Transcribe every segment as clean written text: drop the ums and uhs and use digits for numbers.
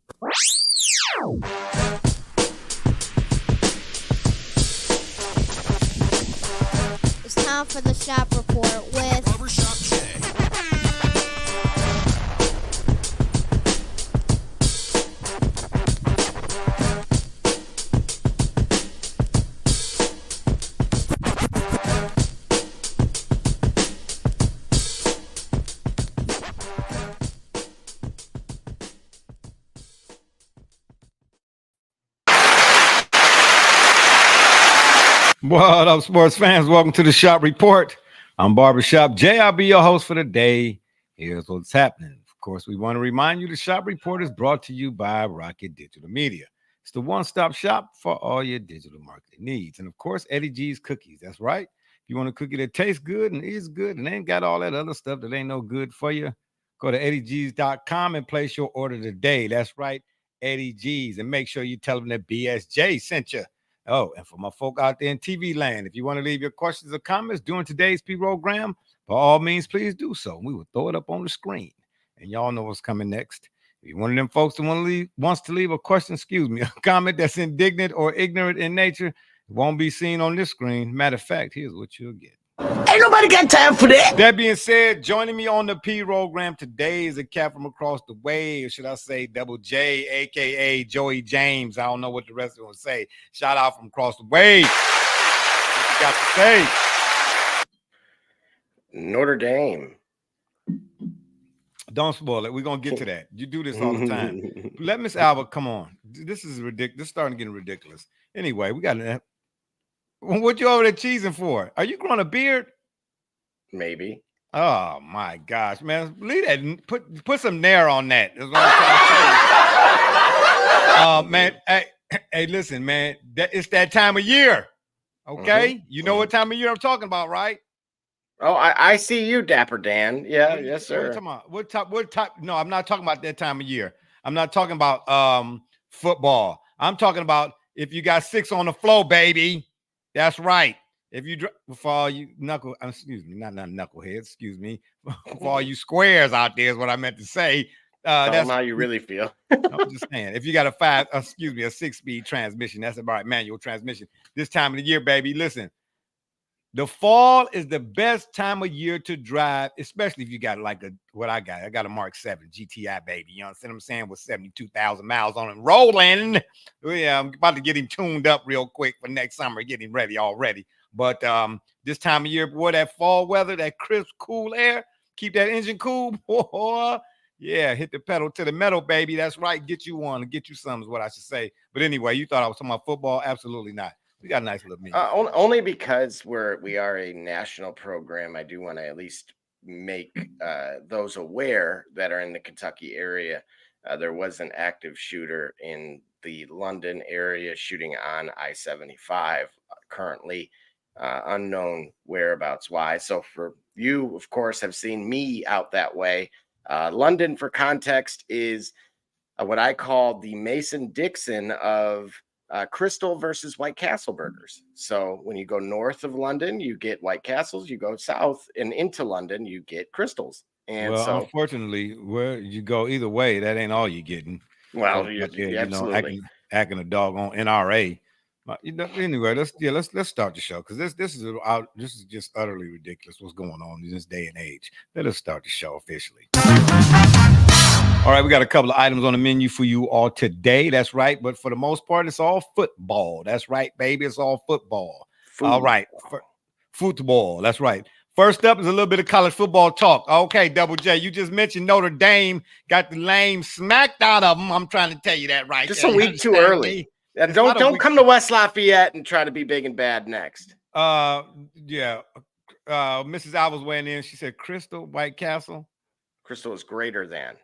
It's time for the shop report with Barbershop Jay. What up, sports fans? Welcome to the Shop Report. I'm Barbershop Jay. I'll be your host for the day. Here's what's happening. Of course, we want to remind you the Shop Report is brought to you by Rocket Digital Media. It's the one-stop shop for all your digital marketing needs. And of course, Eddie G's Cookies. That's right. If you want a cookie that tastes good and is good and ain't got all that other stuff that ain't no good for you, go to eddiegs.com and place your order today. That's right, Eddie G's. And make sure you tell them that BSJ sent you. Oh, and for my folk out there in TV land, if you want to leave your questions or comments during today's program, by all means, please do so. We will throw it up on the screen. And y'all know what's coming next. If you're one of them folks that wants to leave a question, a comment that's indignant or ignorant in nature, it won't be seen on this screen. Matter of fact, here's what you'll get. Ain't nobody got time for that. That being said, joining me on the program today is a cat from across the way, or should I say Double J, a.k.a. Joey James. I don't know what the rest of them will say. Shout out from across the way. What you got to say? Notre Dame. Don't spoil it. We're going to get to that. You do this all the time. Let Miss Albert come on. This is ridiculous. This is starting to get ridiculous. Anyway, we got to... What you over there cheesing for? Are you growing a beard? Maybe. Oh my gosh, man! Leave that. Put some nair on that. That's what I'm trying to say. Man, hey, listen, man. It's that time of year. Okay, you know what time of year I'm talking about, right? Oh, I see you, Dapper Dan. Yeah, yes, sir. What top? No, I'm not talking about that time of year. I'm not talking about football. I'm talking about if you got 6 on the floor, baby. That's right. If you for all you not knuckleheads, excuse me, for all you squares out there is what I meant to say. That's how you really feel. I'm just saying, if you got a 6-speed transmission, that's about manual transmission. This time of the year, baby, listen. The fall is the best time of year to drive, especially if you got like what I got. I got a Mark 7 GTI, baby. You know what I'm saying? With 72,000 miles on it, rolling. Yeah, I'm about to get him tuned up real quick for next summer, get him ready already. But this time of year, boy, that fall weather, that crisp, cool air, keep that engine cool. Boy, yeah, hit the pedal to the metal, baby. That's right. Get you one, get you some is what I should say. But anyway, you thought I was talking about football? Absolutely not. We got a nice little menu. Only because we are a national program. I do want to at least make those aware that are in the Kentucky area. There was an active shooter in the London area shooting on I-75 currently. Unknown whereabouts why. So for you, of course, have seen me out that way. London, for context, is what I call the Mason-Dixon of Crystal versus White Castle burgers. So when you go north of London, you get White Castles. You go south and into London, you get Crystals. And well, so, unfortunately, where you go either way, that ain't all you're getting. well, absolutely acting a dog on NRA. Anyway, let's start the show because this is just utterly ridiculous what's going on in this day and age. Let us start the show officially. All right, we got a couple of items on the menu for you all today. That's right, but for the most part, it's all football. That's right, baby, it's all football. All right, football. That's right. First up is a little bit of college football talk. Okay, Double J, you just mentioned Notre Dame got the lame smacked out of them. I'm trying to tell you that right. Just a week too early. Don't come to West Lafayette and try to be big and bad next. Yeah. Mrs. Al was weighing in. She said Crystal White Castle. Crystal is greater than.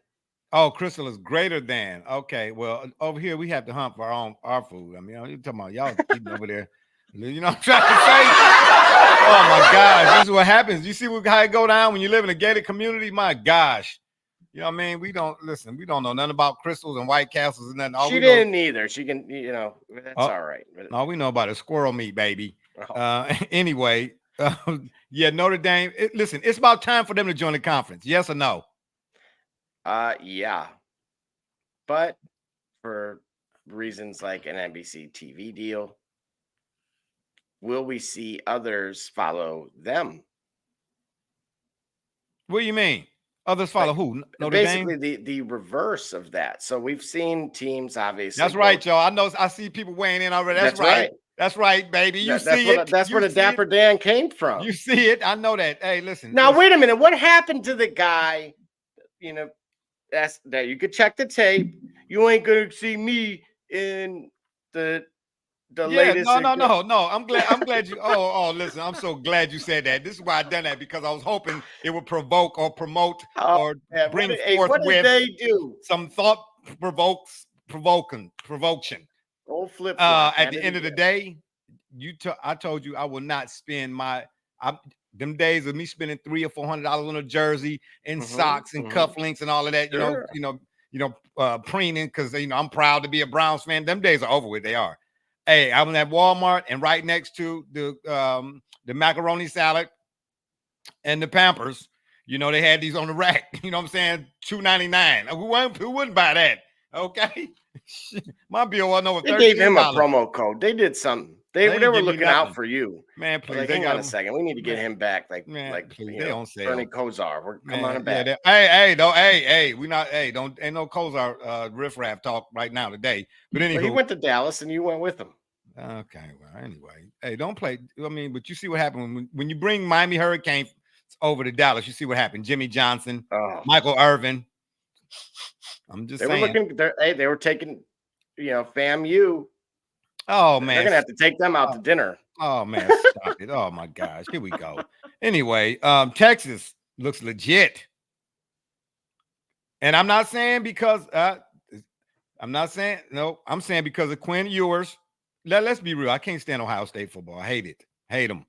Oh, Crystal is greater than. Okay, well, over here we have to hunt for our food. I mean, you're talking about y'all eating over there. You know what I'm trying to say? Oh my gosh, this is what happens. You see how it go down when you live in a gated community? My gosh. You know what I mean? We don't know nothing about crystals and White Castles and nothing. She didn't either. She can, that's all right. All we know about is squirrel meat, baby. Anyway, yeah, Notre Dame. Listen, it's about time for them to join the conference. Yes or no? Yeah. But for reasons like an NBC TV deal. Will we see others follow them? What do you mean? Others follow Like, who? Notre basically Dame? the reverse of that. So we've seen teams obviously. That's right, y'all. I know. I see people weighing in already. That's right. That's right, baby. You That's see it. That's You where the see Dapper it. Dan came from. You see it. I know that. Hey, listen. Now listen. wait a minute. What happened to the guy? You know, that's that you could check the tape. You ain't gonna see me in the latest. No. I'm glad you. Listen. I'm so glad you said that. This is why I done that, because I was hoping it would provoke or promote or bring forth what did with they do? some thought provocation. Old flip. At the end of the day, I told you I will not spend them days of me spending $300 or $400 on a jersey and socks and cufflinks and all of that. Sure. Preening because I'm proud to be a Browns fan. Them days are over with. They are. Hey, I was at Walmart, and right next to the macaroni salad and the Pampers, they had these on the rack. You know what I'm saying? $2.99. Who wouldn't buy that? Okay. My bill wasn't over $13. They gave him a promo code. They did something. They were looking out for you. Man, please. Hang on a second. We need to get him back. Please, they don't say Bernie Kosar. We're coming on back. We not. Hey, ain't no Kosar riffraff talk right now today. But anyway, he went to Dallas and you went with him. Okay. Well, anyway, hey, don't play. I mean, but you see what happened when you bring Miami Hurricanes over to Dallas. You see what happened. Jimmy Johnson, Michael Irvin. I'm just saying. They were taking, FAMU. Oh man, they're gonna have to take them out to dinner. Oh man, stop it! Oh my gosh, here we go. Anyway, Texas looks legit, and I'm not saying because I'm saying because of Quinn Ewers. Let's be real. I can't stand Ohio State football. I hate it. Hate them.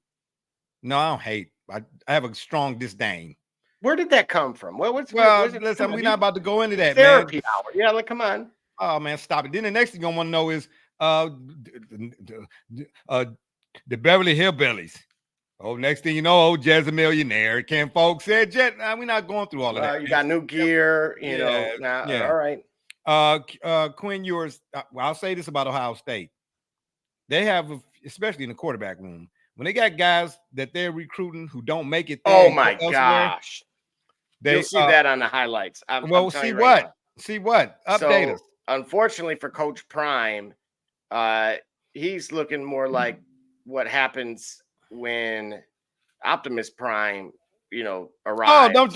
No, I don't hate. I have a strong disdain. Where did that come from? Listen, we're not about to go into that, therapy man. Hour. Yeah, come on. Oh man, stop it. Then the next thing you want to know is the Beverly Hillbillies. Oh, next thing you know, Jez a millionaire. Ken Folks said, we're not going through all of that. You got new gear, all right. Quinn Ewers, I'll say this about Ohio State. They have, especially in the quarterback room, when they got guys that they're recruiting who don't make it there. Oh my gosh. You'll see that on the highlights. See what? See what? Update us. Unfortunately for Coach Prime, he's looking more like what happens when Optimus Prime, arrives. Oh, don't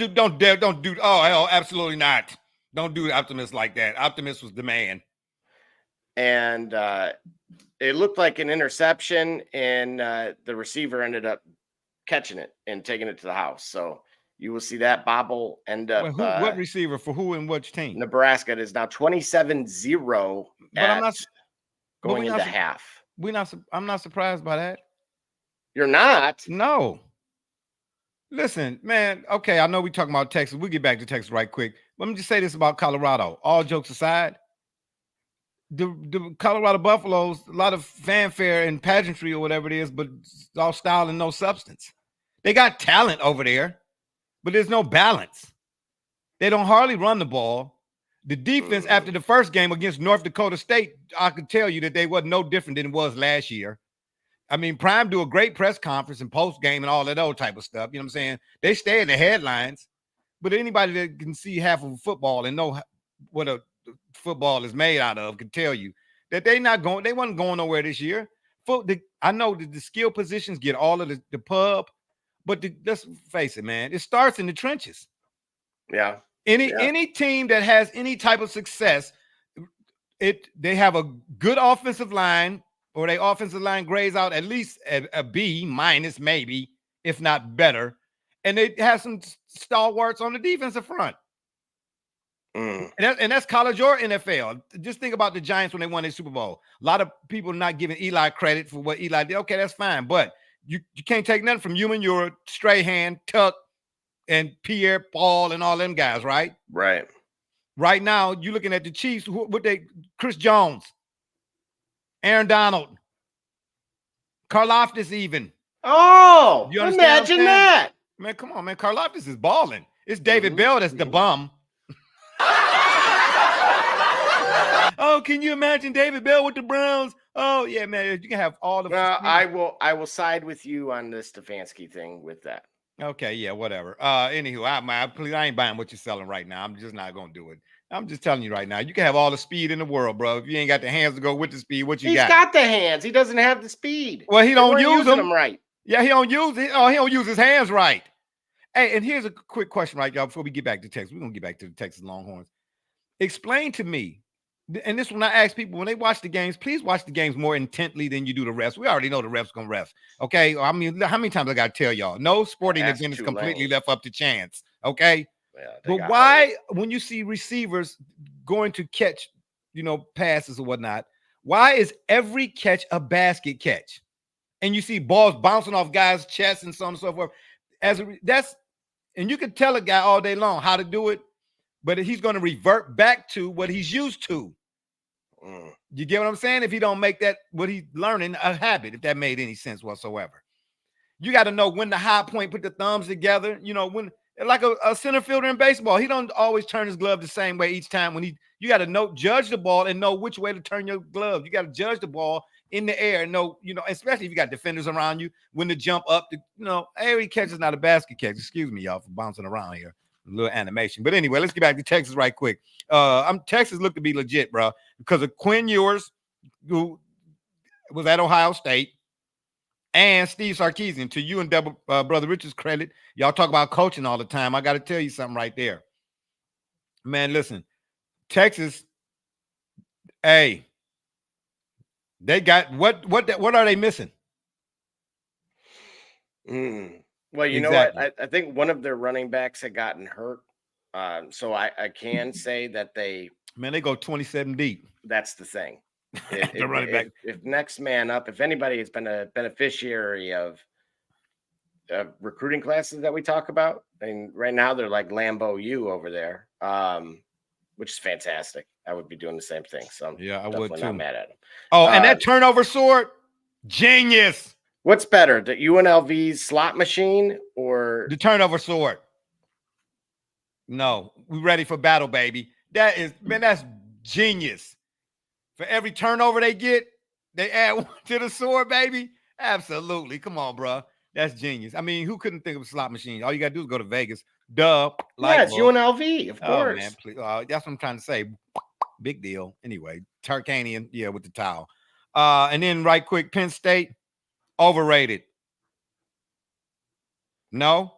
do. Oh, hell, absolutely not. Don't do Optimus like that. Optimus was the man. And it looked like an interception, and the receiver ended up catching it and taking it to the house. So you will see that bobble end up. What receiver for who and which team? Nebraska. It is now 27-0 going into half. I'm not surprised by that. You're not? No. Listen, man. Okay, I know we're talking about Texas. We'll get back to Texas right quick. Let me just say this about Colorado. All jokes aside, the Colorado Buffaloes, a lot of fanfare and pageantry or whatever it is, but it's all style and no substance. They got talent over there, but there's no balance. They don't hardly run the ball. The defense after the first game against North Dakota State, I could tell you that they wasn't no different than it was last year. I mean, Prime do a great press conference and post game and all that old type of stuff. You know what I'm saying? They stay in the headlines, but anybody that can see half of football and know what a football is made out of can tell you that they wasn't going nowhere this year. I know that the skill positions get all of the pub, but let's face it, man, it starts in the trenches. Yeah. Any team that has any type of success, they have a good offensive line, or their offensive line grades out at least a B minus, maybe, if not better. And they have some stalwarts on the defensive front. And that's college or NFL. Just think about the Giants when they won their Super Bowl. A lot of people not giving Eli credit for what Eli did. Okay, that's fine. But you can't take nothing from Human Euro, Strahan, Tuck, and Pierre Paul and all them guys, right? Right. Right now, you're looking at the Chiefs. Chris Jones, Aaron Donald, Karlaftis even. Oh, you imagine that. Man, come on, man. Karlaftis is balling. It's David Bell that's the bum. Oh Oh, can you imagine David Bell with the Browns? Oh, yeah, man. You can have all the. Well, I will side with you on the Stefanski thing with that. Okay, yeah, whatever. Anywho, I ain't buying what you're selling right now. I'm just not gonna do it. I'm just telling you right now. You can have all the speed in the world, bro. If you ain't got the hands to go with the speed, what you He's got? got the hands. He doesn't have the speed. Well, he They don't weren't use using them. right. Yeah, he don't use it. Oh, he don't use his hands right. Hey, and here's a quick question, right, y'all, before we get back to Texas. We're gonna get back to the Texas Longhorns. Explain to me, and this when I ask people when they watch the games, please watch the games more intently than you do the refs. We already know the refs gonna ref. Okay. I mean, how many times I gotta tell y'all? No sporting Ask event is Tulane. completely left up to chance. Okay. Yeah, they But got why, when you see receivers going to catch, passes or whatnot, why is every catch a basket catch? And you see balls bouncing off guys' chests and so on and so forth. And you can tell a guy all day long how to do it, but he's going to revert back to what he's used to. You get what I'm saying? If he don't make that what he's learning a habit, if that made any sense whatsoever. You got to know when to high point, put the thumbs together. When like a center fielder in baseball, he don't always turn his glove the same way each time. You got to judge the ball and know which way to turn your glove. You got to judge the ball in the air and know, especially if you got defenders around you, when to jump up to, every catch is not a basket catch. Excuse me, y'all, for bouncing around here. A little animation. But anyway, let's get back to Texas right quick. Texas looked to be legit, bro, because of Quinn Ewers, who was at Ohio State, and Steve Sarkisian. To you and Brother Richard's credit, y'all talk about coaching all the time. I got to tell you something right there. Man, listen, Texas, hey, they got what are they missing? Well, you know what? I think one of their running backs had gotten hurt. So I can say that they go 27 deep. That's the thing. The running back. If next man up, if anybody has been a beneficiary of recruiting classes that we talk about, and right now they're like Lambeau U over there, which is fantastic. I would be doing the same thing. So I would too. Not mad at him. Oh, and that turnover sword, genius. What's better, the UNLV's slot machine or the turnover sword? No, we ready for battle, baby. That's genius. For every turnover they get, they add one to the sword, baby. Absolutely. Come on, bro. That's genius. I mean, who couldn't think of a slot machine? All you got to do is go to Vegas. Duh. It's UNLV, of course. Oh, man, please. That's what I'm trying to say. Big deal. Anyway, Tarkanian, with the towel. And then right quick, Penn State, overrated. No?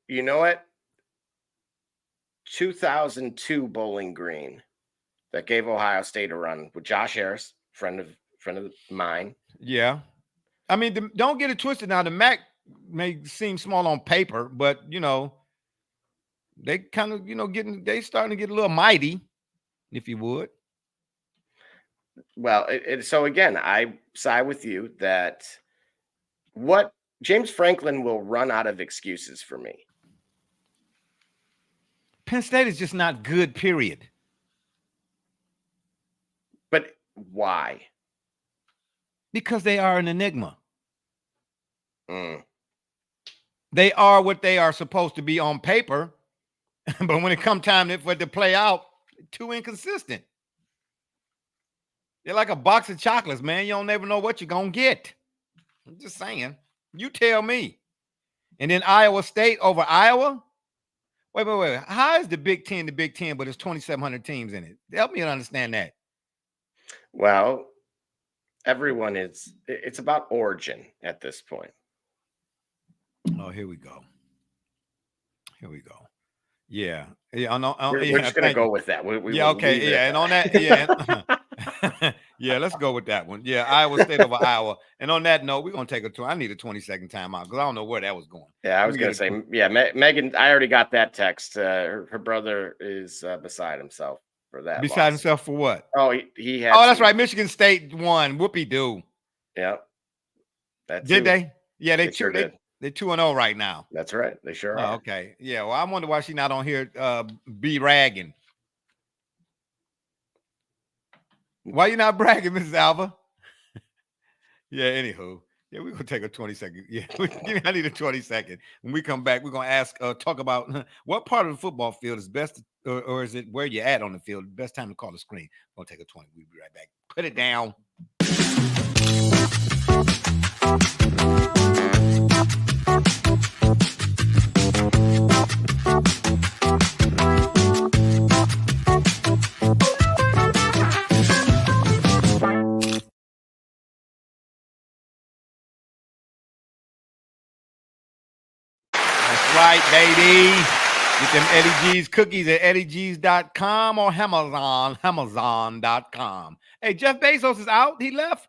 You know what? 2002 Bowling Green that gave Ohio State a run with Josh Harris, friend of mine. Yeah. I mean, don't get it twisted now. The MAC may seem small on paper, but, they kind of, they starting to get a little mighty, if you would. Well, so again, I side with you that what James Franklin will run out of excuses for me. Penn State is just not good, period. But why? Because they are an enigma. They are what they are supposed to be on paper, but when it comes time for it to play out, too inconsistent. They're like a box of chocolates, man. You don't never know what you're going to get. I'm just saying. You tell me. And then Iowa State over Iowa? Wait. How is the Big Ten the Big Ten, but there's 2,700 teams in it? Help me understand that. Well, it's about origin at this point. Oh, here we go. Yeah. We're just going to go with that. Okay. And on that, yeah, let's go with that one. Yeah, Iowa State over Iowa. And on that note, we're going to take I need a 20-second timeout because I don't know where that was going. Yeah, I was going to say, Megan, I already got that text. Her brother is beside himself for that. Beside himself for what? Oh, he had. Oh, that's right. Michigan State won. Whoopie-doo. Yeah. Did they? Yeah, they sure did. They're 2-0 right now. That's right. They sure are. Okay. Yeah. Well, I wonder why she's not on here be ragging. Why you not bragging, Mrs. Alva? Yeah, anywho. Yeah, we're gonna take a 20-second. Yeah, I need a 20-second. When we come back, we're gonna talk about what part of the football field is best, or is it where you're at on the field? Best time to call the screen. We're gonna take a 20. We'll be right back. Put it down. Right, baby. Get them Eddie G's cookies at eddiegs.com or Amazon.com. Hey, Jeff Bezos is out. He left.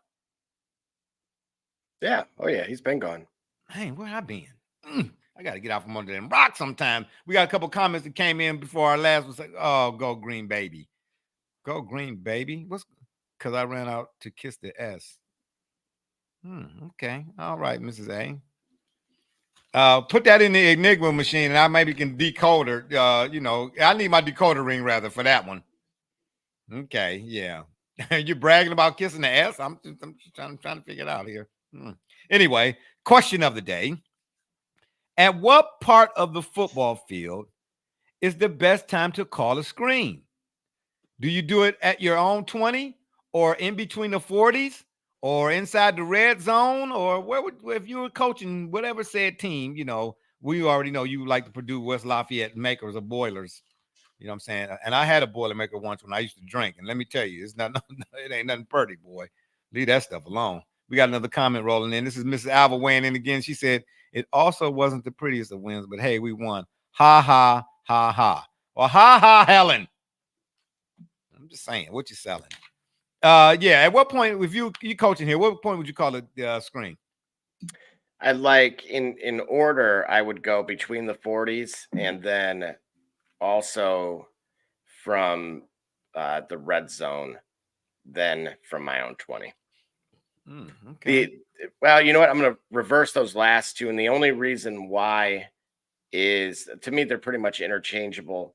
Yeah. Oh, yeah. He's been gone. Hey, where I been? I got to get out from under them rocks sometime. We got a couple comments that came in before our last was like, oh, go green baby. Go green baby. What's because I ran out to kiss the S. Okay. All right, Mrs. A. Put that in the Enigma machine, and I maybe can decode her. I need my decoder ring rather for that one. Okay, yeah. You're bragging about kissing the ass. I'm trying to figure it out here. Anyway, question of the day: at what part of the football field is the best time to call a screen? Do you do it at your own 20, or in between the 40s? Or inside the red zone, or if you were coaching whatever said team, we already know you like the Purdue West Lafayette makers of boilers. You know what I'm saying? And I had a Boilermaker once when I used to drink. And let me tell you, it ain't nothing pretty, boy. Leave that stuff alone. We got another comment rolling in. This is Mrs. Alva weighing in again. She said, it also wasn't the prettiest of wins, but hey, we won. Ha, ha, ha, ha. Or ha, ha, Helen. I'm just saying, what you selling? At what point, if you coaching here, what point would you call it screen? I'd like in order, I would go between the 40s and then also from the red zone, then from my own 20. Okay. Well, you know what? I'm going to reverse those last two. And the only reason why is, to me, they're pretty much interchangeable.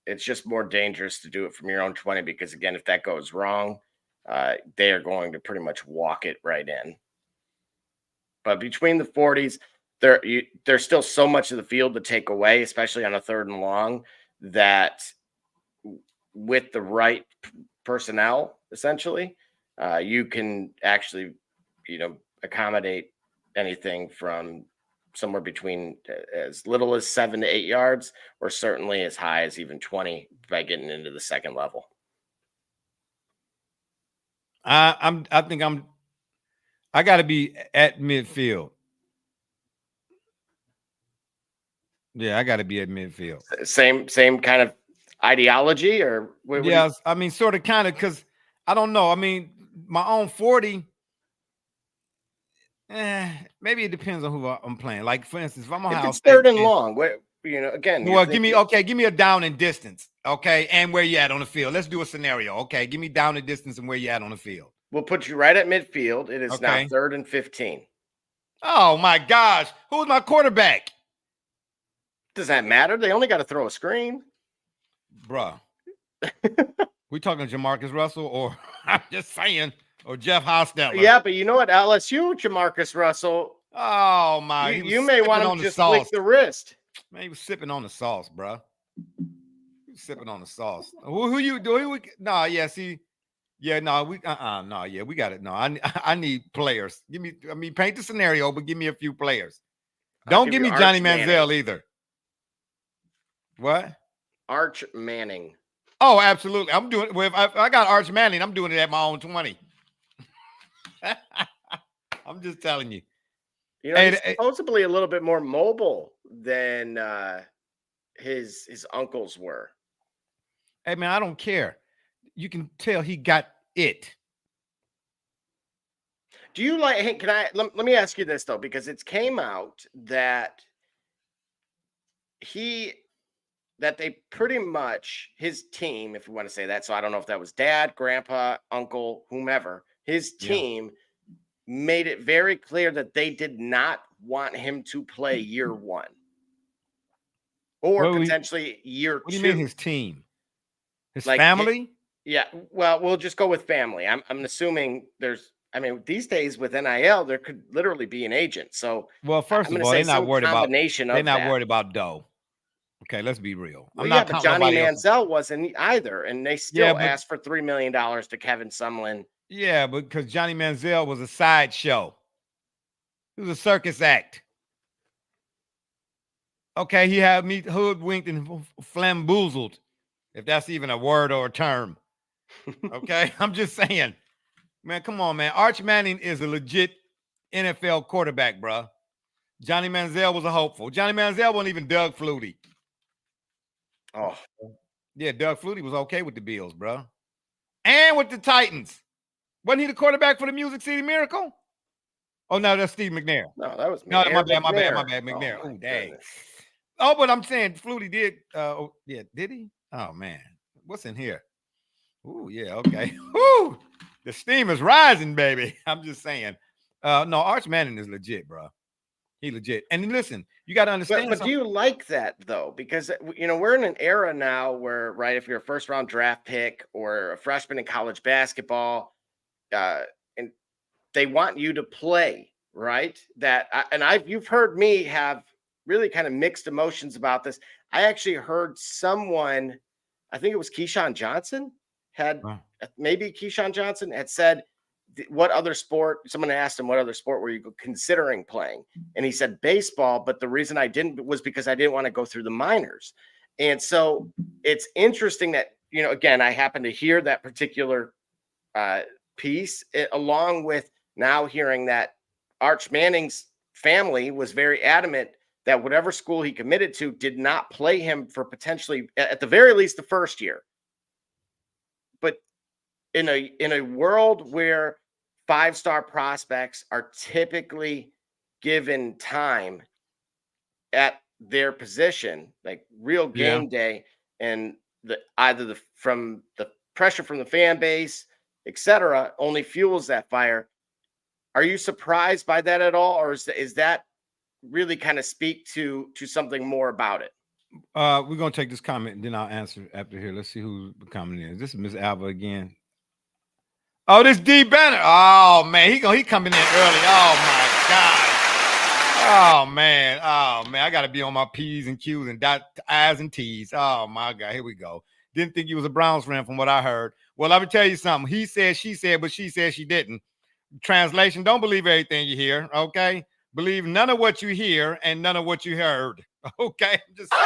It's just more dangerous to do it from your own 20 because, again, if that goes wrong, they are going to pretty much walk it right in. But between the 40s, there's still so much of the field to take away, especially on a 3rd and long, that with the right personnel, essentially, you can actually, accommodate anything from somewhere between as little as 7 to 8 yards, or certainly as high as even 20 by getting into the second level. I got to be at midfield. Yeah, I got to be at midfield. Same kind of ideology, or yes, I mean, sort of, kind of, because I don't know. I mean, my own 40. Maybe it depends on who I'm playing. Like, for instance, if I'm on it's 3rd and long, again. Well, give me a down and distance, okay, and where you at on the field. Let's do a scenario, okay? Give me down and distance and where you at on the field. We'll put you right at midfield. It is now 3rd and 15. Oh my gosh, who's my quarterback? Does that matter? They only got to throw a screen, bruh. We talking Jamarcus Russell, or I'm just saying, or Jeff Hostetler? Yeah, but you know what, LSU, Jamarcus Russell. Oh my! You may want to just flick the wrist. Man, he was sipping on the sauce, bruh. He was sipping on the sauce. Who you doing? No, yeah, see, yeah, no, we no, yeah, we got it. No, I need players. Paint the scenario, but give me a few players. Don't give me Johnny Manziel either. What? Arch Manning. Oh, absolutely. I'm doing. Well, if I got Arch Manning, I'm doing it at my own 20. I'm just telling you. He's supposedly a little bit more mobile than his uncles were. Hey, man, I don't care. You can tell he got it. Do you like? Hey, let me ask you this though, because it's came out that they pretty much, his team, if we want to say that. So I don't know if that was dad, grandpa, uncle, whomever. His team made it very clear that they did not want him to play year 1 or potentially year 2. What do you mean his team? His family? Yeah. Well, we'll just go with family. I'm assuming there's I mean, these days with NIL, there could literally be an agent. So Well, I'm first going of to all, say they're not some worried about combination they're of not that. worried about dough. Okay, let's be real. Well, I'm yeah, not but counting Johnny nobody else. Manziel wasn't either, and they Yeah, still but asked for $3 million to Kevin Sumlin. yeah, because Johnny Manziel was a sideshow. It was a circus act. Okay, he had me hoodwinked and flamboozled, if that's even a word or a term. Okay, I'm just saying, man. Come on, man. Arch Manning is a legit NFL quarterback, bro. Johnny Manziel was a hopeful. Johnny Manziel wasn't even Doug Flutie. Oh, Yeah, Doug Flutie was okay with the Bills, bro, and with the Titans. Wasn't he the quarterback for the Music City Miracle? Oh no, that's Steve McNair. no, that was me. No, my Aaron bad, my bad, my McNair. bad, Oh, McNair. my Oh, dang. goodness. Oh, but I'm saying Flutie did. Yeah, did he? Oh man, what's in here? Oh yeah, okay. Woo, the steam is rising, baby. I'm just saying. No, Arch Manning is legit, bro. He legit. And listen, you got to understand. But do you like that though? Because we're in an era now where, right, if you're a first round draft pick or a freshman in college basketball, and they want you to play, right? You've heard me have really kind of mixed emotions about this. I actually heard someone, I think it was Keyshawn Johnson, maybe Keyshawn Johnson had said, what other sport? Someone asked him, what other sport were you considering playing? And he said baseball. But the reason I didn't was because I didn't want to go through the minors. And so it's interesting that, again, I happen to hear that particular piece, along with now hearing that Arch Manning's family was very adamant that whatever school he committed to did not play him for potentially, at the very least, the first year. But in a world where 5-star prospects are typically given time at their position, like real game day, and from the pressure from the fan base, etc., only fuels that fire. Are you surprised by that at all, or is that really kind of speak to something more about it? We're gonna take this comment and then I'll answer after here. Let's see who's coming in. This is Miss Alva again. Oh, this D Banner. Oh man, he coming in early. Oh my God. Oh man. I gotta be on my P's and Q's and dot I's and T's. Oh my God. Here we go. Didn't think he was a Browns fan from what I heard. Well, let me tell you something. He said, she said, but she said she didn't. Translation: don't believe everything you hear. Okay. Believe none of what you hear and none of what you heard. Okay. I'm just saying.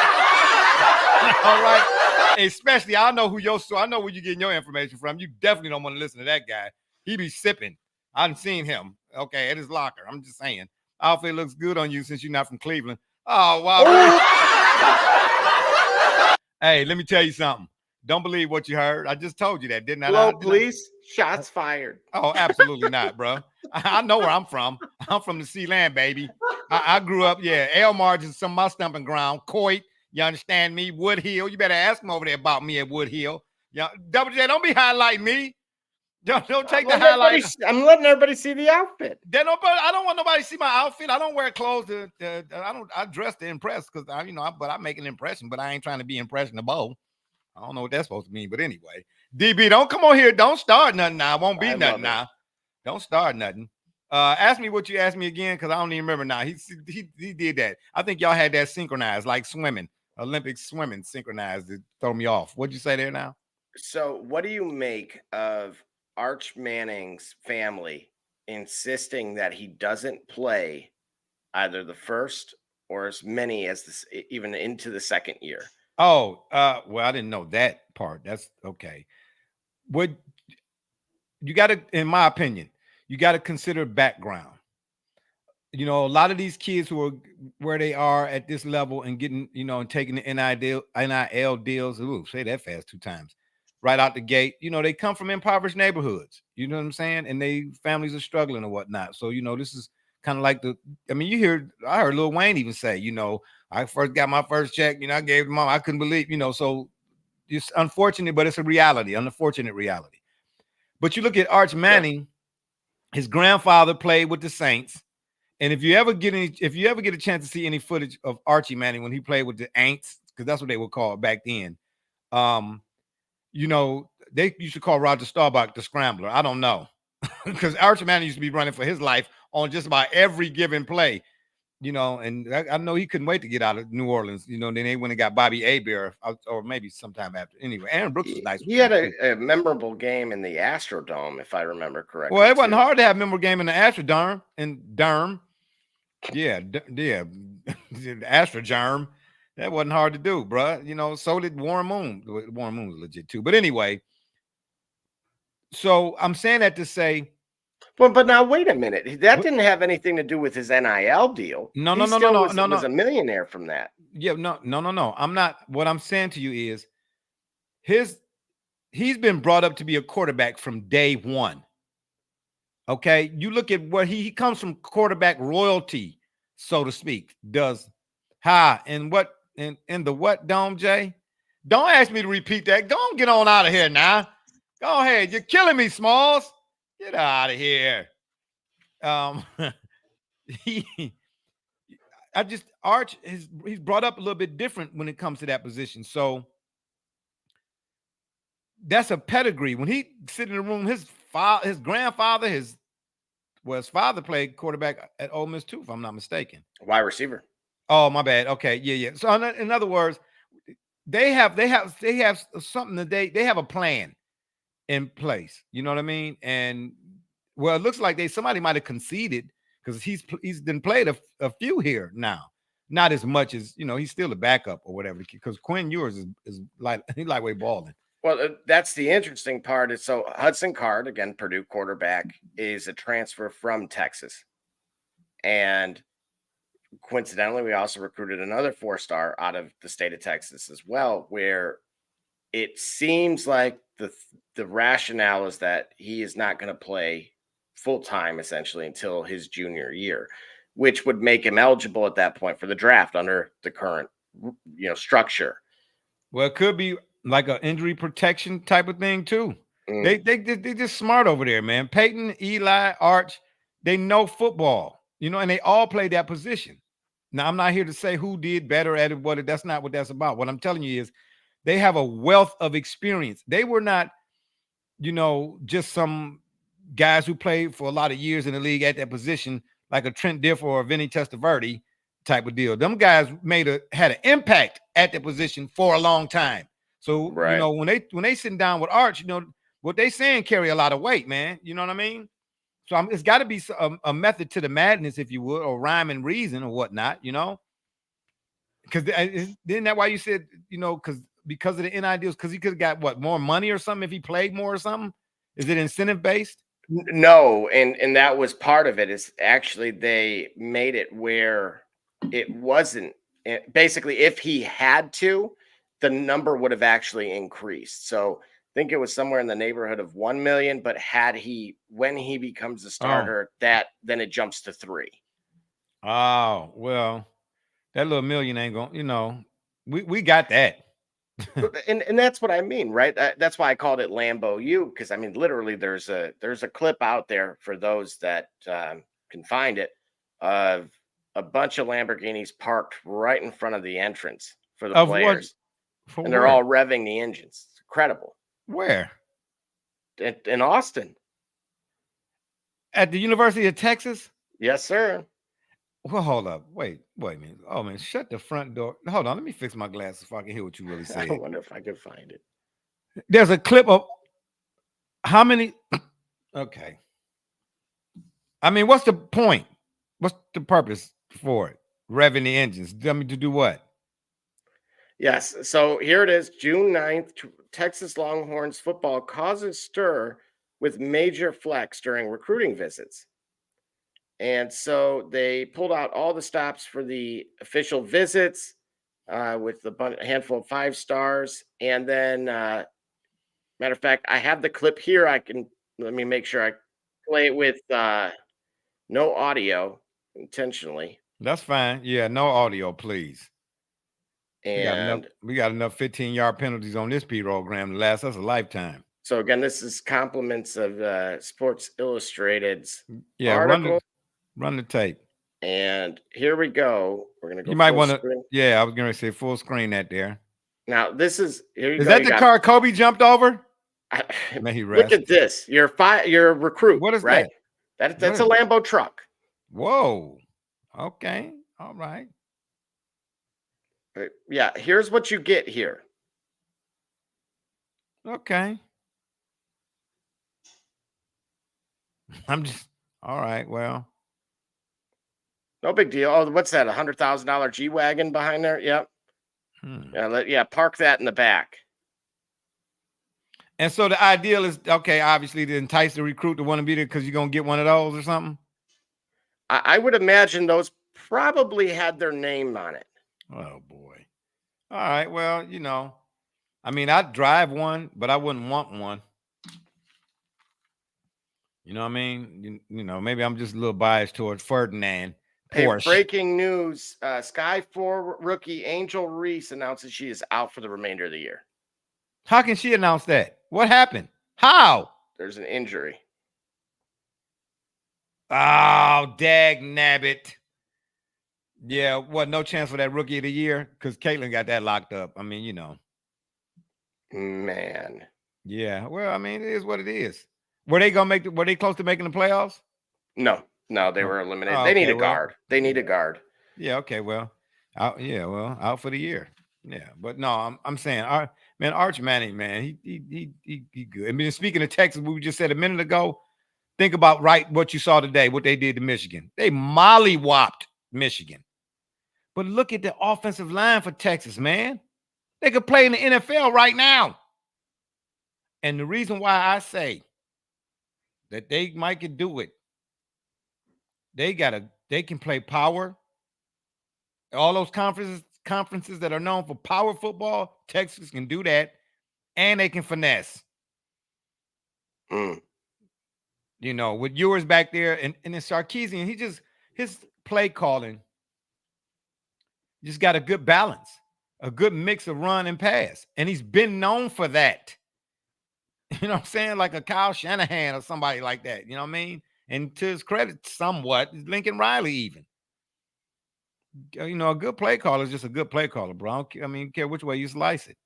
All right. Especially, I know I know where you're getting your information from. You definitely don't want to listen to that guy. He be sipping. I've seen him. Okay, at his locker. I'm just saying. Outfit looks good on you since you're not from Cleveland. Oh, wow. Hey, let me tell you something. Don't believe what you heard. I just told you that, didn't I? Hello, police. Shots fired. Oh, absolutely not, bro. I know where I'm from. I'm from the sea land, baby. I grew up, Elmar is some of my stumping ground. Coit, you understand me? Wood Hill. You better ask him over there about me at Wood Hill. Yeah, Double J, don't be highlighting me. Don't take the highlight. I'm letting everybody see the outfit. I don't want nobody to see my outfit. I don't wear clothes I dress to impress because but I make an impression, but I ain't trying to be impressionable. I don't know what that's supposed to mean, but anyway. DB, don't come on here. Don't start nothing now. It won't be nothing now. Don't start nothing. Ask me what you asked me again, because I don't even remember now. He did that. I think y'all had that synchronized, like swimming, Olympic swimming synchronized to throw me off. What'd you say there now? So what do you make of Arch Manning's family insisting that he doesn't play either the first or as many as this, even into the second year? Oh, well, I didn't know that part. That's okay. What you got to, in my opinion, you got to consider background. A lot of these kids who are where they are at this level and getting, and taking the NIL deals. Ooh, say that fast 2 times. Right out the gate, they come from impoverished neighborhoods. You know what I'm saying? And they families are struggling or whatnot. So, this is kind of like I heard Lil Wayne even say, I first got my first check, I gave them all. I couldn't believe, so it's unfortunate, but it's a reality, an unfortunate reality. But you look at Arch Manning, his grandfather played with the Saints. And if you ever get a chance to see any footage of Archie Manning when he played with the Aints, because that's what they would call it back then, they used to call Roger Staubach the Scrambler. I don't know. because Arch Manning used to be running for his life on just about every given play. And I know he couldn't wait to get out of New Orleans. Then they went and got Bobby Hebert, or maybe sometime after. Anyway, Aaron Brooks was nice. He had a memorable game in the Astrodome, if I remember correctly. Well, it wasn't hard to have a memorable game in the Astrodome in Durham. Yeah, the Astrogerm. That wasn't hard to do, bruh. So did Warren Moon. Warren Moon was legit too. But anyway, so I'm saying that to say, but now wait a minute. That didn't have anything to do with his NIL deal. No. Was a millionaire from that. Yeah, no. I'm not. What I'm saying to you is, he's been brought up to be a quarterback from day one. Okay, you look at where he comes from, quarterback royalty, so to speak. In the what, Dome J? Don't ask me to repeat that. Go on, get on out of here now. Go ahead. You're killing me, Smalls. Get out of here. Arch he's brought up a little bit different when it comes to that position. So that's a pedigree. When he sit in the room, his grandfather, his father played quarterback at Ole Miss too, if I'm not mistaken. Wide receiver. Oh, my bad. Okay, yeah. So in other words, they have something that they have a plan in place. You know what I mean? And well, it looks like somebody might have conceded because he's been played a few here now. Not as much as he's still a backup or whatever. Because Quinn Ewers is lightweight balling. Well, that's the interesting part. So Hudson Card, again, Purdue quarterback, is a transfer from Texas. And coincidentally, we also recruited another 4-star out of the state of Texas as well, where it seems like the rationale is that he is not going to play full-time essentially until his junior year, which would make him eligible at that point for the draft under the current structure. Well, it could be like an injury protection type of thing too. They just smart over there, man. Peyton, Eli, Arch, they know football, and they all play that position. Now, I'm not here to say who did better at it. That's not what that's about. What I'm telling you is they have a wealth of experience. They were not, just some guys who played for a lot of years in the league at that position, like a Trent Dilfer or a Vinny Testaverde type of deal. Them guys had an impact at the position for a long time. So, right. When they sitting down with Arch, what they saying carry a lot of weight, man. You know what I mean? So it's got to be a method to the madness, if you would, or rhyme and reason or whatnot, Because isn't that why you said, because of the NIL deals, because he could have got more money or something if he played more or something? Is it incentive based? No, and that was part of it. Is actually they made it where it wasn't. Basically, if he had to, the number would have actually increased. So I think it was somewhere in the neighborhood of 1 million, but when he becomes a starter, then it jumps to 3. Oh, well, that little million ain't going, we got that. and that's what I mean, right? That's why I called it Lambo U, because I mean, literally there's a clip out there for those that can find it of a bunch of Lamborghinis parked right in front of the entrance for the players. And they're all revving the engines. It's incredible. Where? In Austin. At the University of Texas? Yes, sir. Well, hold up. Wait a minute. Oh, man, shut the front door. Hold on. Let me fix my glasses so I can hear what you really say. I wonder if I could find it. There's a clip of how many? Okay. I mean, what's the point? What's the purpose for it? Revving the engines. Tell me to do what? Yes. So here it is. June 9th, Texas Longhorns football causes stir with major flex during recruiting visits. And so they pulled out all the stops for the official visits with a handful of 5 stars. And then, matter of fact, I have the clip here. Let me make sure I play it with no audio intentionally. That's fine. Yeah, no audio, please. And we got enough 15-yard penalties on this program to last us a lifetime. So again, this is compliments of Sports Illustrated's article. Run the tape. And here we go. We're gonna go. You might want to. Yeah, I was gonna say full screen that there. Now this is. Here you is go. That the car Kobe jumped over? May he Look rest. at this. You're a recruit. What is right? that? That's What a is it? Lambo truck. Whoa. Okay. All right. Yeah, here's what you get here. Okay. I'm just all right. Well, No big deal. Oh, what's that? $100,000 G wagon behind there? Yep. hmm. Yeah, park that in the back. And so the ideal is okay, obviously to entice the recruit to want to be there because you're gonna get one of those or something. I would imagine those probably had their name on it. Oh boy. All right. Well, I mean, I'd drive one, but I wouldn't want one. You know what I mean? Maybe I'm just a little biased towards Ferdinand Hey, Porsche. breaking news. Sky 4 rookie Angel Reese announces she is out for the remainder of the year. How can she announce that? What happened? How? There's an injury. Oh, dag nabbit. Yeah, what? No chance for that rookie of the year? Because Caitlin got that locked up. I mean, Man. Yeah, well, I mean, it is what it is. Were they close to making the playoffs? No, they Oh. were eliminated. Oh, They need okay, a guard. They need a guard. Yeah, okay, well, out for the year. Yeah, but no, I'm saying, Arch Manning, man, he good. I mean, speaking of Texas, we just said a minute ago. Think about what you saw today, what they did to Michigan. They mollywopped Michigan. But look at the offensive line for Texas, man. They could play in the NFL right now. And the reason why I say that they might could do it, they can play power. All those conferences that are known for power football, Texas can do that, and they can finesse. Mm. With Ewers back there and then Sarkisian, his play calling just got a good balance, a good mix of run and pass. And he's been known for that. You know what I'm saying? Like a Kyle Shanahan or somebody like that. You know what I mean? And to his credit, somewhat, Lincoln Riley even. A good play caller is just a good play caller, bro. I mean, care which way you slice it.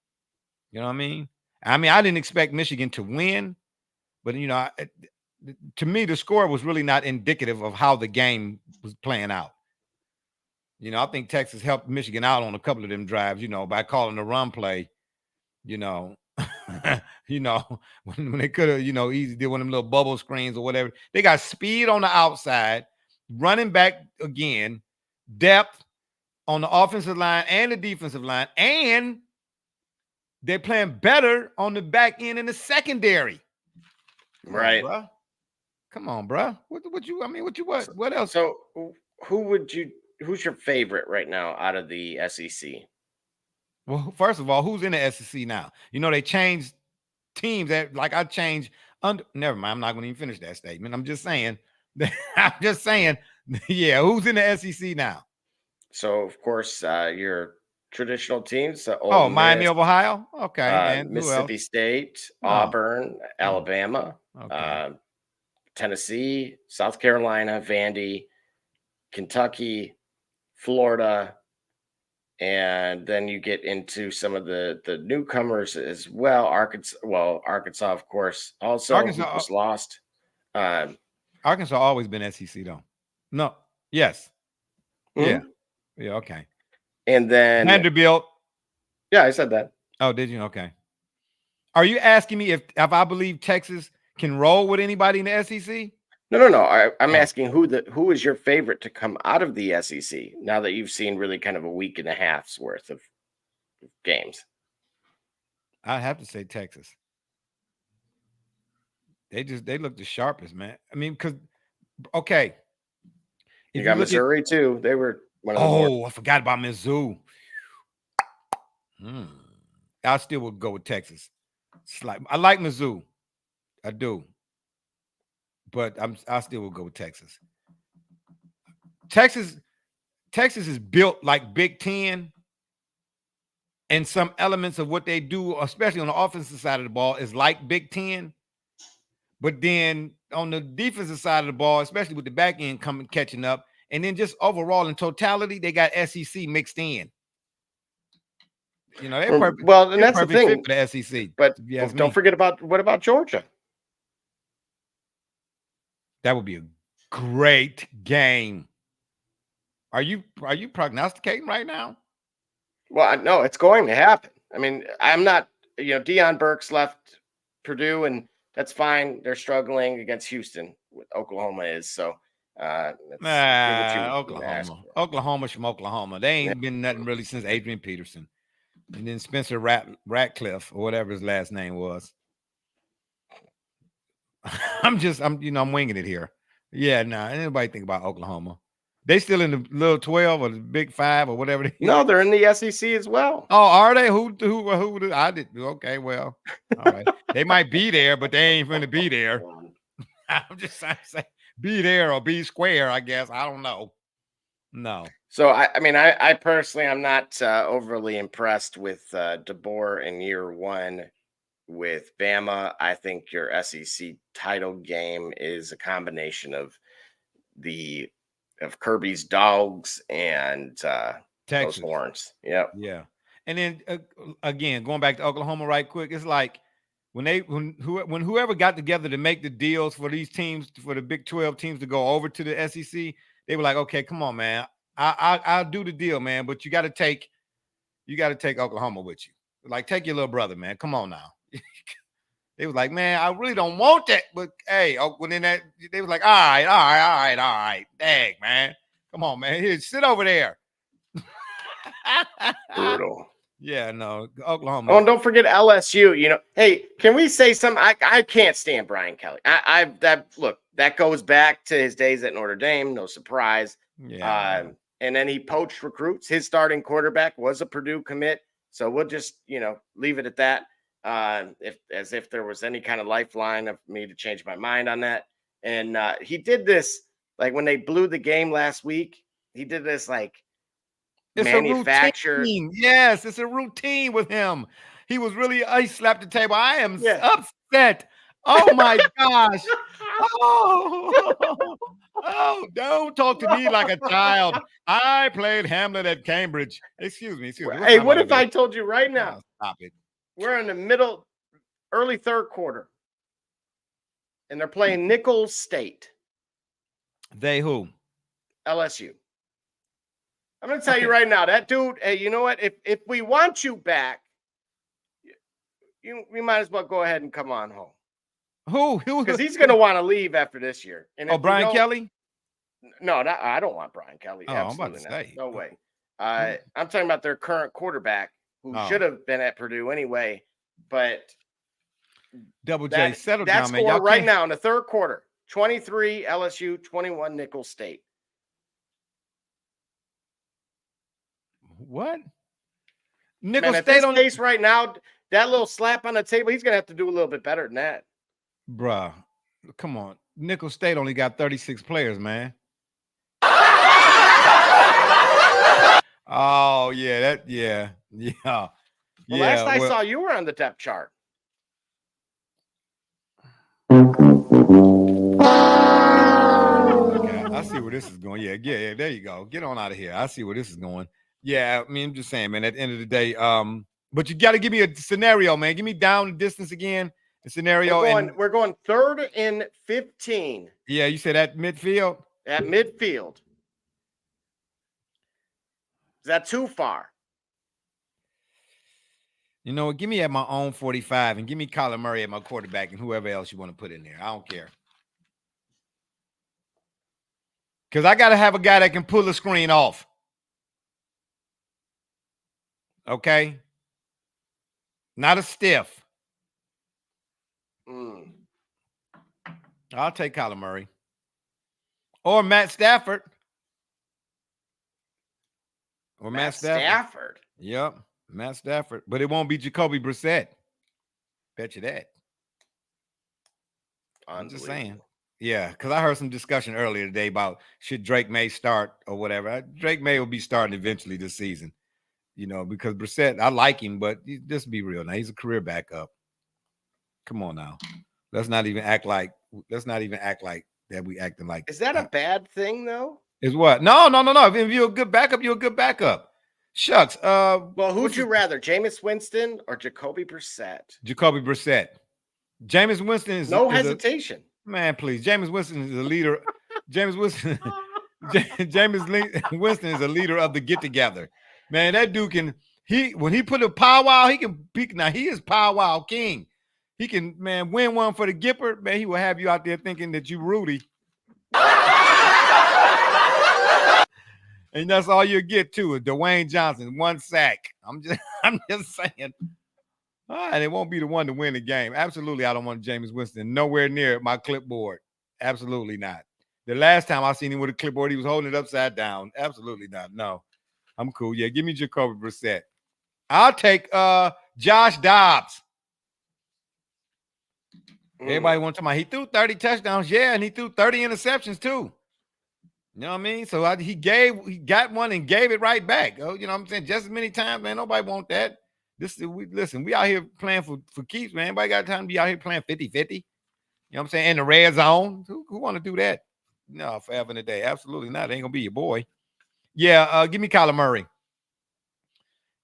You know what I mean? I didn't expect Michigan to win, but to me, the score was really not indicative of how the game was playing out. I think Texas helped Michigan out on a couple of them drives, by calling the run play, when they could have, easy did one of them little bubble screens or whatever. They got speed on the outside, running back again, depth on the offensive line and the defensive line, and they're playing better on the back end in the secondary. Right. Bro. Come on, bro. What else? So who's your favorite right now out of the SEC? Well, first of all, who's in the SEC now? They changed teams I changed never mind. I'm not going to even finish that statement. I'm just saying, yeah, who's in the SEC now? So, of course, your traditional teams. Miami of Ohio. Okay. And Mississippi State, Auburn, Alabama, Tennessee, South Carolina, Vandy, Kentucky, Florida, and then you get into some of the newcomers as well. Arkansas, of course, also was lost. Arkansas always been SEC though. No. Yes. Mm-hmm. Yeah. Yeah. Okay. And then Vanderbilt. Yeah, I said that. Oh, did you? Okay. Are you asking me if I believe Texas can roll with anybody in the SEC? No. I'm asking who is your favorite to come out of the SEC now that you've seen really kind of a week and a half's worth of games? I have to say Texas. They look the sharpest, man. I mean, because you got Missouri too. They were one of the I forgot about Mizzou. I still would go with Texas. I like Mizzou. I do. But I still will go with Texas. Texas is built like Big Ten, and some elements of what they do, especially on the offensive side of the ball, is like Big Ten. But then on the defensive side of the ball, especially with the back end catching up, and then just overall in totality, they got SEC mixed in. You know, they're perfect. Well, and They're that's the perfect fit thing. for the SEC. But if you ask don't me. forget about what about Georgia? That would be a great game. Are you prognosticating right now? Well, no, it's going to happen. I mean, I'm not. Deion Burks left Purdue, and that's fine. They're struggling against Houston. What Oklahoma is so. Let's do what you ask for. Oklahoma's from Oklahoma. They ain't been nothing really since Adrian Peterson, and then Spencer Ratcliffe or whatever his last name was. I'm winging it here. Yeah, anybody think about Oklahoma? They still in the little 12 or the Big 5 or whatever. No, they're in the SEC as well. Oh, are they? Who? I did. Okay, well, all right. They might be there, but they ain't going to be there. I'm just trying to say, be there or be square. I guess I don't know. No. So I personally, I'm not overly impressed with DeBoer in year one with Bama. I think your SEC title game is a combination of Kirby's dogs and those horns. Yep. Yeah. And then again, going back to Oklahoma right quick, it's like when whoever got together to make the deals for these teams, for the Big 12 teams to go over to the SEC, they were like, okay, come on, man. I'll do the deal, man, but you got to take Oklahoma with you. Like, take your little brother, man. Come on now. They was like, man, I really don't want that, but hey, they was like, all right, dang, man, come on, man, here, sit over there. Brutal. Yeah, no, Oklahoma. Oh, and don't forget LSU. Hey, can we say something? I can't stand Brian Kelly. That goes back to his days at Notre Dame. No surprise. Yeah. And then he poached recruits. His starting quarterback was a Purdue commit. So we'll just, leave it at that. If there was any kind of lifeline of me to change my mind on that. And he did this, like when they blew the game last week, he did this like it's manufactured. Yes, it's a routine with him. He was really, he slapped the table. I am upset. Oh my gosh. Oh, don't talk to me like a child. I played Hamlet at Cambridge. Excuse me. Hey, what if I told you right now? Stop it. We're in the early third quarter, and they're playing Nicholls State. They who? LSU. I'm going to tell you right now, that dude, hey, you know what? If we want you back, we might as well go ahead and come on home. Who? Because he's going to want to leave after this year. And Brian Kelly? No, I don't want Brian Kelly. Oh, absolutely I'm about to say. No way. I'm talking about their current quarterback, who should have been at Purdue anyway. But Double J, settle that's down, man. Y'all right now in the third quarter. 23 LSU, 21 Nicholls State. What? Nicholls State on case right now, that little slap on the table, he's gonna have to do a little bit better than that. Bruh, come on. Nicholls State only got 36 players, man. Oh, yeah, Well, last I saw, you were on the depth chart. Okay, I see where this is going. Yeah, there you go. Get on out of here. I see where this is going. Yeah, I mean, I'm just saying, man, at the end of the day, but you got to give me a scenario, man. Give me down the distance again, the scenario. We're going 3rd and 15. Yeah, you said at midfield? At midfield. Is that too far? You know, give me at my own 45 and give me Kyler Murray at my quarterback and whoever else you want to put in there. I don't care. Because I got to have a guy that can pull the screen off. Okay? Not a stiff. I'll take Kyler Murray. Or Matt Stafford. Or Matt Stafford. Yep. Matt Stafford. But it won't be Jacoby Brissett. Bet you that. I'm just saying. Yeah, because I heard some discussion earlier today about should Drake May start or whatever. Drake May will be starting eventually this season. You know, because Brissett, I like him, but just be real now. He's a career backup. Come on now. Let's not even act like that we acting like. Is that a bad thing though? Is what? No. If you're a good backup, you're a good backup. Shucks. Well, who'd what's you his- rather, Jameis Winston or Jacoby Brissett? Jacoby Brissett. Jameis Winston is No is hesitation. man, please. Jameis Winston is a leader. Jameis Winston, Winston is a leader of the get together. Man, that dude can when he put a powwow, he can peak. Now he is powwow king. He can, man, win one for the Gipper. Man, he will have you out there thinking that you Rudy. And that's all you get too is Dwayne Johnson, 1 sack. I'm just saying. And it won't be the one to win the game. Absolutely, I don't want Jameis Winston nowhere near my clipboard. Absolutely not. The last time I seen him with a clipboard, he was holding it upside down. Absolutely not. No, I'm cool. Yeah, give me Jacoby Brissett. I'll take Josh Dobbs. Everybody want to talk about he threw 30 touchdowns, yeah, and he threw 30 interceptions too. You know what I mean? So he got one and gave it right back. Oh, you know what I'm saying? Just as many times, man. Nobody want that. Listen, we out here playing for keeps, man. Anybody got time to be out here playing 50-50? You know what I'm saying? In the red zone. Who want to do that? No, forever and a day. Absolutely not. It ain't gonna be your boy. Yeah, give me Kyler Murray.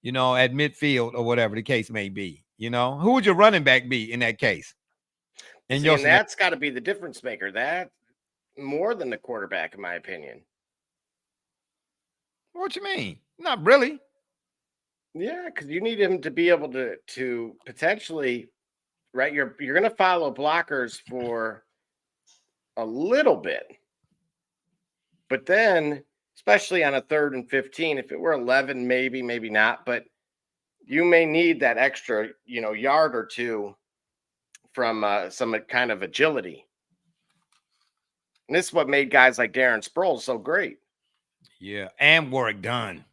You know, at midfield or whatever the case may be. You know, who would your running back be in that case? And that's got to be the difference maker. That more than the quarterback, in my opinion. What you mean? Not really. Yeah, because you need him to be able to potentially, right? You're going to follow blockers for a little bit, but then, especially on a 3rd and 15, if it were 11, maybe not, but you may need that extra, yard or two from some kind of agility. And this is what made guys like Darren Sproles so great. Yeah, and Warwick Dunn.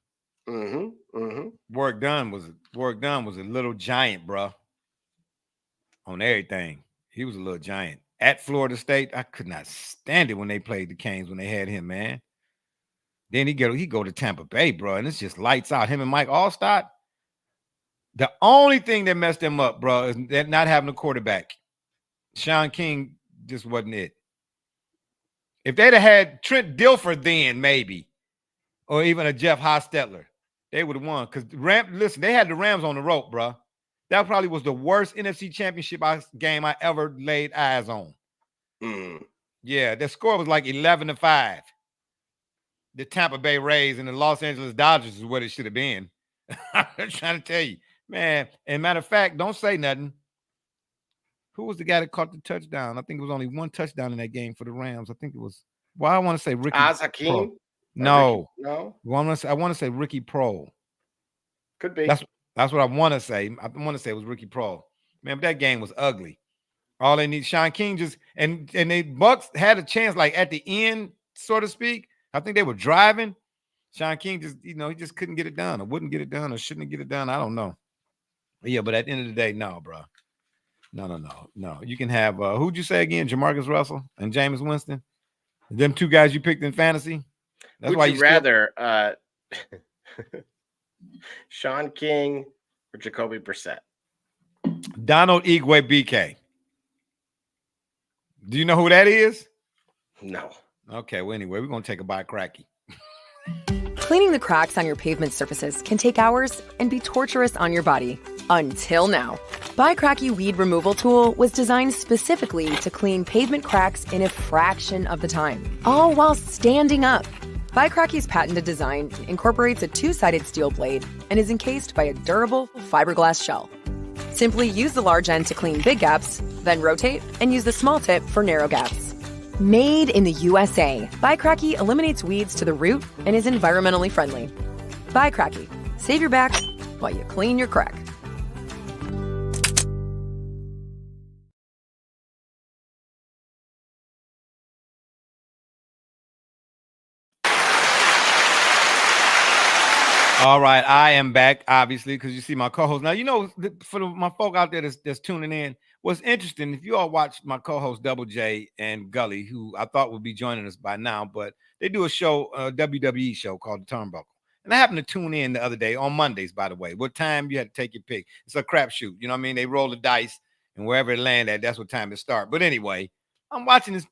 Warwick Dunn was a little giant, bro. On everything, he was a little giant. At Florida State, I could not stand it when they played the Canes when they had him, man. Then he go to Tampa Bay, bro, and it's just lights out. Him and Mike Allstott. The only thing that messed them up, bro, is that not having a quarterback. Sean King just wasn't it. If they'd have had Trent Dilfer then, maybe, or even a Jeff Hostetler, they would have won. Because listen, they had the Rams on the rope, bro. That probably was the worst NFC Championship game I ever laid eyes on. Yeah, the score was like 11-5. The Tampa Bay Rays and the Los Angeles Dodgers is what it should have been. I'm trying to tell you, man. And matter of fact, don't say nothing. Who was the guy that caught the touchdown? I think it was only one touchdown in that game for the Rams. I think it was. Well, I want to say Ricky. Hakeem? No, no. I want to say Ricky Prohl. Could be. That's what I want to say. I want to say it was Ricky Prohl. Man, but that game was ugly. All they need, Sean King just and they Bucks had a chance, like at the end, so to speak. I think they were driving. Sean King just, he just couldn't get it done, or wouldn't get it done, or shouldn't get it done. I don't know. But yeah, but at the end of the day, no, bro. No. You can have who'd you say again? Jamarcus Russell and Jameis Winston. Them two guys you picked in fantasy. That's why you rather Sean King or Jacoby Brissett? Donald Igwe BK. Do you know who that is? No. Okay, well, anyway, we're going to take a bite cracky. Cleaning the cracks on your pavement surfaces can take hours and be torturous on your body. Until now. Buy Cracky Weed Removal Tool was designed specifically to clean pavement cracks in a fraction of the time, all while standing up. Buy Cracky's patented design incorporates a 2-sided steel blade and is encased by a durable fiberglass shell. Simply use the large end to clean big gaps, then rotate and use the small tip for narrow gaps. Made in the USA, Buy Cracky eliminates weeds to the root and is environmentally friendly. Buy Cracky. Save your back while you clean your crack. All right, I am back, obviously, because you see my co-host. Now, for my folk out there that's tuning in, what's interesting, if you all watch my co-host Double J and Gully, who I thought would be joining us by now, but they do a show, a WWE show called The Turnbuckle. And I happened to tune in the other day, on Mondays, by the way. What time you had to take your pick. It's a crapshoot, you know what I mean? They roll the dice, and wherever it land at, that's what time it start. But anyway, I'm watching this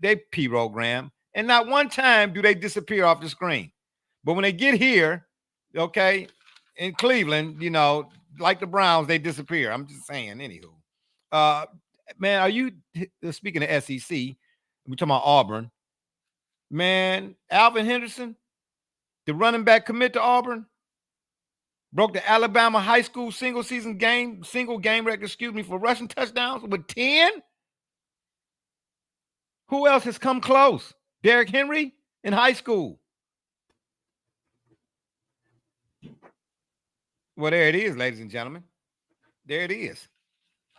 they program, and not one time do they disappear off the screen. But when they get here, okay, in Cleveland, like the Browns, they disappear. I'm just saying, anywho. Man, are you speaking of SEC? We're talking about Auburn. Man, Alvin Henderson, the running back commit to Auburn, broke the Alabama high school single game record, for rushing touchdowns with 10. Who else has come close? Derrick Henry in high school. Well, there it is, ladies and gentlemen. There it is.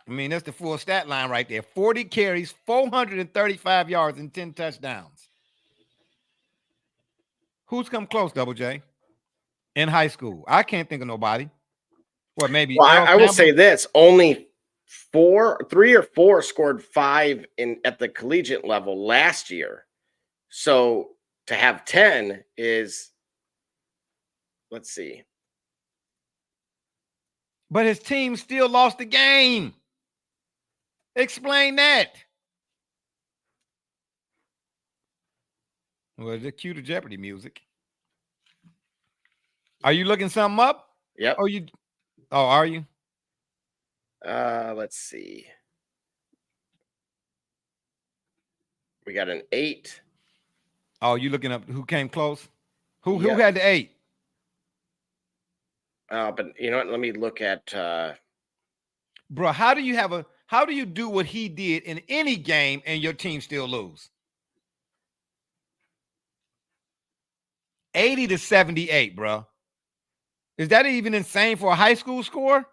I mean, that's the full stat line right there. 40 carries, 435 yards, and 10 touchdowns. Who's come close, Double J, in high school? I can't think of nobody. What, maybe? Well, I will say this: only 3 or 4 scored 5 at the collegiate level last year. So to have 10 is, let's see. But his team still lost the game. Explain that. Well, the cue to Jeopardy music. Are you looking something up? Yep. Are you? Let's see. We got an 8. Oh, you looking up who came close? Who had the 8? But you know what? Let me look at bro, how do you do what he did in any game and your team still lose? 80-78, bro. Is that even insane for a high school score?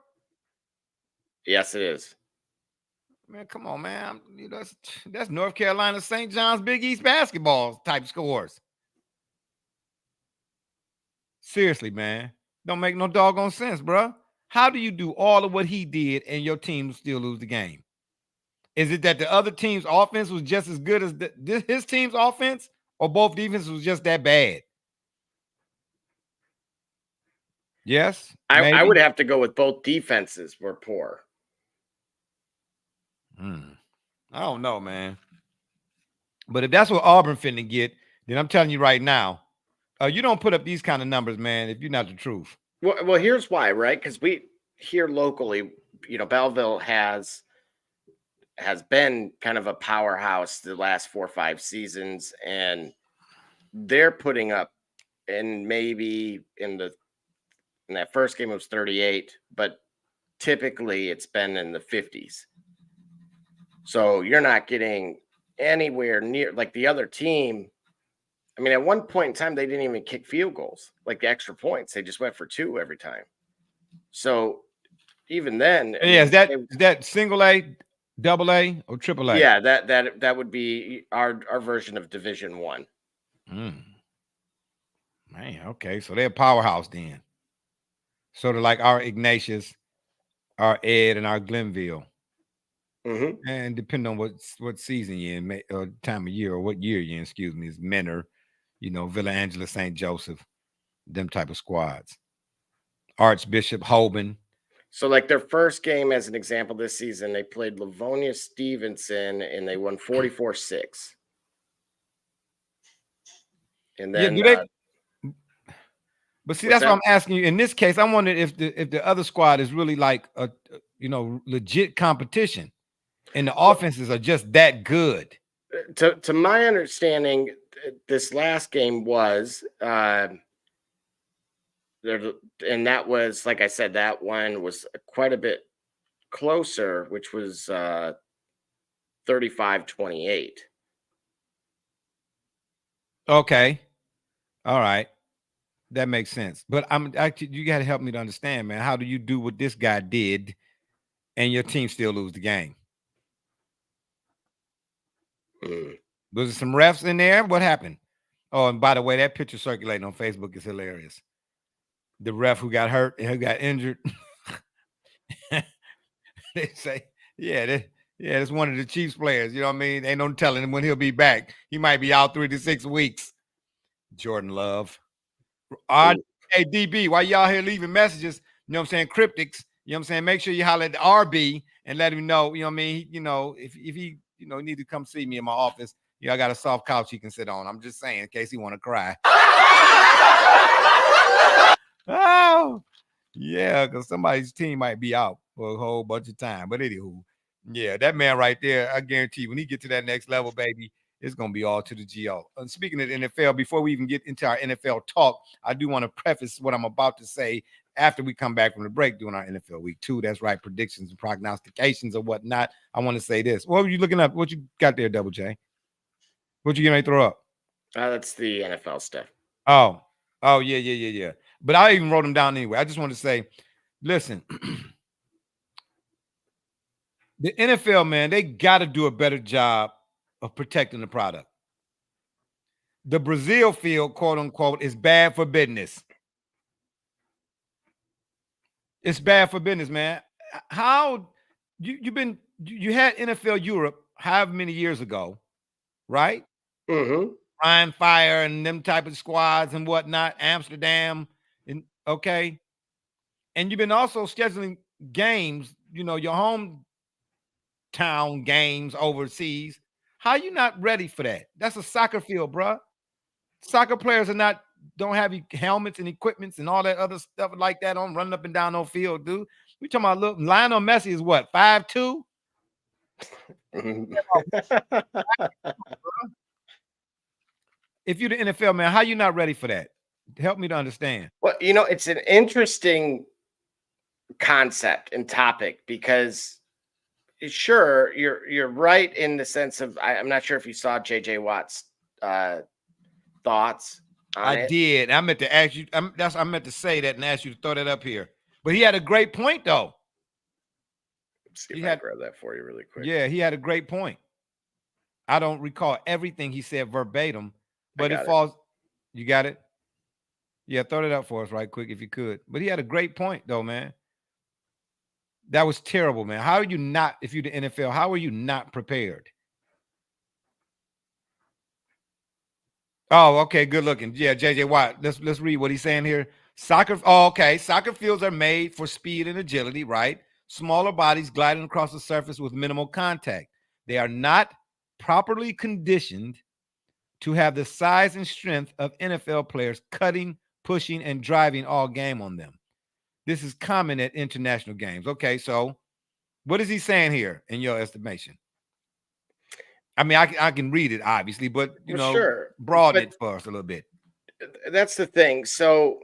Yes, it is. Man, come on, man. That's North Carolina St. John's Big East basketball type scores. Seriously, man. Don't make no doggone sense, bro. How do you do all of what he did and your team still lose the game? Is it that the other team's offense was just as good as his team's offense, or both defenses was just that bad? Yes? I would have to go with both defenses were poor. I don't know, man. But if that's what Auburn finna get, then I'm telling you right now, you don't put up these kind of numbers, man, if you're not the truth. Well, here's why, right? Because we here locally, Belleville has been kind of a powerhouse the last 4 or 5 seasons, and they're putting up, and maybe in that first game it was 38, but typically it's been in the 50s. So you're not getting anywhere near like the other team. I mean, at one point in time, they didn't even kick field goals, like the extra points. They just went for 2 every time. So even then, yeah, is that single A, double A, or triple A? Yeah, that would be our version of Division I. Man, okay, so they're a powerhouse then. Sort of like our Ignatius, our Ed, and our Glenville. Mm-hmm. And depending on what season you're in, or time of year, or what year you're in, is Menor, Villa Angela, St. Joseph, them type of squads. Archbishop, Hoban. So like their first game, as an example, this season, they played Livonia Stevenson and they won 44-6. And then but see, that's what I'm asking you. In this case, I wondered if the other squad is really like a legit competition, and the offenses are just that good. To my understanding, this last game was and that was, like I said, that one was quite a bit closer, which was 35-28. Okay, all right. That makes sense. But you got to help me to understand, man. How do you do what this guy did and your team still lose the game? Was there some refs in there? What happened? Oh, and by the way, that picture circulating on Facebook is hilarious. The ref who got hurt and who got injured. They say, that's one of the Chiefs players. You know what I mean? Ain't no telling him when he'll be back. He might be out 3 to 6 weeks. Jordan Love. Hey, DB, while y'all here leaving messages, you know what I'm saying, cryptics, you know what I'm saying, make sure you holler at the RB and let him know, you know what I mean, if he, need to come see me in my office, I got a soft couch he can sit on. I'm just saying, in case he want to cry. Oh, Yeah, because somebody's team might be out for a whole bunch of time. But anywho, yeah, that man right there, I guarantee you, when he get to that next level, baby, it's gonna be all to the GO. And speaking of the NFL, before we even get into our NFL talk, I do want to preface what I'm about to say after we come back from the break doing our NFL week 2. That's right, predictions and prognostications or whatnot. I want to say this. What were you looking up? What you got there, Double J? What you getting ready to throw up? That's the NFL stuff. Oh, yeah. But I even wrote them down anyway. I just want to say, listen, the NFL, man, they got to do a better job of protecting the product. The Brazil field, quote unquote, is bad for business. It's bad for business, man. How you had NFL Europe however many years ago, right? Mm-hmm. Ryan Fire and them type of squads and whatnot, Amsterdam, and okay. And you've been also scheduling games, your hometown games overseas. How you not ready for that? That's a soccer field, bruh. Soccer players don't have helmets and equipments and all that other stuff like that on running up and down no field, dude. We talking about Lionel Messi is what, 5'2"? If you're the NFL, man, how you not ready for that? Help me to understand. Well, it's an interesting concept and topic because sure, you're right in the sense of I'm not sure if you saw JJ Watt's thoughts on it. I did. I meant to ask you. I meant to say that and ask you to throw that up here. But he had a great point, though. Let's see if I can grab that for you really quick. Yeah, he had a great point. I don't recall everything he said verbatim, but it falls. You got it? Yeah, throw it up for us right quick if you could. But he had a great point, though, man. That was terrible, man. How are you not, if you're the NFL, how are you not prepared? Oh, okay, good looking. Yeah, JJ Watt. Let's read what he's saying here. Soccer fields are made for speed and agility, right? Smaller bodies gliding across the surface with minimal contact. They are not properly conditioned to have the size and strength of NFL players cutting, pushing, and driving all game on them. This is common at international games. Okay, so what is he saying here in your estimation? I mean, I can read it, obviously, but, sure, broaden it for us a little bit. That's the thing. So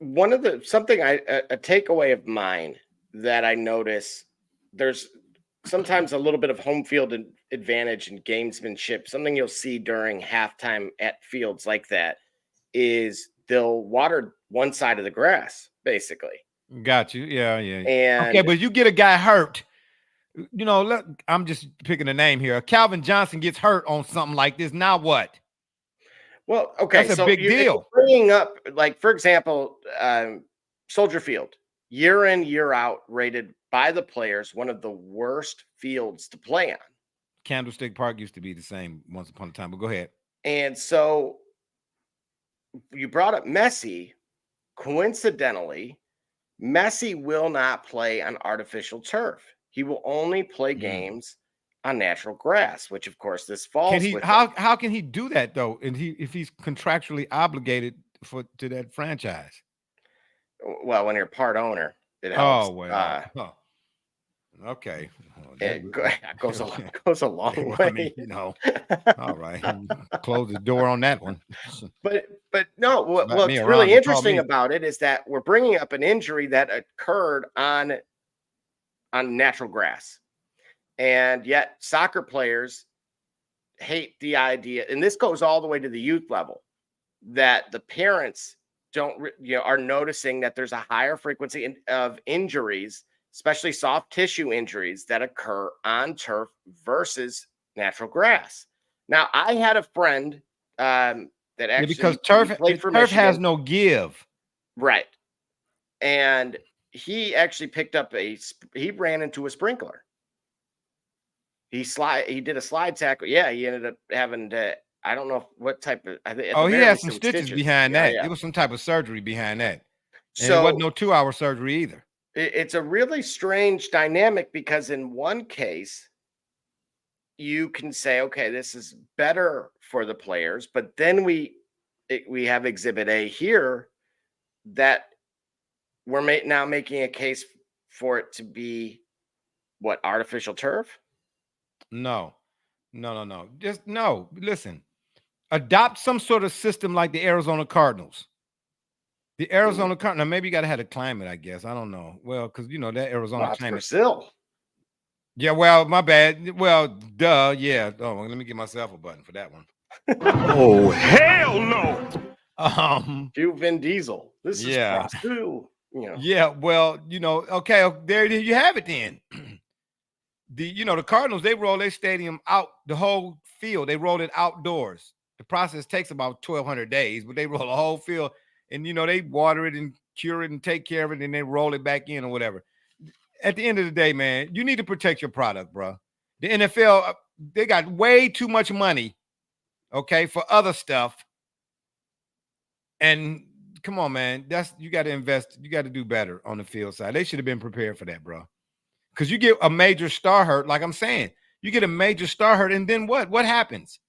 a takeaway of mine that I notice, there's sometimes a little bit of home field advantage and gamesmanship. Something you'll see during halftime at fields like that is they'll water one side of the grass, basically. Got you. Yeah. And okay, but you get a guy hurt. I'm just picking a name here. Calvin Johnson gets hurt on something like this. Now what? Well, okay, that's a big deal. Bringing up, like, for example, Soldier Field, year in, year out, rated by the players one of the worst fields to play on. Candlestick Park used to be the same once upon a time, but go ahead. And so you brought up Messi. Coincidentally, Messi will not play on artificial turf. He will only play games on natural grass, which of course this falls. How can he do that though? And if he's contractually obligated to that franchise? Well, when you're part owner, it helps. Oh well. Okay. It goes a long way. I mean, all right. Close the door on that one. But no, what's really interesting about it is that we're bringing up an injury that occurred on natural grass. And yet soccer players hate the idea, and this goes all the way to the youth level, that the parents are noticing that there's a higher frequency of injuries, especially soft tissue injuries, that occur on turf versus natural grass. Now, I had a friend that actually because turf has no give, right? And he actually he ran into a sprinkler. He did a slide tackle. Yeah, he ended up having to. I don't know what type of. He had some stitches behind that. Yeah. It was some type of surgery behind that. And it wasn't no 2-hour surgery either. It's a really strange dynamic because in one case, you can say, okay, this is better for the players, but then we have Exhibit A here that we're now making a case for it to be what, artificial turf? No, no. Just no. Listen, adopt some sort of system like the Arizona Cardinals. The Arizona Cardinals. Now, maybe you got to have a climate, I guess. I don't know. Well, because that Arizona Well, it's climate. Brazil. Yeah, well, my bad. Well, duh. Yeah. Oh, well, let me give myself a button for that one. Oh, hell no. Do Vin Diesel. This is Yeah. Brazil. Yeah, well, okay, there you have it then. The Cardinals, they roll their stadium out, the whole field, they roll it outdoors. The process takes about 1,200 days, but they roll the whole field and they water it and cure it and take care of it and then roll it back in or whatever. At the end of the day, man, you need to protect your product, bro. The NFL, they got way too much money, okay, for other stuff. And come on, man, you got to invest, you got to do better on the field side. They should have been prepared for that, bro. Because you get a major star hurt, like I'm saying, you get a major star hurt, and then what? What happens?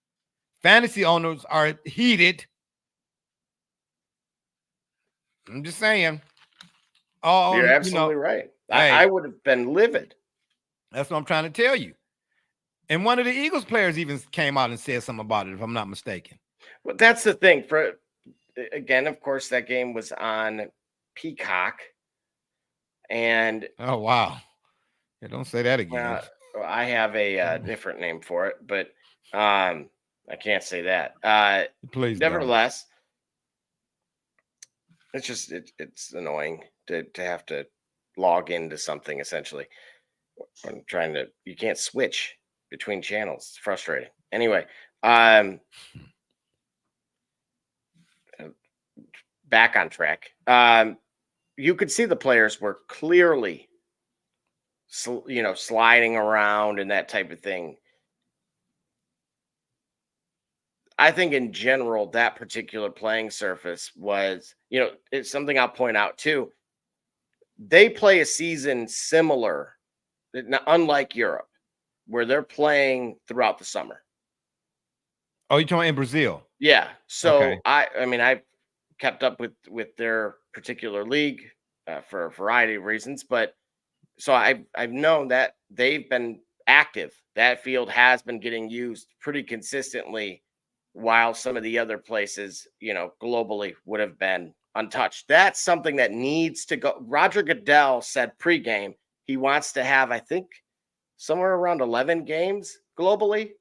Fantasy owners are heated. I'm just saying. Oh, you're absolutely right. Hey, I would have been livid. That's what I'm trying to tell you. And one of the Eagles players even came out and said something about it, if I'm not mistaken. Well, that's the thing. Again, of course, that game was on Peacock. And oh, wow. Yeah, don't say that again. I have a different name for it, but I can't say that. Please. Nevertheless, it's just it's annoying to have to log into something essentially. I'm trying to, you can't switch between channels. It's frustrating. Anyway, back on track. You could see the players were clearly, sliding around and that type of thing. I think in general, that particular playing surface was, it's something I'll point out too. They play a season similar, unlike Europe, where they're playing throughout the summer. Oh, you're talking in Brazil? Yeah. So okay. I've kept up with their particular league for a variety of reasons, but so I've known that they've been active. That field has been getting used pretty consistently, while some of the other places, globally would have been untouched. That's something that needs to go. Roger Goodell said pregame he wants to have, I think, somewhere around 11 games globally.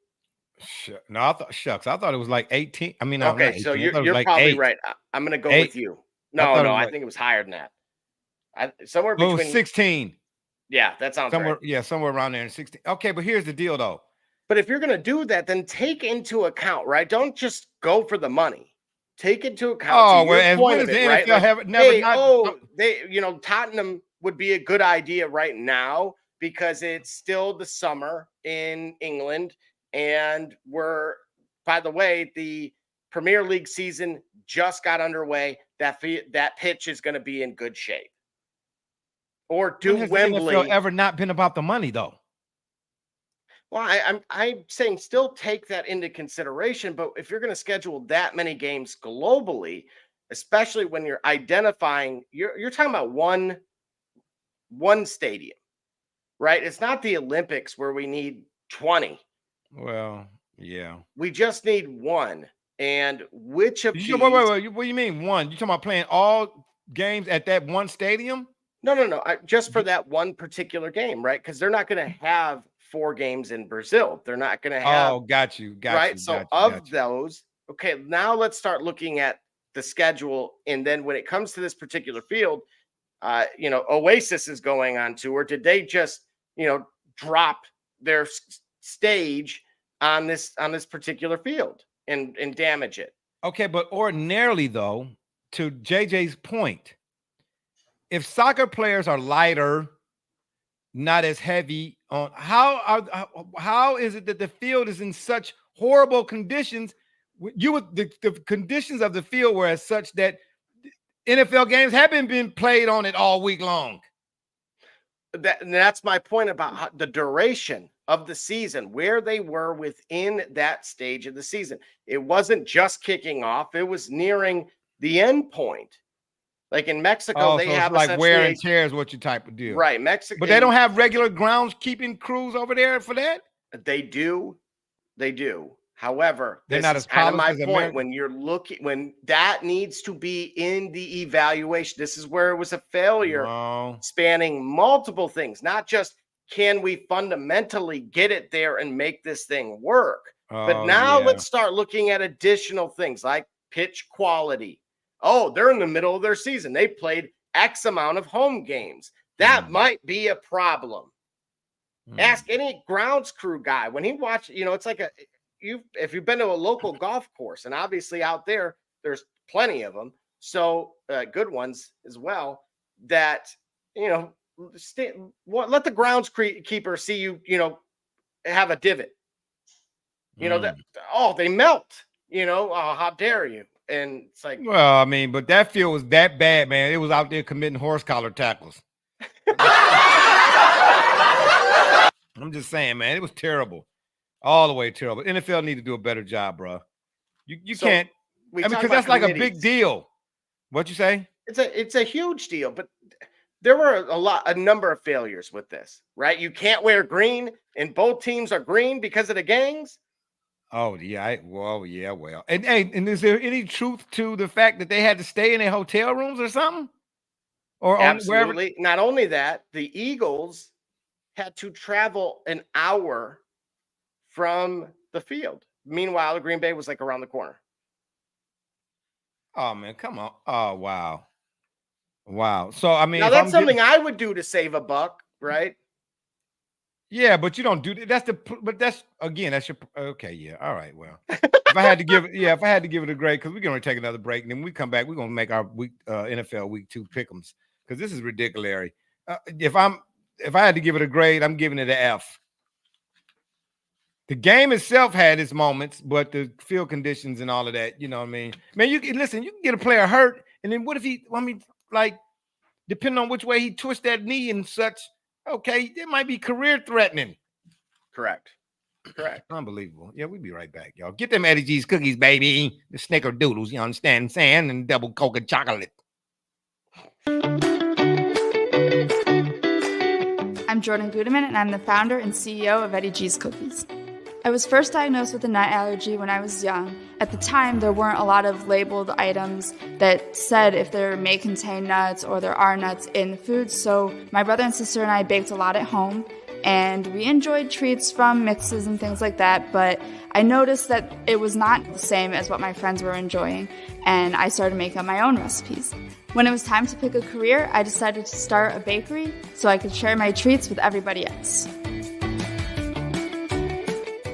No, I thought it was like 18. I mean, okay, so you're like probably 8. Right. I'm going to go 8. With you. No, I think it was higher than that. Somewhere between 16. Yeah, that sounds somewhere. Right. Yeah, somewhere around there in 16. Okay, but here's the deal, though. But if you're going to do that, then take into account, right? Don't just go for the money. Take into account. Oh, well, as when is the NFL right? have never? Tottenham would be a good idea right now because it's still the summer in England, and by the way, the Premier League season just got underway. That pitch is going to be in good shape. Or do Wembley the NFL ever not been about the money though? Well, I'm saying still take that into consideration, but if you're going to schedule that many games globally, especially when you're identifying, you're talking about one stadium, right? It's not the Olympics where we need 20. Well, yeah. We just need one. And which of these? Wait. What do you mean one? You talking about playing all games at that one stadium? No. Just for that one particular game, right? Because they're not going to have 4 games in Brazil. They're not going to have. Oh, got you. So of those, okay, now let's start looking at the schedule. And then when it comes to this particular field, Oasis is going on tour. Did they just, drop their stage on this particular field and damage it? Okay, but ordinarily though, to JJ's point, if soccer players are lighter, not as heavy on, how is it that the field is in such horrible conditions? The conditions of the field were as such that NFL games haven't been played on it all week long. That's my point about the duration of the season, where they were within that stage of the season. It wasn't just kicking off; it was nearing the end point. Like in Mexico, Oh, they so it's have like wear and essentially tear is what your type of deal. right. Mexico, But they don't have regular groundskeeping crews over there for that? They do. They do. However, They're this not is as kind of my polished as point. America? When you're looking, when that needs to be in the evaluation, this is where it was a failure No. spanning multiple things, not just can we fundamentally get it there and make this thing work. But Oh, now yeah. let's start looking at additional things like pitch quality. Oh, they're in the middle of their season. They played X amount of home games. That might be a problem. Ask any grounds crew guy when he watched, it's like if you've been to a local golf course, and obviously out there, there's plenty of them. So good ones as well that, let the grounds keeper see you, have a divot, they melt, oh, how dare you? And it's like, well, I mean, but that field was that bad, man. It was out there committing horse collar tackles. I'm just saying, man, it was terrible. All the way terrible. NFL need to do a better job, bro. You can't. Because that's like a big deal. What you say? It's a huge deal, but there were a number of failures with this, right? You can't wear green, and both teams are green because of the gangs. Oh yeah, well. And is there any truth to the fact that they had to stay in their hotel rooms or something? Or absolutely. Not only that, the Eagles had to travel an hour from the field. Meanwhile, the Green Bay was like around the corner. Oh man, come on! Oh wow. So I mean, now that's something I would do to save a buck, right? Yeah, but you don't do that. That's your okay. Yeah, all right. Well, if I had to give it a grade, because we're gonna take another break, and then we come back, we're gonna make our week NFL week 2 pick'ems, because this is ridiculous. If I had to give it a grade, I'm giving it an F. The game itself had its moments, but the field conditions and all of that, you know what I mean? Man, you can get a player hurt, and then what if depending on which way he twists that knee and such, okay, it might be career threatening. Correct. Unbelievable. Yeah, we'll be right back, y'all. Get them Eddie G's cookies, baby. The snickerdoodles, you understand? Sand and double cocoa chocolate. I'm Jordan Gudeman, and I'm the founder and CEO of Eddie G's Cookies. I was first diagnosed with a nut allergy when I was young. At the time, there weren't a lot of labeled items that said if there may contain nuts or there are nuts in the food, so my brother and sister and I baked a lot at home, and we enjoyed treats from mixes and things like that, but I noticed that it was not the same as what my friends were enjoying, and I started making my own recipes. When it was time to pick a career, I decided to start a bakery so I could share my treats with everybody else.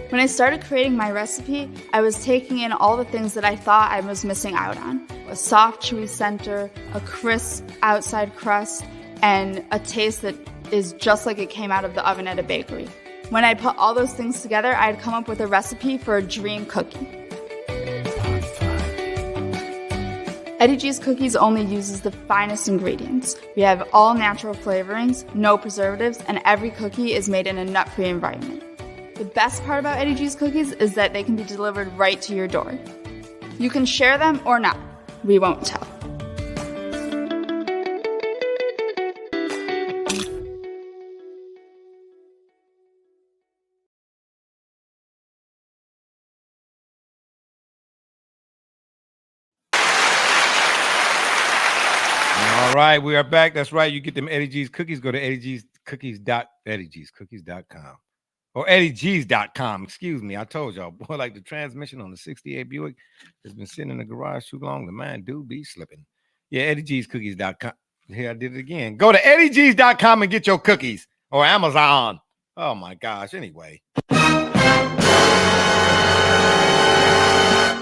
When I started creating my recipe, I was taking in all the things that I thought I was missing out on. A soft, chewy center, a crisp outside crust, and a taste that is just like it came out of the oven at a bakery. When I put all those things together, I had come up with a recipe for a dream cookie. Eddie G's Cookies only uses the finest ingredients. We have all natural flavorings, no preservatives, and every cookie is made in a nut-free environment. The best part about Eddie G's Cookies is that they can be delivered right to your door. You can share them or not. We won't tell. All right, we are back. That's right. You get them Eddie G's Cookies. Go to eddieg'scookies.com. Or eddieg's.com. Excuse me. I told y'all, boy, like the transmission on the 68 Buick has been sitting in the garage too long. The man do be slipping. Yeah, eddieg'scookies.com. Here, I did it again. Go to eddieg's.com and get your cookies, or Amazon. Oh my gosh. Anyway.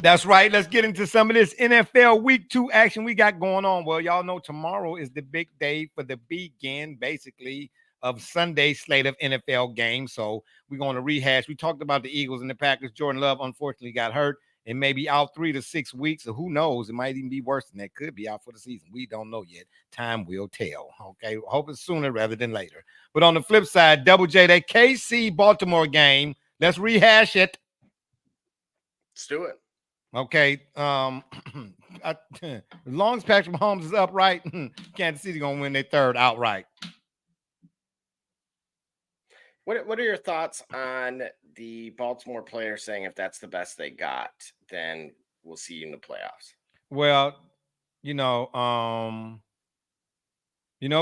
That's right. Let's get into some of this NFL Week 2 action we got going on. Well, y'all know tomorrow is the big day for the begin, basically, of Sunday slate of NFL games. So we're going to rehash. We talked about the Eagles and the Packers. Jordan Love, unfortunately, got hurt and maybe out 3 to 6 weeks. So who knows? It might even be worse than that. Could be out for the season. We don't know yet. Time will tell. Okay. Hope it's sooner rather than later. But on the flip side, Double J, that KC Baltimore game, let's rehash it. Let's do it. Okay. as long as Patrick Mahomes is upright, Kansas City gonna win their third outright. What are your thoughts on the Baltimore player saying if that's the best they got, then we'll see you in the playoffs? Well, there's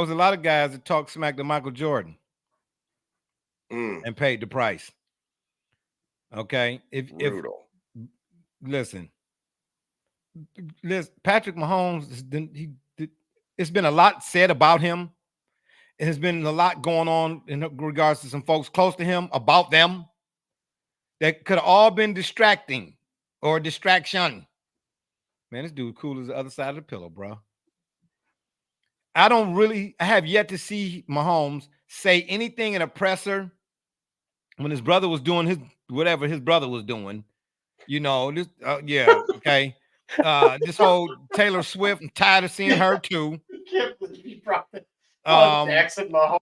a lot of guys that talk smack to Michael Jordan and paid the price. Okay, Brutal. Listen, Patrick Mahomes, it's been a lot said about him. It has been a lot going on in regards to some folks close to him about them that could have all been distracting or distraction. Man, this dude cool as the other side of the pillow, bro. I have yet to see Mahomes say anything in a presser when his brother was doing whatever his brother was doing. Okay. This whole Taylor Swift, I'm tired of seeing her too. Jackson Mahomes.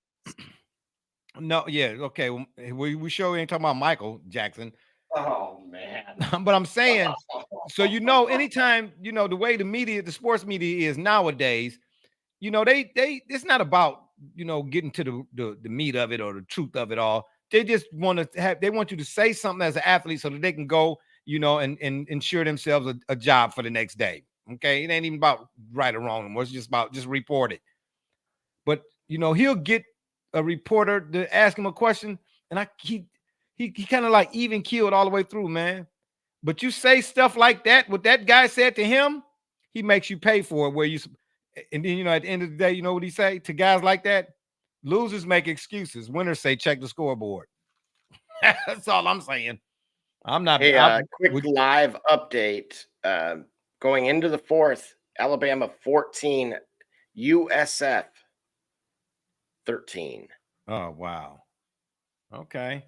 No, yeah, okay. We sure ain't talking about Michael Jackson. Oh man. But I'm saying, so anytime, the way the sports media is nowadays, they it's not about, getting to the meat of it or the truth of it all. They just want you to say something as an athlete so that they can go, and ensure themselves a job for the next day. Okay. It ain't even about right or wrong anymore. It's just about just report it. But he'll get a reporter to ask him a question, and he kind of like even keeled all the way through, man. But you say stuff like that, what that guy said to him, he makes you pay for it. And then at the end of the day, you know what he say to guys like that? Losers make excuses. Winners say check the scoreboard. That's all I'm saying. I'm not. Hey, quick live update. Going into the fourth, Alabama 14, USF 13. Oh, wow. Okay.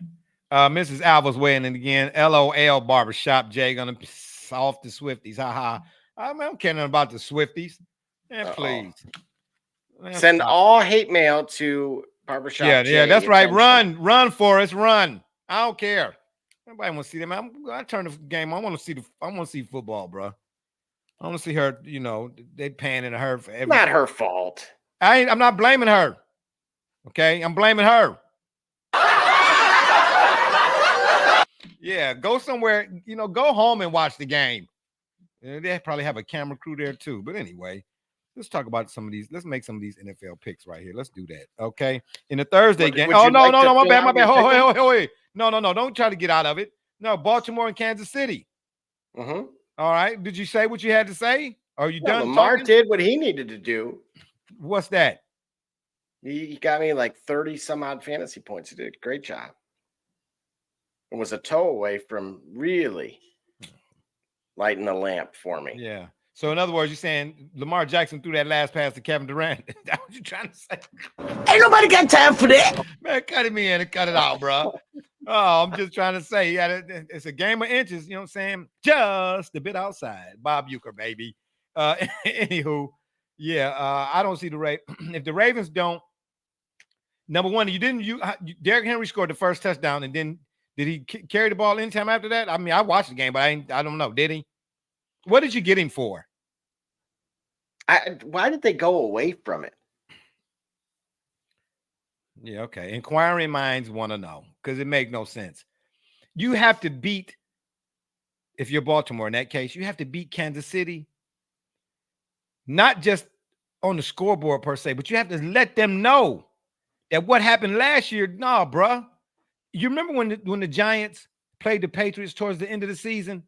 Mrs. Alva's weighing in again. LOL Barbershop. Jay gonna off the Swifties. Haha. I'm kidding about the Swifties. Man, please. Send all hate mail to Barbershop. Yeah, that's right. Run, Forrest, run. I don't care. Nobody want to see them. I turn the game. I want to see football, bro. I want to see her. They panning her for everything. Not her fault. I'm not blaming her. Okay, I'm blaming her. Yeah, go somewhere. Go home and watch the game. They probably have a camera crew there too. But anyway, let's talk about some of these. Let's make some of these NFL picks right here. Let's do that. Okay. In the Thursday game. Oh, no, my bad. Wait. No. Don't try to get out of it. No, Baltimore and Kansas City. Mm-hmm. All right. Did you say what you had to say? Are you done? Lamar did what he needed to do. What's that? He got me like 30 some odd fantasy points. He did a great job. It was a toe away from really lighting the lamp for me. Yeah. So in other words, you're saying Lamar Jackson threw that last pass to Kevin Durant. Is that what you're trying to say? Ain't nobody got time for that. Man, cut him in and cut it out, bro. Oh, I'm just trying to say, it's a game of inches, you know what I'm saying? Just a bit outside. Bob Uecker, baby. Anywho, I don't see if the Ravens don't. Number one, Derrick Henry scored the first touchdown, and then did he carry the ball anytime after that? I mean, I watched the game, but I don't know. Did he? What did you get him for? Why did they go away from it? Yeah, okay. Inquiring minds want to know because it makes no sense. You have to beat, if you're Baltimore in that case, you have to beat Kansas City, not just on the scoreboard per se, but you have to let them know that what happened last year, nah, bruh. You remember when the Giants played the Patriots towards the end of the season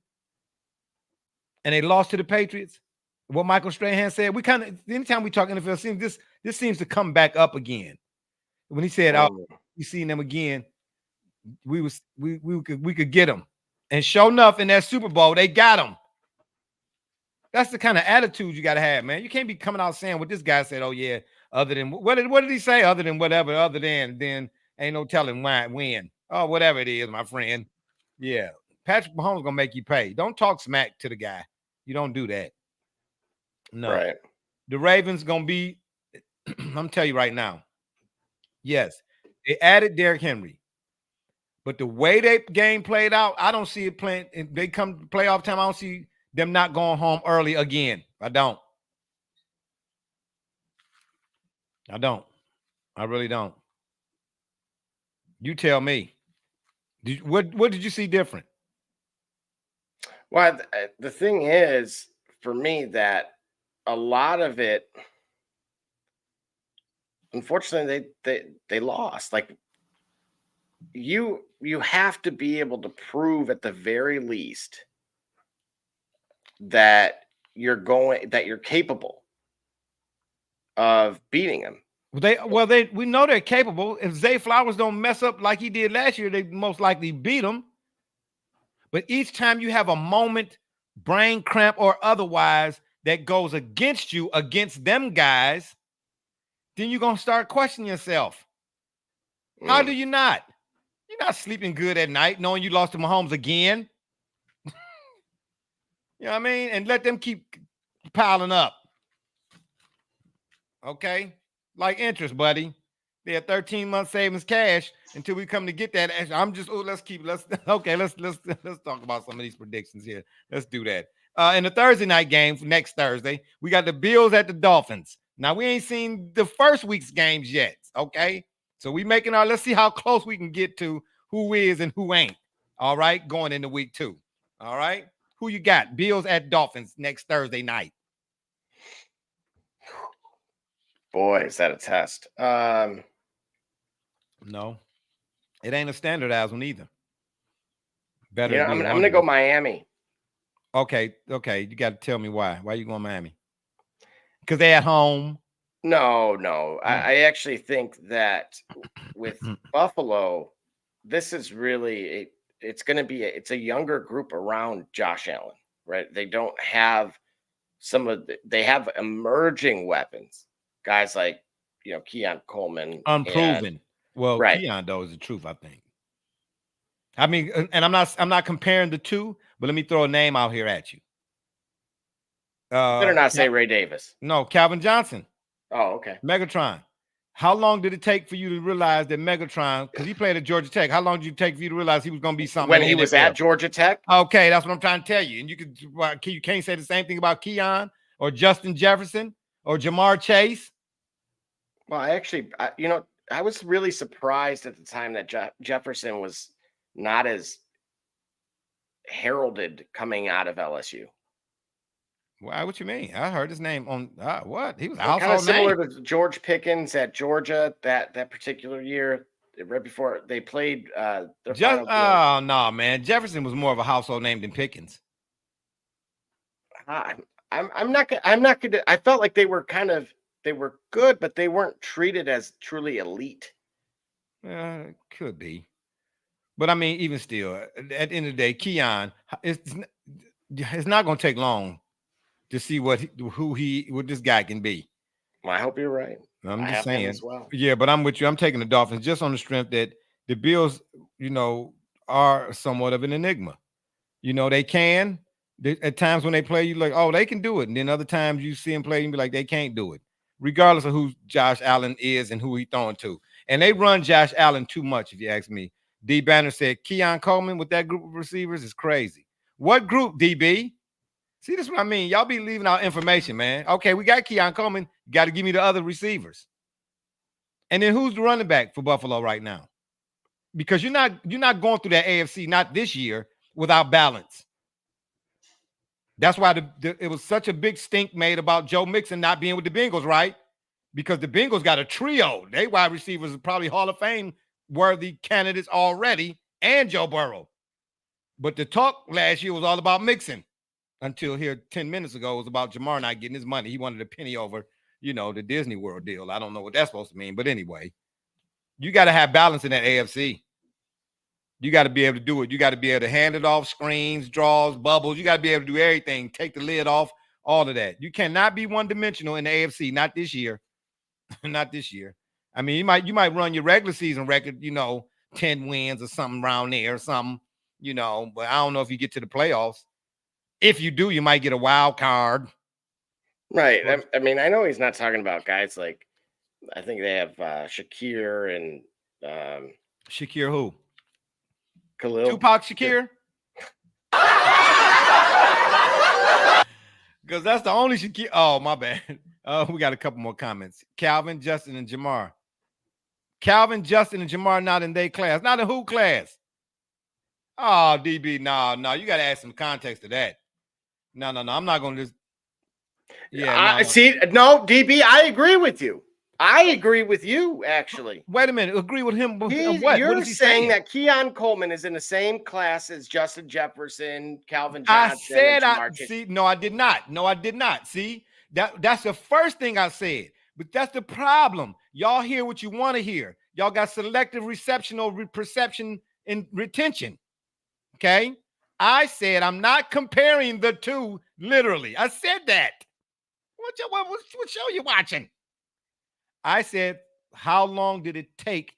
and they lost to the Patriots? What Michael Strahan said, anytime we talk NFL, this seems to come back up again. When he said, we seen them again, we could get them. And sure enough, in that Super Bowl, they got them. That's the kind of attitude you got to have, man. You can't be coming out saying what this guy said, oh, yeah, other than, what did he say? Other than whatever, other than, then ain't no telling when. Oh, whatever it is, my friend. Yeah. Patrick Mahomes going to make you pay. Don't talk smack to the guy. You don't do that. No. Right. The Ravens going to be, I'm telling you right now, yes, they added Derrick Henry. But the way that game played out, I don't see it playing. They come playoff time, I don't see them not going home early again. I don't. I really don't. You tell me. What did you see different? Well, the thing is, for me, that a lot of it, unfortunately, they lost. Like you have to be able to prove at the very least that you're capable of beating them. We know they're capable. If Zay Flowers don't mess up like he did last year, they most likely beat them. But each time you have a moment, brain cramp or otherwise, that goes against you, against them guys, then you're going to start questioning yourself. How do you not? You're not sleeping good at night knowing you lost to Mahomes again. You know what I mean? And let them keep piling up. Okay? Like interest, buddy. They have 13-month savings cash until we come to get that. Let's talk about some of these predictions here. Let's do that. In the Thursday night game for next Thursday, we got the Bills at the Dolphins. Now, we ain't seen the first week's games yet, okay? So let's see how close we can get to who is and who ain't, all right, going into week 2, all right? Who you got? Bills at Dolphins next Thursday night. Boy, is that a test. No, it ain't a standardized one either. Better. I'm going to go Miami. Okay. You got to tell me why. Why you going Miami? Because they're at home. No. I actually think that with Buffalo, this is really it's a younger group around Josh Allen, right? They don't have they have emerging weapons, guys like Keon Coleman, unproven. Right. Keon though is the truth, I think. I mean, and I'm not comparing the two, but let me throw a name out here at you. Better not say Ray Davis. No, Calvin Johnson. Oh, okay. Megatron. How long did it take for you to realize that Megatron, because he played at Georgia Tech, how long did it take for you to realize he was going to be something? When he was at Georgia Tech? Okay, that's what I'm trying to tell you. And you can't say the same thing about Keon or Justin Jefferson or Jamar Chase. Well, I was really surprised at the time that Jefferson was not as heralded coming out of LSU. Why? What you mean? I heard his name on what? He was kind of similar to George Pickens at Georgia that particular year, right before they played their final game. No, man. Jefferson was more of a household name than Pickens. I'm not gonna. I felt like they were good, but they weren't treated as truly elite. Could be, but I mean, even still, at the end of the day, Keon, it's not going to take long to see what this guy can be. Well, I hope you're right. I'm just saying as well. Yeah, but I'm with you. I'm taking the Dolphins just on the strength that the Bills, are somewhat of an enigma. They can. At times when they play, you're like, oh, they can do it. And then other times you see them play and be like, they can't do it, regardless of who Josh Allen is and who he's throwing to. And they run Josh Allen too much, if you ask me. D. Banner said Keon Coleman with that group of receivers is crazy. What group, DB? See, this is what I mean. Y'all be leaving out information, man. Okay, we got Keon Coleman. You got to give me the other receivers. And then who's the running back for Buffalo right now? Because you're not going through that AFC, not this year, without balance. That's why it was such a big stink made about Joe Mixon not being with the Bengals, right? Because the Bengals got a trio. They wide receivers are probably Hall of Fame worthy candidates already, and Joe Burrow. But the talk last year was all about Mixon until here 10 minutes ago it was about Jamar not getting his money. He wanted a penny over, the Disney World deal. I don't know what that's supposed to mean. But anyway, you got to have balance in that AFC. You got to be able to do it. You got to be able to hand it off, screens, draws, bubbles. You got to be able to do everything, take the lid off, all of that. You cannot be one-dimensional in the AFC, not this year. Not this year. I mean, you might run your regular season record, 10 wins or something around there or something, but I don't know if you get to the playoffs. If you do, you might get a wild card. Right. I mean, I know he's not talking about guys like, I think they have Shakir and Shakir who? Khalil. Tupac Shakir? Because that's the only Shaquille. Oh, my bad. We got a couple more comments. Calvin, Justin, and Jamar. Calvin, Justin, and Jamar not in their class. Not in who class? Oh, DB, no. You got to add some context to that. No. I'm not going to just. Yeah, no. See, no, DB, I agree with you. I agree with you, actually. Wait a minute. Agree with him. What? You're What is he saying that Keon Coleman is in the same class as Justin Jefferson, Calvin I Johnson. said and I see. No, I did not. See, that's the first thing I said. But that's the problem. Y'all hear what you want to hear. Y'all got selective reception or perception and retention. Okay. I said I'm not comparing the two literally. I said that. What show you watching? I said, how long did it take?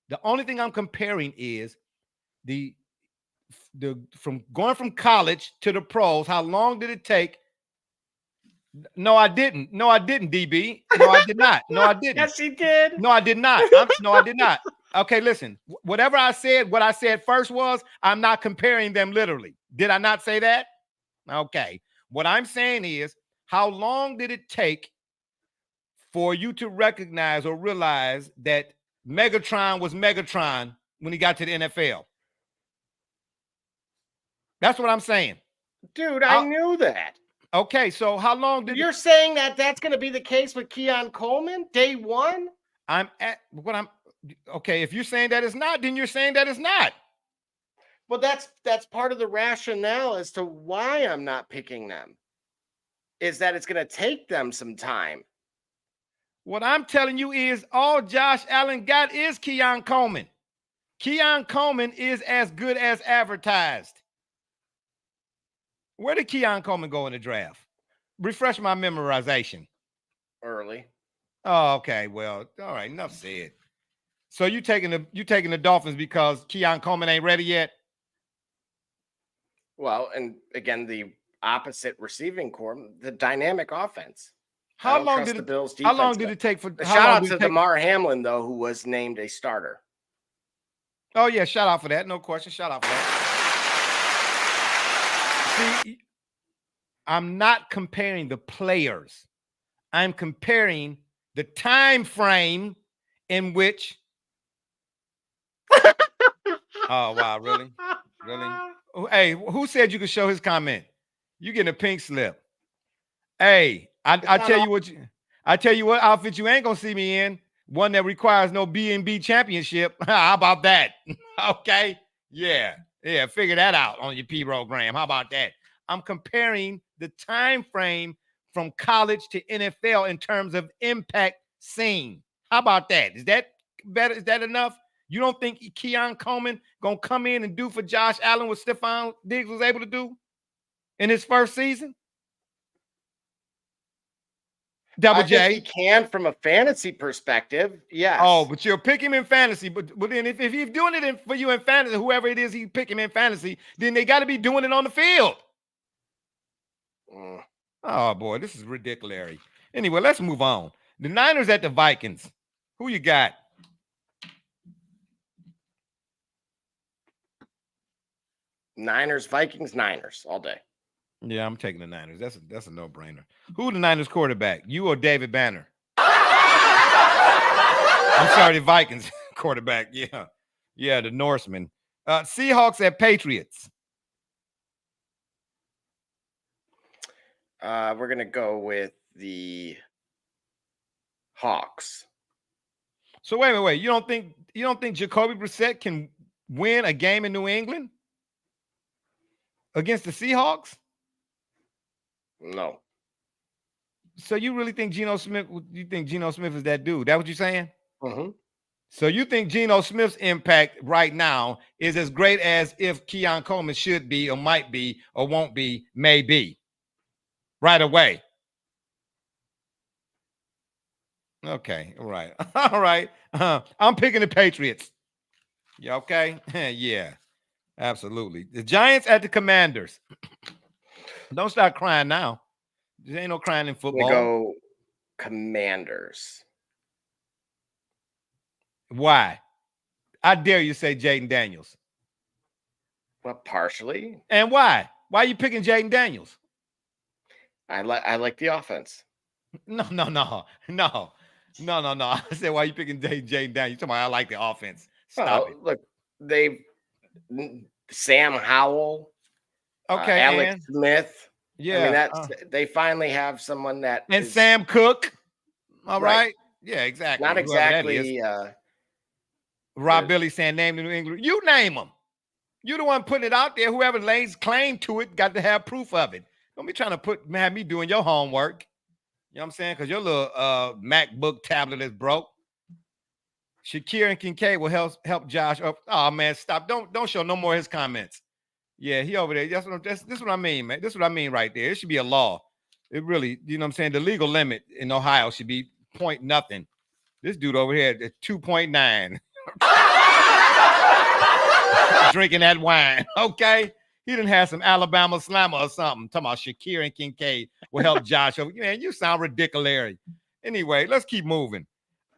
The only thing I'm comparing is the from going from college to the pros. How long did it take? No, I didn't. No, I didn't, DB. No, I did not. No, I didn't. Yes, he did. No, I did not. No, I did not. Okay, listen. Whatever I said, what I said first was I'm not comparing them literally. Did I not say that? Okay. What I'm saying is, how long did it take for you to recognize or realize that Megatron was Megatron when he got to the NFL? That's what I'm saying. Dude, I knew that. Okay, so how long did you're saying that that's going to be the case with Keon Coleman day one? Okay, if you're saying that it's not, then you're saying that it's not. Well, that's part of the rationale as to why I'm not picking them, is that it's going to take them some time. What I'm telling you is all Josh Allen got is Keon Coleman. Keon Coleman is as good as advertised. Where did Keon Coleman go in the draft? Refresh my memorization. Early. Oh, okay. Well, all right. Enough said. So you taking the Dolphins because Keon Coleman ain't ready yet? Well, and again, the opposite receiving core, the dynamic offense. How long did it take for? Shout out to Damar Hamlin though, who was named a starter. Oh yeah, shout out for that. No question. Shout out for that. See, I'm not comparing the players. I'm comparing the time frame in which. Oh wow, really? Hey, who said you could show his comment? You getting a pink slip. Hey, I tell you what outfit you ain't gonna see me in. One that requires no B&B championship. How about that? Okay. Yeah. Figure that out on your program. How about that? I'm comparing the time frame from college to NFL in terms of impact seen. How about that? Is that better? Is that enough? You don't think Keon Coleman gonna come in and do for Josh Allen what Stephon Diggs was able to do in his first season? Double J. He can from a fantasy perspective, yes. Oh, but you'll pick him in fantasy. But then if he's doing it for you in fantasy, whoever it is he pick him in fantasy, then they got to be doing it on the field. Oh boy, this is ridiculous. Anyway, let's move on. The Niners at the Vikings. Who you got? Niners, Vikings, Niners all day. Yeah, I'm taking the Niners. That's a no-brainer. Who the Niners quarterback? You or David Banner? I'm sorry, the Vikings quarterback. Yeah, the Norseman. Seahawks at Patriots. We're gonna go with the Hawks. So wait. You don't think Jacoby Brissett can win a game in New England against the Seahawks? No. So you really think Geno Smith? You think Geno Smith is that dude? That what you're saying? Mm-hmm. So you think Geno Smith's impact right now is as great as if Keon Coleman should be, or might be, or won't be, may be, right away? Okay, all right, all right. I'm picking the Patriots. Yeah, okay, yeah, absolutely. The Giants at the Commanders. Don't start crying now. There ain't no crying in football. We go Commanders. Why? I dare you say Jaden Daniels. Well, partially. And why? Why are you picking Jaden Daniels? I like the offense. No. I said, why you picking Jaden Daniels? You talking about I like the offense. Stop it. Look, Sam Howell, Okay, Alex and Smith. yeah, I mean, they finally have someone that and is Sam Cook. All Right. right. Yeah, exactly. not Whoever that exactly. is. Rob the- Billy saying name the New England. You name them. You the one putting it out there. Whoever lays claim to it got to have proof of it. Don't be trying to have me doing your homework. You know what I'm saying? Because your little MacBook tablet is broke. Shakir and Kincaid will help Josh up. Oh man, stop! Don't show no more of his comments. Yeah, he over there. This is what I mean, man. This is what I mean right there. It should be a law. It really, you know what I'm saying? The legal limit in Ohio should be point nothing. This dude over here at 2.9. Drinking that wine, okay? He didn't have some Alabama Slammer or something. Talking about Shakir and Kincaid will help Josh over. Man, you sound ridiculous. Anyway, let's keep moving.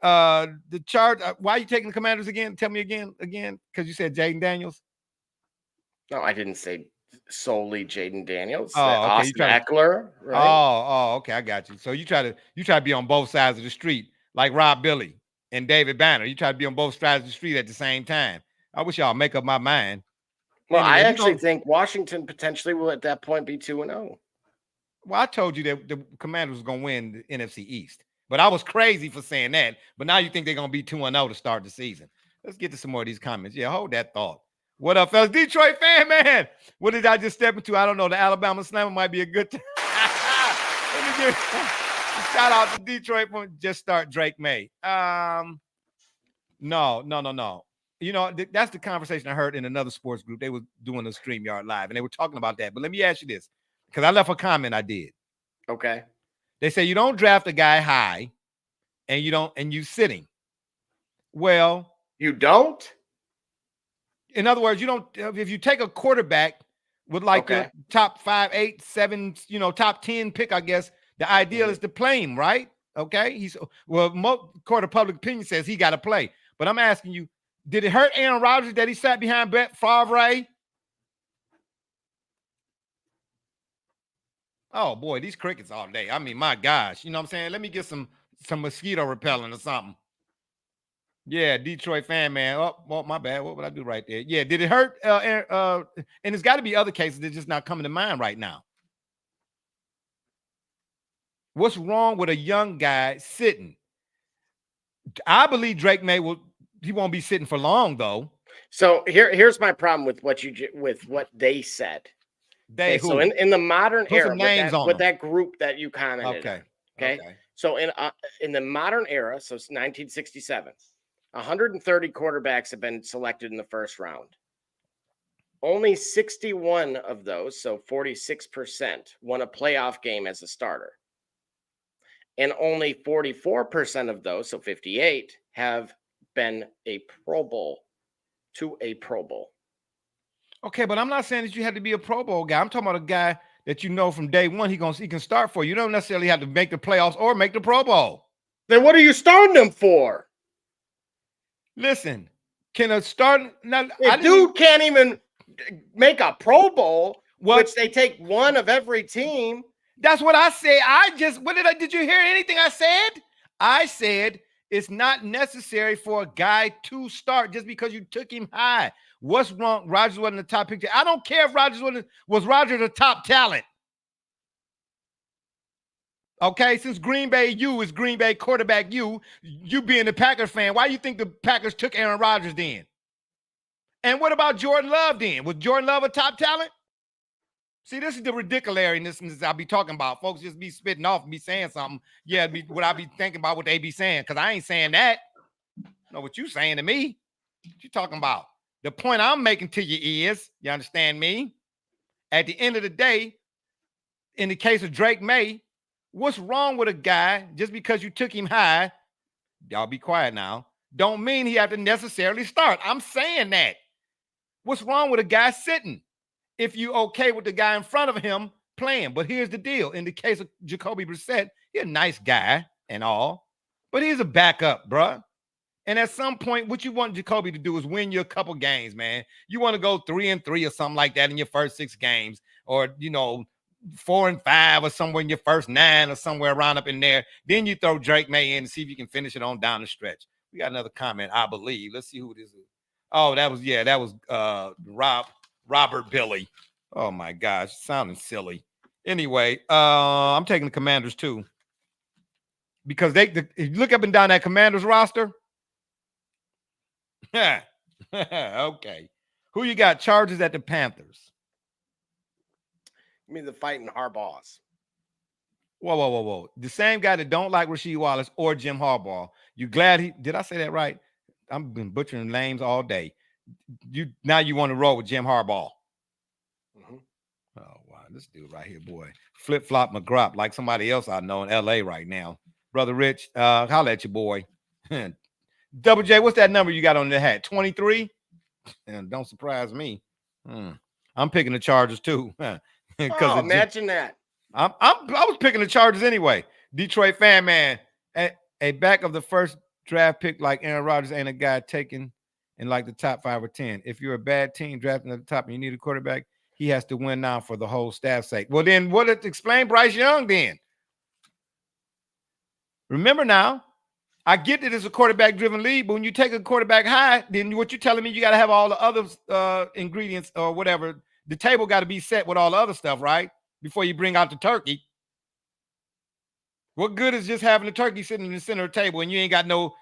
The charge. Why are you taking the Commanders again? Tell me again, because you said Jaden Daniels. No, I didn't say solely Jaden Daniels. Oh, okay. Austin Eckler. Right? Oh, okay. I got you. So you try to be on both sides of the street, like Rob Billy and David Banner. You try to be on both sides of the street at the same time. I wish y'all make up my mind. Well, Anyway, I actually think Washington potentially will at that point be 2-0. Well, I told you that the Commanders was going to win the NFC East, but I was crazy for saying that. But now you think they're going to be 2-0 to start the season. Let's get to some more of these comments. Yeah, hold that thought. What up, fellas? Detroit fan, man. What did I just step into? I don't know. The Alabama Slammer might be a good time. Let me give shout out to Detroit for just start Drake May. No. You know, that's the conversation I heard in another sports group. They were doing a StreamYard Live, and they were talking about that. But let me ask you this, because I left a comment I did. Okay. They say you don't draft a guy high, and you sitting. Well, you don't? In other words, you don't. If you take a quarterback with like the top 5, 8, 7, top 10 pick, I guess the ideal is to play him, right? Okay. Court of public opinion says he got to play. But I'm asking you, did it hurt Aaron Rodgers that he sat behind Brett Favre? Oh boy, these crickets all day. I mean, my gosh, you know what I'm saying? Let me get some mosquito repellent or something. Yeah, Detroit fan, man. Oh, well, my bad. What would I do right there? Yeah, did it hurt? And there's got to be other cases that just not coming to mind right now. What's wrong with a young guy sitting? I believe Drake May he won't be sitting for long though. So here's my problem with what they said. So in the modern era, with that group that you commented on, okay. So in the modern era, so it's 1967, 130 quarterbacks have been selected in the first round. Only 61 of those, so 46%, won a playoff game as a starter. And only 44% of those, so 58, have been a Pro Bowl to a Pro Bowl. Okay, but I'm not saying that you have to be a Pro Bowl guy. I'm talking about a guy that you know from day one he can start for. You don't necessarily have to make the playoffs or make the Pro Bowl. Then what are you starting them for? Listen, can a start now? Dude can't even make a Pro Bowl, which they take one of every team. That's what I say. Did you hear anything I said? I said it's not necessary for a guy to start just because you took him high. What's wrong? Rodgers wasn't the top pick. I don't care if Rodgers was Rodgers a top talent. Okay, since Green Bay U is Green Bay quarterback you being a Packers fan, why do you think the Packers took Aaron Rodgers then? And what about Jordan Love then? Was Jordan Love a top talent? See, this is the ridiculousness I'll be talking about. Folks just be spitting off and be saying something. Yeah, what I be thinking about what they be saying, because I ain't saying that. I know what you saying to me. What you talking about? The point I'm making to you is, you understand me? At the end of the day, in the case of Drake May, what's wrong with a guy just because you took him high? Y'all be quiet now. Don't mean he have to necessarily start. I'm saying that. What's wrong with a guy sitting? If you okay with the guy in front of him playing. But here's the deal. In the case of Jacoby Brissett, he's a nice guy and all, but he's a backup, bruh. And at some point, what you want Jacoby to do is win you a couple games, man. You want to go 3-3 or something like that in your first 6 games, or, 4 and 5 or somewhere in your first 9 or somewhere around up in there. Then you throw Drake May in and see if you can finish it on down the stretch. We got another comment, I believe. Let's see who this is. Oh, that was Robert Billy. Oh my gosh, sounding silly. Anyway, I'm taking the Commanders too. Because if you look up and down that Commanders roster. Okay. Who you got? Chargers at the Panthers. Give me the fighting Harbaughs. Whoa. The same guy that don't like Rasheed Wallace or Jim Harbaugh. You glad did I say that right? I've been butchering names all day. Now you want to roll with Jim Harbaugh. Mm-hmm. Oh, wow. This dude right here, boy. Flip-flop McGrop like somebody else I know in L.A. right now. Brother Rich, holla at your boy. Double J, what's that number you got on the hat? 23? And don't surprise me. I'm picking the Chargers too. Imagine that. I was picking the Chargers anyway. Detroit fan man. A back of the first draft pick like Aaron Rodgers ain't a guy taken in like the top 5 or 10. If you're a bad team drafting at the top and you need a quarterback, he has to win now for the whole staff's sake. Well, then explain Bryce Young then? Remember now, I get that it's a quarterback-driven league, but when you take a quarterback high, then what you're telling me, you got to have all the other ingredients or whatever. The table got to be set with all the other stuff, right? Before you bring out the turkey. What good is just having the turkey sitting in the center of the table and you ain't got no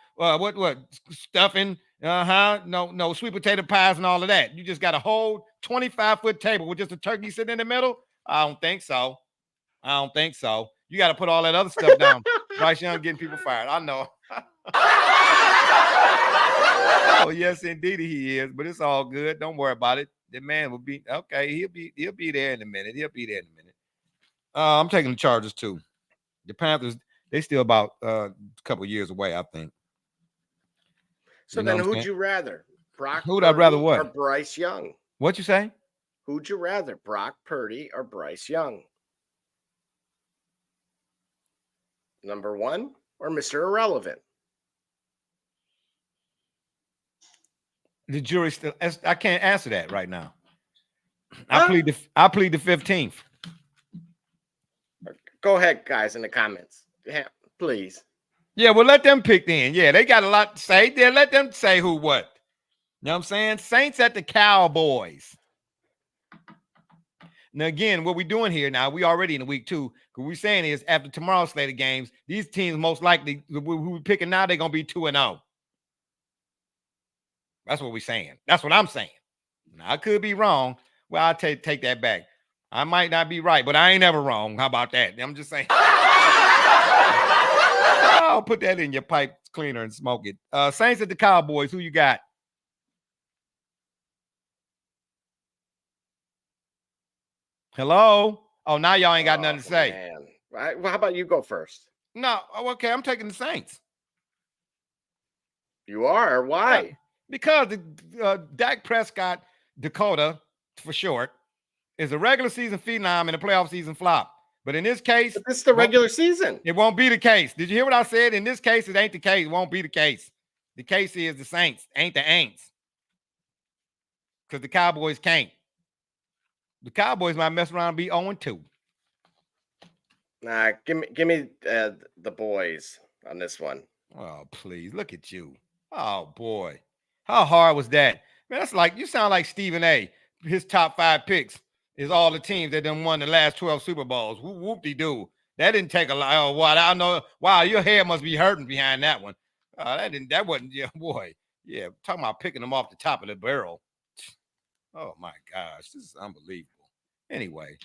stuffing, no sweet potato pies and all of that. You just got a whole 25-foot table with just a turkey sitting in the middle? I don't think so. You got to put all that other stuff down. Bryce Young getting people fired. I know. Oh, yes, indeed he is, but it's all good. Don't worry about it. The man will be okay. He'll be there in a minute. I'm taking the Chargers too. The Panthers, they still about a couple years away, I think. So then who'd you rather? Brock Who'd I rather what? Or Bryce Young? What'd you say? Who'd you rather? Brock Purdy or Bryce Young? Number 1 or Mr. Irrelevant? The jury still. I can't answer that right now. I plead the 15th. Go ahead, guys, in the comments. Yeah, please. Yeah, well, let them pick then. Yeah, they got a lot to say. Yeah, let them say who what. You know what I'm saying? Saints at the Cowboys. Now, again, what we're doing here now, we already in week 2. What we're saying is after tomorrow's slate of games, these teams most likely, who we're picking now, they're going to be 2-0. That's what we're saying. That's what I'm saying. Now, I could be wrong. Well, I'll take that back. I might not be right, but I ain't ever wrong. How about that? I'm just saying. I'll put that in your pipe cleaner and smoke it. Saints at the Cowboys. Who you got? Hello? Oh, now y'all ain't got nothing to say. Man. Right. Well, how about you go first? No. Okay, I'm taking the Saints. You are? Why? Because the Dak Prescott, Dakota, for short, is a regular season phenom and a playoff season flop. But in this case, but this is the regular season. It won't be the case. Did you hear what I said? In this case, it ain't the case. It won't be the case. The case is the Saints, ain't the Aints. Because the Cowboys can't. The Cowboys might mess around and be 0-2. Nah, give me the boys on this one. Oh, please. Look at you. Oh, boy. How hard was that? Man, that's like, you sound like Stephen A. His top 5 picks is all the teams that done won the last 12 Super Bowls. Whoop-de-doo. That didn't take a lot. Oh, what? I know. Wow, your hair must be hurting behind that one. That wasn't, yeah, boy. Yeah, talking about picking them off the top of the barrel. Oh, my gosh. This is unbelievable. Anyway,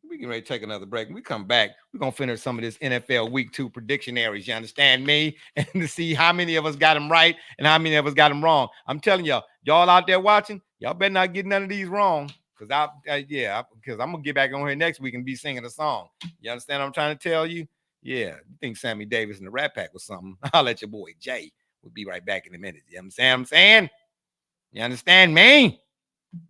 we can ready to take another break. When we come back, we're going to finish some of this NFL Week 2 predictionaries. You understand me? And to see how many of us got them right and how many of us got them wrong. I'm telling y'all out there watching, y'all better not get none of these wrong. Because I'm going to get back on here next week and be singing a song. You understand what I'm trying to tell you? Yeah. You think Sammy Davis and the Rat Pack was something? I'll let your boy Jay. We'll be right back in a minute. You know what I'm saying? You understand me?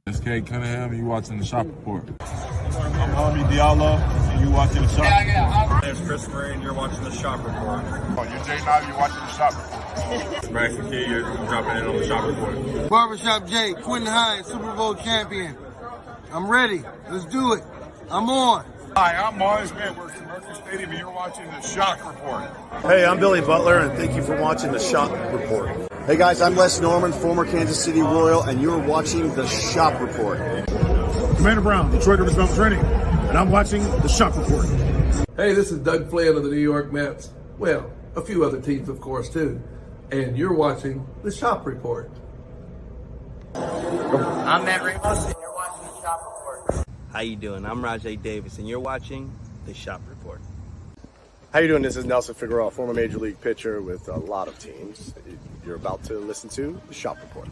It's Kay Cunningham, and you watching the Shop Report. I'm Homie Diallo, and you watching the Shop Report. My name's Chris Murray, and you're watching the Shop Report. Oh, you're Jay Nolly, you're watching the Shop Report. It's Braxton Key, you're dropping in on the Shop Report. Barbershop Jay, Quentin Hines, Super Bowl champion. I'm ready. Let's do it. I'm on. Hi, I'm Mars Manworks from Mercury Stadium, and you're watching the Shock Report. Hey, I'm Billy Butler, and thank you for watching the Shock Report. Hey guys, I'm Les Norman, former Kansas City Royal, and you're watching the Shock Report. Commander Brown, Detroit Rivers Mountain Training, and I'm watching the Shock Report. Hey, this is Doug Flynn of the New York Mets. Well, a few other teams, of course, too. And you're watching the Shop Report. I'm Matt Ramos, and you're watching the Shop Report. How you doing? I'm Rajay Davis, and you're watching the Shop Report. How you doing? This is Nelson Figueroa, former Major League pitcher with a lot of teams. You're about to listen to the Shop Report.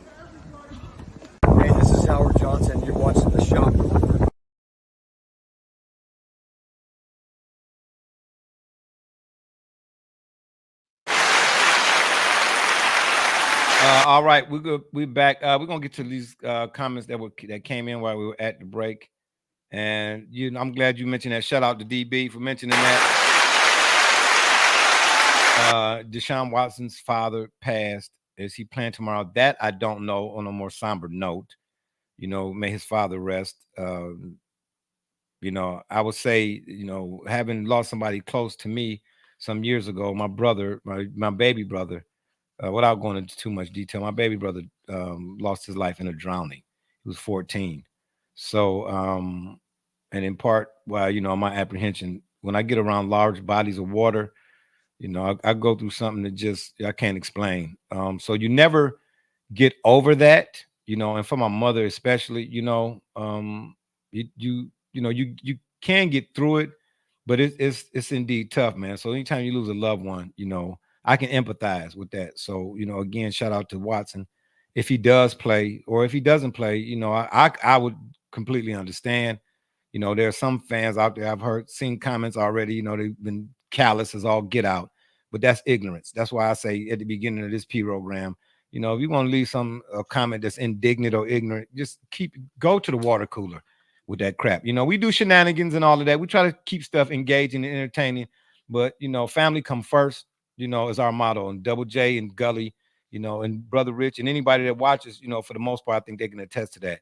Hey, this is Howard Johnson. You're watching the Shop Report. All right, we're back. We're gonna get to these comments that came in while we were at the break, and I'm glad you mentioned that. Shout out to DB for mentioning that. Deshaun Watson's father passed. Is he playing tomorrow? That I don't know. On a more somber note, may his father rest. I would say, having lost somebody close to me some years ago, my brother, my baby brother. Without going into too much detail, my baby brother lost his life in a drowning. He was 14. So, and in part, my apprehension, when I get around large bodies of water, I go through something that I can't explain. So you never get over that, and for my mother especially, you can get through it, but it's indeed tough, man. So anytime you lose a loved one, I can empathize with that. So, again, shout out to Watson. If he does play or if he doesn't play, I would completely understand. There are some fans out there, seen comments already, they've been callous as all get out, but that's ignorance. That's why I say at the beginning of this program, if you want to leave a comment that's indignant or ignorant, just go to the water cooler with that crap. We do shenanigans and all of that. We try to keep stuff engaging and entertaining, but, family come first. Is our motto, and Double J and Gully, and Brother Rich and anybody that watches, for the most part, I think they can attest to that.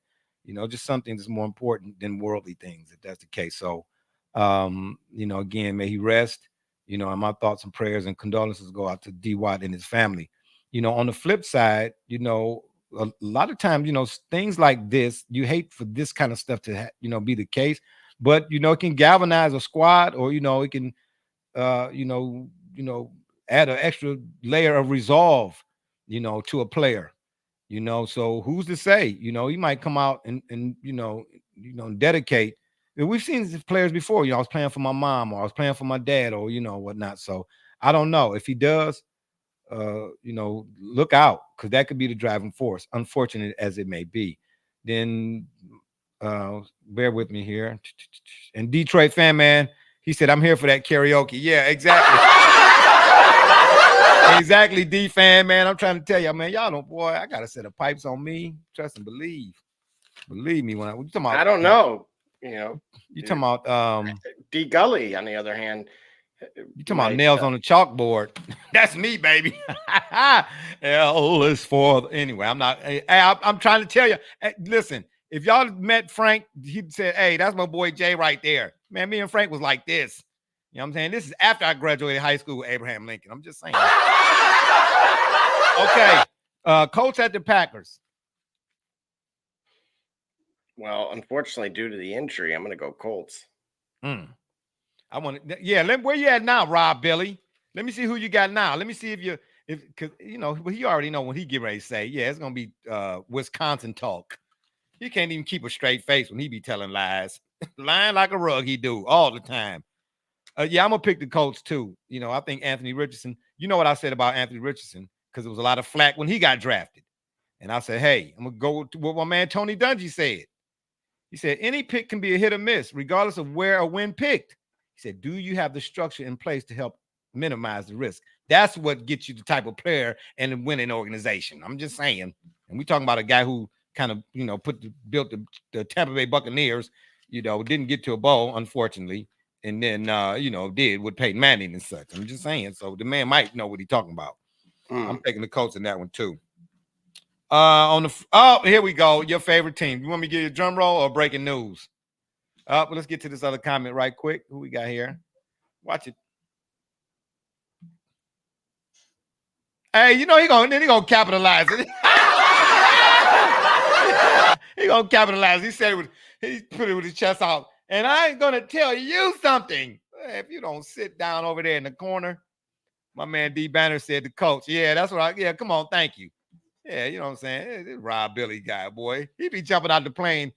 Just something that's more important than worldly things, if that's the case. So, again, may he rest, and my thoughts and prayers and condolences go out to D. Watt and his family. On the flip side, a lot of times, things like this, you hate for this kind of stuff to, be the case, but, it can galvanize a squad or, it can, add an extra layer of resolve, to a player, so who's to say, he might come out and dedicate. And we've seen these players before, I was playing for my mom or I was playing for my dad or, whatnot. So I don't know if he does, look out, because that could be the driving force, unfortunate as it may be. Then bear with me here. And Detroit fan, man, he said, I'm here for that karaoke. Yeah, exactly. Exactly, D fan, man. I'm trying to tell you, man, y'all don't, boy, I got a set of pipes on me. Trust and believe. Believe me when you talking about, I don't know, you talking about D Gully, on the other hand. You talking about nails on the chalkboard. That's me, baby. L is for anyway. I'm trying to tell you. Listen, if y'all met Frank, he said, hey, that's my boy Jay right there. Man, me and Frank was like this. You know what I'm saying? This is after I graduated high school with Abraham Lincoln. I'm just saying. Okay. Colts at the Packers. Well, unfortunately, due to the injury, I'm going to go Colts. I want to, where you at now, Rob Billy? Let me see who you got now. Let me see because he already know when he get ready to say, it's going to be Wisconsin talk. He can't even keep a straight face when he be telling lies. Lying like a rug, he do all the time. I'm going to pick the Colts too. I think Anthony Richardson, what I said about Anthony Richardson, because there was a lot of flack when he got drafted. And I said, hey, I'm going to go to what my man Tony Dungy said. He said, any pick can be a hit or miss, regardless of where or when picked. He said, do you have the structure in place to help minimize the risk? That's what gets you the type of player and a winning organization. I'm just saying. And we're talking about a guy who kind of, built the Tampa Bay Buccaneers, didn't get to a bowl, unfortunately. And then, did with Peyton Manning and such. I'm just saying. So the man might know what he's talking about. I'm taking the Colts in that one too. Here we go. Your favorite team. You want me to give you a drum roll or breaking news? But let's get to this other comment right quick. Who we got here? Watch it. Hey, you know he gonna capitalize it. He gonna capitalize. He said he put it with his chest out. And I ain't gonna tell you something. If you don't sit down over there in the corner, my man D Banner said the coach. Yeah, that's what yeah, come on, thank you. Yeah, you know what I'm saying? This Rob Billy guy, boy. He be jumping out the plane.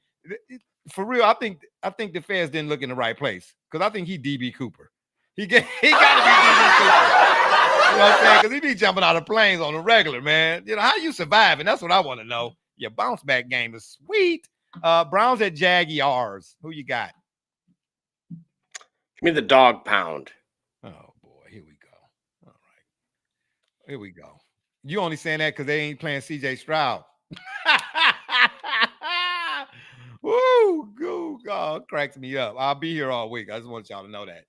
For real, I think the feds didn't look in the right place. Because I think he DB Cooper. He gotta be DB Cooper. You know what I'm saying? Because he be jumping out of planes on the regular, man. You know, how you surviving? That's what I want to know. Your bounce back game is sweet. Browns at Jaguars. Who you got? Give me the dog pound. Oh, boy. Here we go. All right. Here we go. You only saying that because they ain't playing C.J. Stroud. Woo! Goo, God, cracks me up. I'll be here all week. I just want y'all to know that.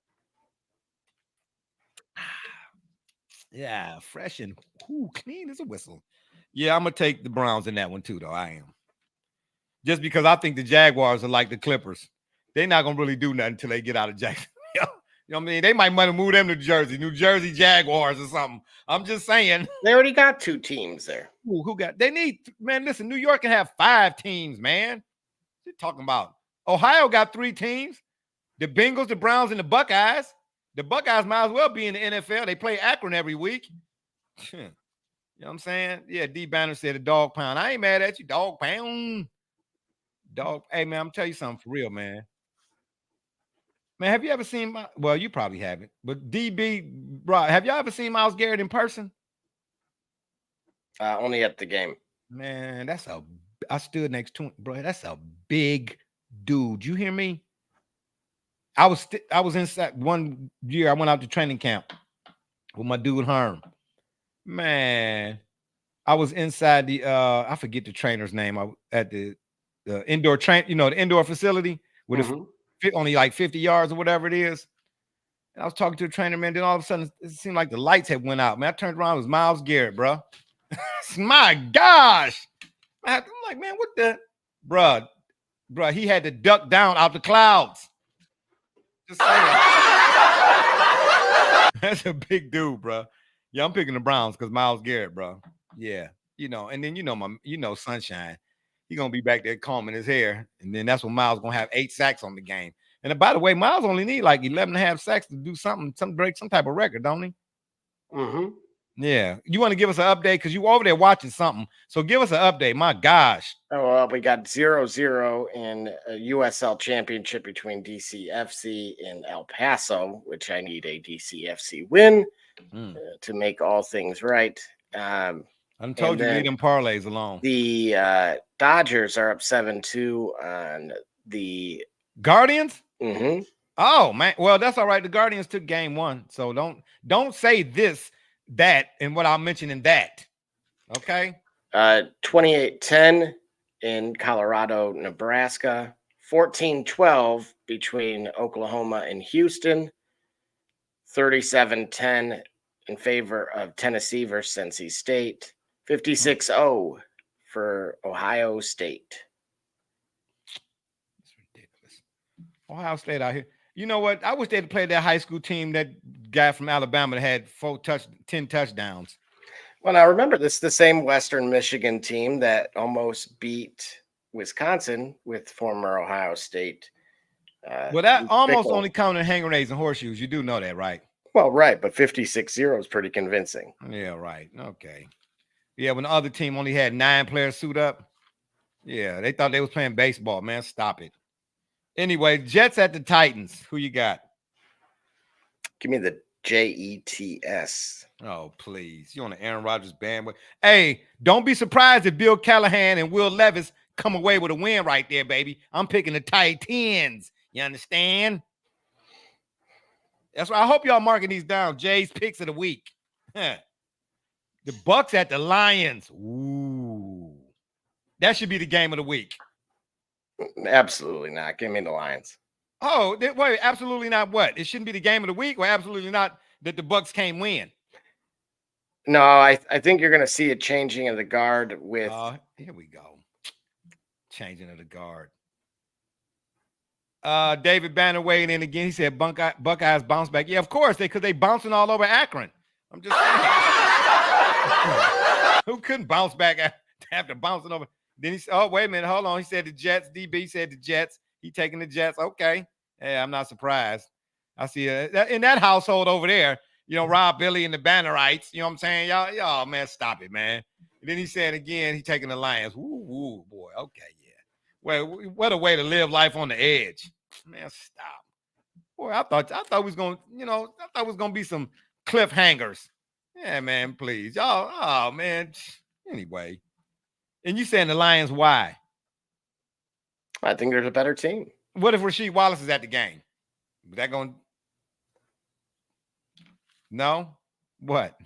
Yeah, fresh and clean as a whistle. Yeah, I'm going to take the Browns in that one too, though. I am. Just because I think the Jaguars are like the Clippers. They're not going to really do nothing until they get out of Jacksonville. You know what I mean? They might want to move them to Jersey, New Jersey Jaguars or something. I'm just saying. They already got 2 teams there. Who got? They need, man, listen, New York can have 5 teams, man. What you talking about? Ohio got 3 teams. The Bengals, the Browns, and the Buckeyes. The Buckeyes might as well be in the NFL. They play Akron every week. You know what I'm saying? Yeah, D Banner said a dog pound. I ain't mad at you, dog pound. Dog. Hey, man, I'm telling you something for real, man. Man, have you ever seen well, you probably haven't, but DB, bro, have y'all ever seen Myles Garrett in person? Only at the game. Man, I stood next to him, bro. That's a big dude. You hear me? I was inside one year. I went out to training camp with my dude Herm. Man, I was inside the I forget the trainer's name. At the indoor the indoor facility with only like 50 yards or whatever it is. And I was talking to the trainer, man. Then all of a sudden, it seemed like the lights had went out. Man, I turned around. It was Myles Garrett, bro. My gosh. I'm like, man, what the? Bro, he had to duck down out the clouds. Just saying. That's a big dude, bro. Yeah, I'm picking the Browns because Myles Garrett, bro. Yeah, and then Sunshine. He's gonna be back there combing his hair, and then that's when Myles gonna have 8 sacks on the game. And by the way, Myles only need like 11.5 sacks to do break some type of record, don't he? Mm-hmm. Yeah. You want to give us an update because you over there watching something? So give us an update. My gosh. Oh, well, we got 0-0 in a USL championship between DCFC and El Paso, which I need a DCFC win to make all things right. I told you leave them parlays alone. The Dodgers are up 7-2 on the Guardians. Mm-hmm. Oh man, well that's all right. The Guardians took game 1, so don't say this, that, and what I'll mention in that. Okay. 28-10 in Colorado, Nebraska. 14-12 between Oklahoma and Houston. 37-10 in favor of Tennessee versus NC State. 56-0 for Ohio State. It's ridiculous. Ohio State out here. You know what? I wish they'd played that high school team, that guy from Alabama that had 10 touchdowns. Well, now remember, this is the same Western Michigan team that almost beat Wisconsin with former Ohio State. Well, that almost only counted hand grenades and horseshoes. You do know that, right? Well, right, but 56-0 is pretty convincing. Yeah, right. Okay. Yeah, when the other team only had 9 players suit up. Yeah, they thought they was playing baseball, man. Stop it. Anyway, Jets at the Titans. Who you got? Give me the Jets. Oh, please. You on the Aaron Rodgers bandwagon. Hey, don't be surprised if Bill Callahan and Will Levis come away with a win right there, baby. I'm picking the Titans. You understand? That's why I hope y'all marking these down. Jay's picks of the week. The Bucks at the Lions. Ooh. That should be the game of the week. Absolutely not. Give me the Lions. Oh, wait, absolutely not what? It shouldn't be the game of the week, or absolutely not that the Bucks can't win? No, I think you're going to see a changing of the guard with... here we go. Changing of the guard. David Banner weighed in again. He said Buckeyes bounce back. Yeah, of course, because they bouncing all over Akron. I'm just saying. Who couldn't bounce back after bouncing over? Then he said, oh, wait a minute, hold on. He said the Jets. DB said the Jets. He taking the Jets. Okay. Yeah, I'm not surprised. I see in that household over there, Rob Billy and the Bannerites. You know what I'm saying? Y'all, man, stop it, man. And then he said again, he taking the Lions. Woo, boy. Okay, yeah. Well, what a way to live life on the edge. Man, stop. Boy, I thought we was gonna, I thought it was gonna be some cliffhangers. Yeah, man, please. Y'all, oh man. Anyway. And you saying the Lions, why? I think they're the better team. What if Rasheed Wallace is at the game? Is that going? No? What?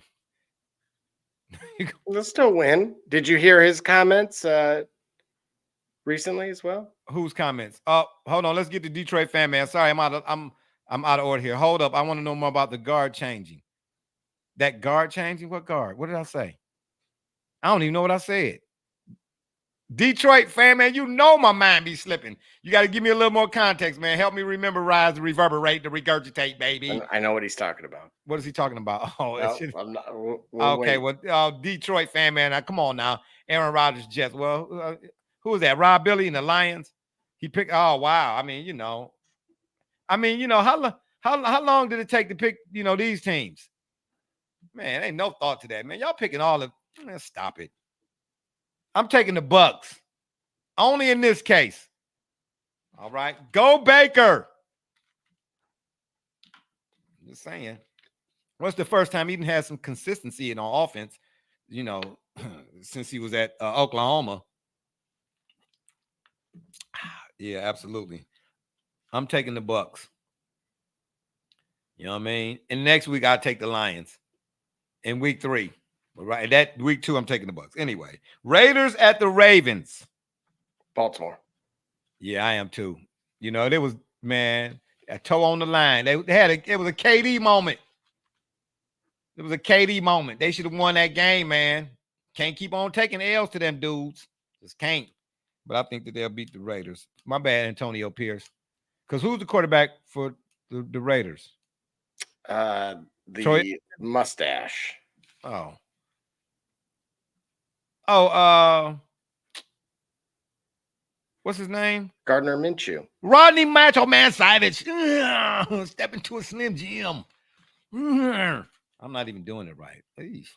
They'll still win. Did you hear his comments recently as well? Whose comments? Oh, hold on. Let's get to Detroit fan man. Sorry, I'm out of order here. Hold up. I want to know more about the guard changing. That guard changing? What guard? What did I say? I don't even know what I said. Detroit fan man, my mind be slipping. You got to give me a little more context, man. Help me remember, rise, the reverberate, the regurgitate, baby. I know what he's talking about. What is he talking about? Oh, no, I'm not. Okay, well, Detroit fan man, now come on now. Aaron Rodgers, Jets. Well, who was that? Rob Billy and the Lions. He picked. Oh wow. I mean, how long did it take to pick these teams? Man, ain't no thought to that, man. Y'all picking all of. Man, stop it. I'm taking the Bucks. Only in this case. All right. Go Baker. Just saying. What's the first time he didn't have some consistency in on offense, since he was at Oklahoma? Yeah, absolutely. I'm taking the Bucks. You know what I mean? And next week, I'll take the Lions. In week 3. Right, that week 2, I'm taking the Bucks. Anyway, Raiders at the Ravens. Baltimore. Yeah, I am too. There was, man, a toe on the line. It was a KD moment. It was a KD moment. They should have won that game, man. Can't keep on taking L's to them dudes. Just can't. But I think that they'll beat the Raiders. My bad, Antonio Pierce. Because who's the quarterback for the Raiders? The Troy? mustache. What's his name? Gardner Minshew. Rodney Macho Man Savage. Step into a Slim Jim. I'm not even doing it right. Please.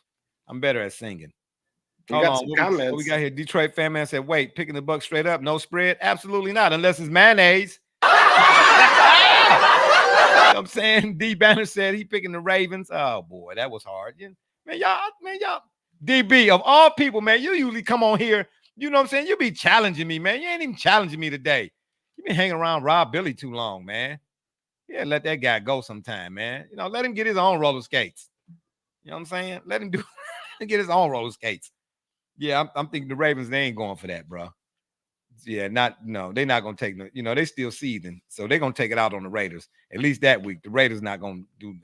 I'm better at singing. You got some comments. What we got here? Detroit fan man said, wait, picking the Bucks straight up, no spread? Absolutely not, unless it's mayonnaise. I'm saying D Banner said he picking the Ravens. Oh boy, that was hard. Man, y'all. DB, of all people, man, you usually come on here, you know what I'm saying? You be challenging me, man. You ain't even challenging me today. You been hanging around Rob Billy too long, man. Yeah, let that guy go sometime, man. Let him get his own roller skates. You know what I'm saying? Let him get his own roller skates. Yeah, I'm thinking the Ravens, they ain't going for that, bro. Yeah, they're not going to take they still seething. So they're going to take it out on the Raiders. At least that week. The Raiders not going to do,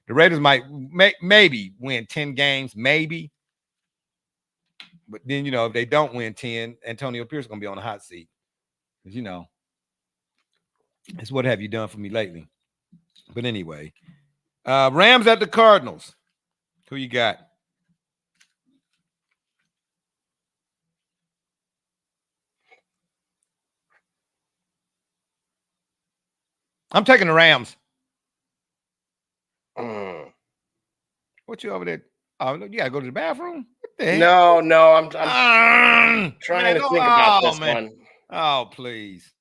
the Raiders might maybe win 10 games, maybe. But then, if they don't win 10, Antonio Pierce is going to be on the hot seat. Because, it's what have you done for me lately. But anyway, Rams at the Cardinals. Who you got? I'm taking the Rams. What you over there? Oh, you gotta go to the bathroom? What the heck? No, I'm trying to think about this one. Oh, please.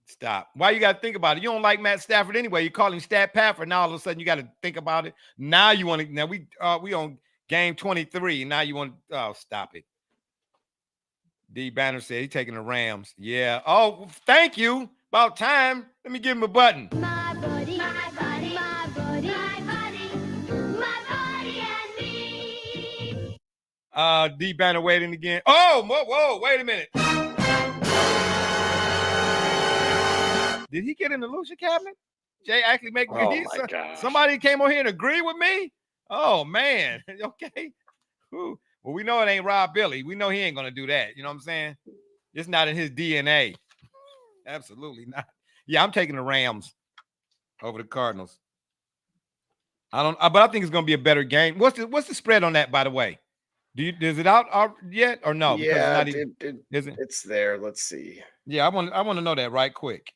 Stop. Why you gotta think about it? You don't like Matt Stafford anyway. You call him Stat Pafford. Now all of a sudden you gotta think about it. Now you want to. Now we on game 23. Now you want. Oh, stop it. D Banner said he's taking the Rams. Yeah. Oh, thank you. About time. Let me give him a button. My buddy, my buddy, my buddy, my buddy, my buddy and me. D Banner waiting again. Oh, whoa, wait a minute. Did he get in the Lucia cabinet? Jay actually make me. Oh my gosh. Somebody came on here and agreed with me. Oh man. Okay. Ooh. Well, we know it ain't Rob Billy. We know he ain't gonna do that. You know what I'm saying? It's not in his DNA. Absolutely not. Yeah, I'm taking the Rams over the Cardinals. But I think it's going to be a better game. What's the spread on that, by the way? Is it out yet or no? Yeah, because it's there. Let's see. Yeah, I want to know that right quick.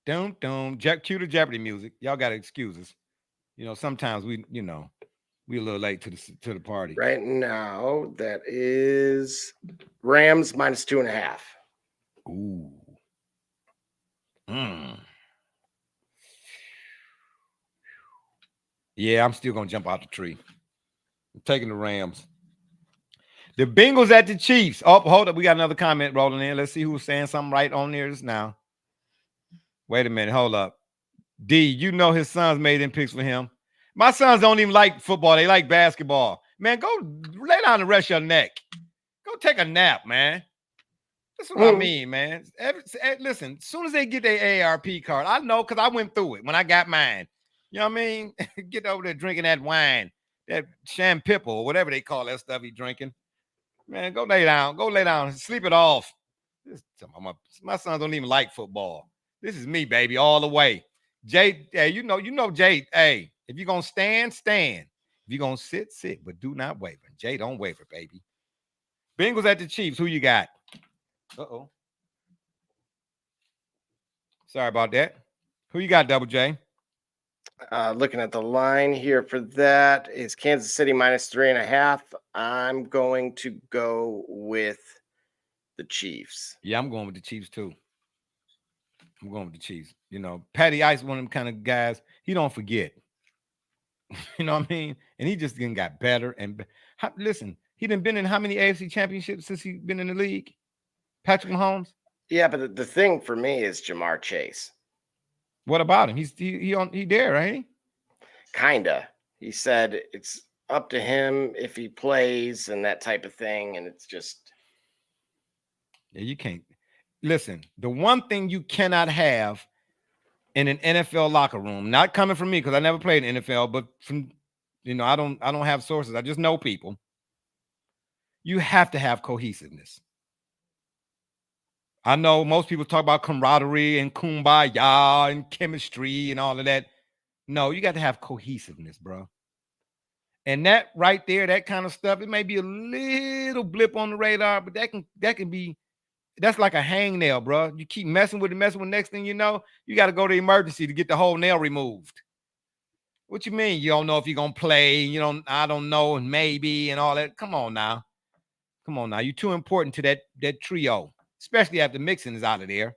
Don't cue the Jeopardy music. Y'all got excuses. Sometimes we a little late to the party. Right now, that is Rams minus 2.5. Ooh. Yeah, I'm still gonna jump out the tree. I'm taking the Rams. The Bengals at the Chiefs. Oh, hold up. We got another comment rolling in. Let's see who's saying something right on there just now. Wait a minute. Hold up. D, his sons made them picks for him. My sons don't even like football. They like basketball. Man, go lay down and rest your neck. Go take a nap, man. That's what I mean, man. Listen, as soon as they get their ARP card, I know because I went through it when I got mine. You know what I mean? Get over there drinking that wine, that champagne or whatever they call that stuff he drinking. Man, go lay down. Go lay down. Sleep it off. My sons don't even like football. This is me, baby, all the way. Jay, hey, Jay, hey, if you're going to stand, stand. If you're going to sit, sit, but do not waver. Jay, don't waver, baby. Bengals at the Chiefs. Who you got? Uh-oh. Sorry about that. Who you got, Double J? Looking at the line here for that is Kansas City minus 3.5. I'm going to go with the Chiefs. Yeah, I'm going with the Chiefs too. I'm going with the Chiefs. Patty Ice, one of them kind of guys, he don't forget. You know what I mean? And he just got better and listen, he done been in how many AFC championships since he's been in the league? Patrick Mahomes? Yeah, but the thing for me is Jamar Chase. What about him? He there, right? Kinda. He said it's up to him if he plays and that type of thing, and it's just you can't listen. The one thing you cannot have in an NFL locker room, not coming from me because I never played in NFL, but from I don't have sources. I just know people. You have to have cohesiveness. I know most people talk about camaraderie and kumbaya and chemistry and all of that. No, you got to have cohesiveness, bro. And that right there, that kind of stuff, it may be a little blip on the radar, but that's like a hangnail, bro. You keep messing with it. Next thing you know, you got to go to emergency to get the whole nail removed. What you mean? You don't know if you're going to play, I don't know, and maybe and all that. Come on now. You're too important to that trio. Especially after Mixon is out of there.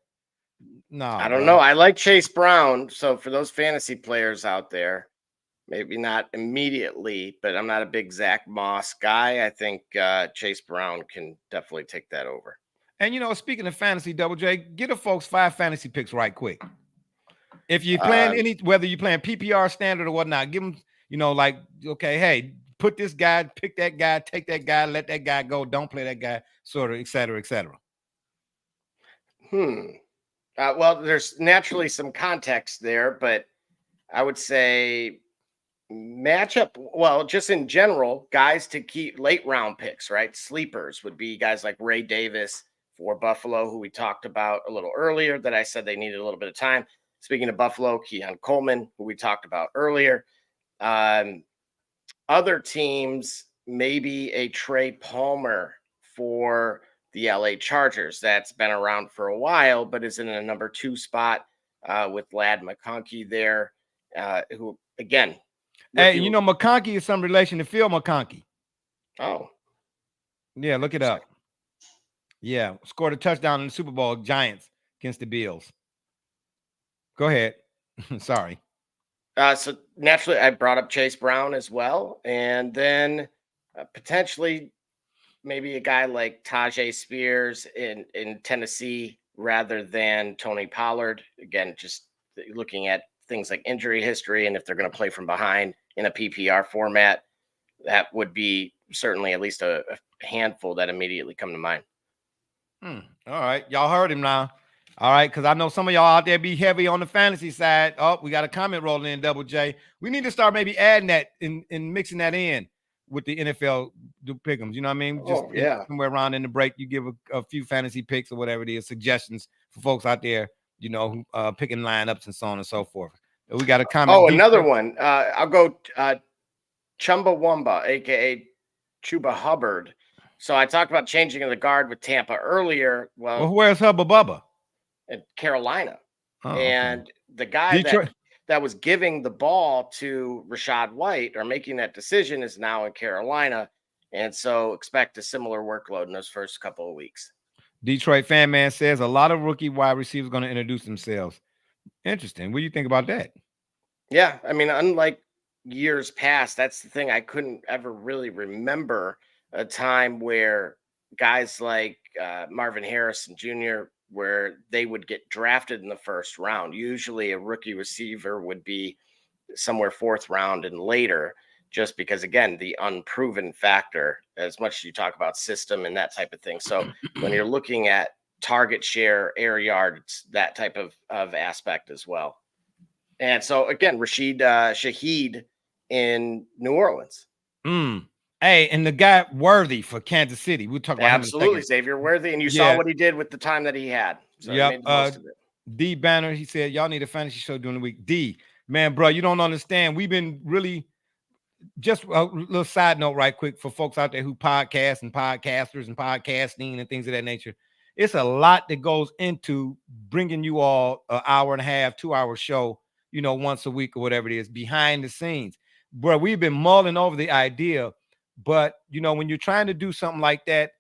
No, I don't know. I like Chase Brown. So for those fantasy players out there, maybe not immediately, but I'm not a big Zach Moss guy. I think Chase Brown can definitely take that over. And, speaking of fantasy, Double J, get the folks 5 fantasy picks right quick. If you're playing whether you're playing PPR standard or whatnot, give them, okay, hey, put this guy, pick that guy, take that guy, let that guy go, don't play that guy, sort of, et cetera, et cetera. Well, there's naturally some context there, but I would say matchup. Well, just in general, guys to keep late round picks, right? Sleepers would be guys like Ray Davis for Buffalo, who we talked about a little earlier, that I said they needed a little bit of time. Speaking of Buffalo, Keon Coleman, who we talked about earlier. Other teams, maybe a Trey Palmer for the LA Chargers. That's been around for a while, but is in a number 2 spot with Ladd McConkey there, who, again. Hey, McConkey is some relation to Phil McConkey. Oh. Yeah, look it up. Yeah, scored a touchdown in the Super Bowl, Giants against the Bills. Go ahead. Sorry. So naturally, I brought up Chase Brown as well. And then potentially maybe a guy like Tajay Spears in Tennessee rather than Tony Pollard. Again, just looking at things like injury history and if they're going to play from behind in a PPR format, that would be certainly at least a handful that immediately come to mind. All right. Y'all heard him now. All right, because I know some of y'all out there be heavy on the fantasy side. Oh, we got a comment rolling in, Double J. We need to start maybe adding that and mixing that in. with the NFL do pick'ems. You know what I mean? Just somewhere around in the break, you give a few fantasy picks or whatever it is, suggestions for folks out there, you know, picking lineups and so on and so forth. We got a comment. Oh, another one. I'll go Chumbawamba, aka Chuba Hubbard. So I talked about changing of the guard with Tampa earlier. Well, where's Hubba Bubba? At Carolina. Oh, and okay. the guy Detroit. that was giving the ball to Rachaad White or making that decision is now in Carolina. And so expect a similar workload in those first couple of weeks. Detroit Fan Man says a lot of rookie wide receivers going to introduce themselves. Interesting. What do you think about that? Yeah. I mean, unlike years past, that's the thing. I couldn't ever really remember a time where guys like Marvin Harrison Jr., where they would get drafted in the first round. Usually a rookie receiver would be somewhere fourth round and later, just because, again, the unproven factor, as much as you talk about system and that type of thing. So when you're looking at target share, air yards, that type of aspect as well. And so, again, Rashid Shaheed in New Orleans. Hey, and the guy Worthy for Kansas City. We'll talk about absolutely Xavier Worthy, and you saw what he did with the time that he had. So he made the most of it. D Banner, he said, y'all need a fantasy show during the week. D, man, bro, you don't understand. We've been really, just a little side note right quick for folks out there who podcast and podcasters and podcasting and things of that nature. It's a lot that goes into bringing you all an hour and a half, 2 hour show, you know, once a week or whatever it is, behind the scenes. Bro, we've been mulling over the idea. But, you know, when you're trying to do something like that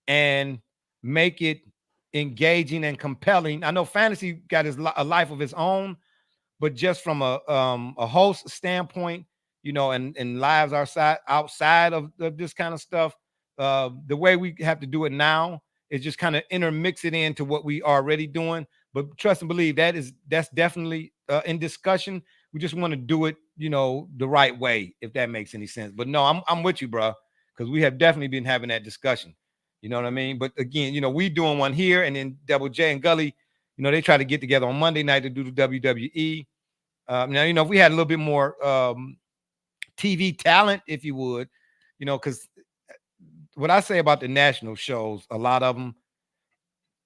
and make it engaging and compelling, I know fantasy got a life of its own, but just from a host standpoint, you know, and lives outside of this kind of stuff, the way we have to do it now is just kind of intermix it into what we are already doing. But trust and believe that's definitely in discussion. We just want to do it, you know, the right way, if that makes any sense. But no, I'm with you, bro, because we have definitely been having that discussion. You know what I mean? But again, you know, we doing one here, and then Double J and Gully, you know, they try to get together on Monday night to do the WWE. Now, you know, if we had a little bit more TV talent, if you would, you know, because what I say about the national shows, a lot of them,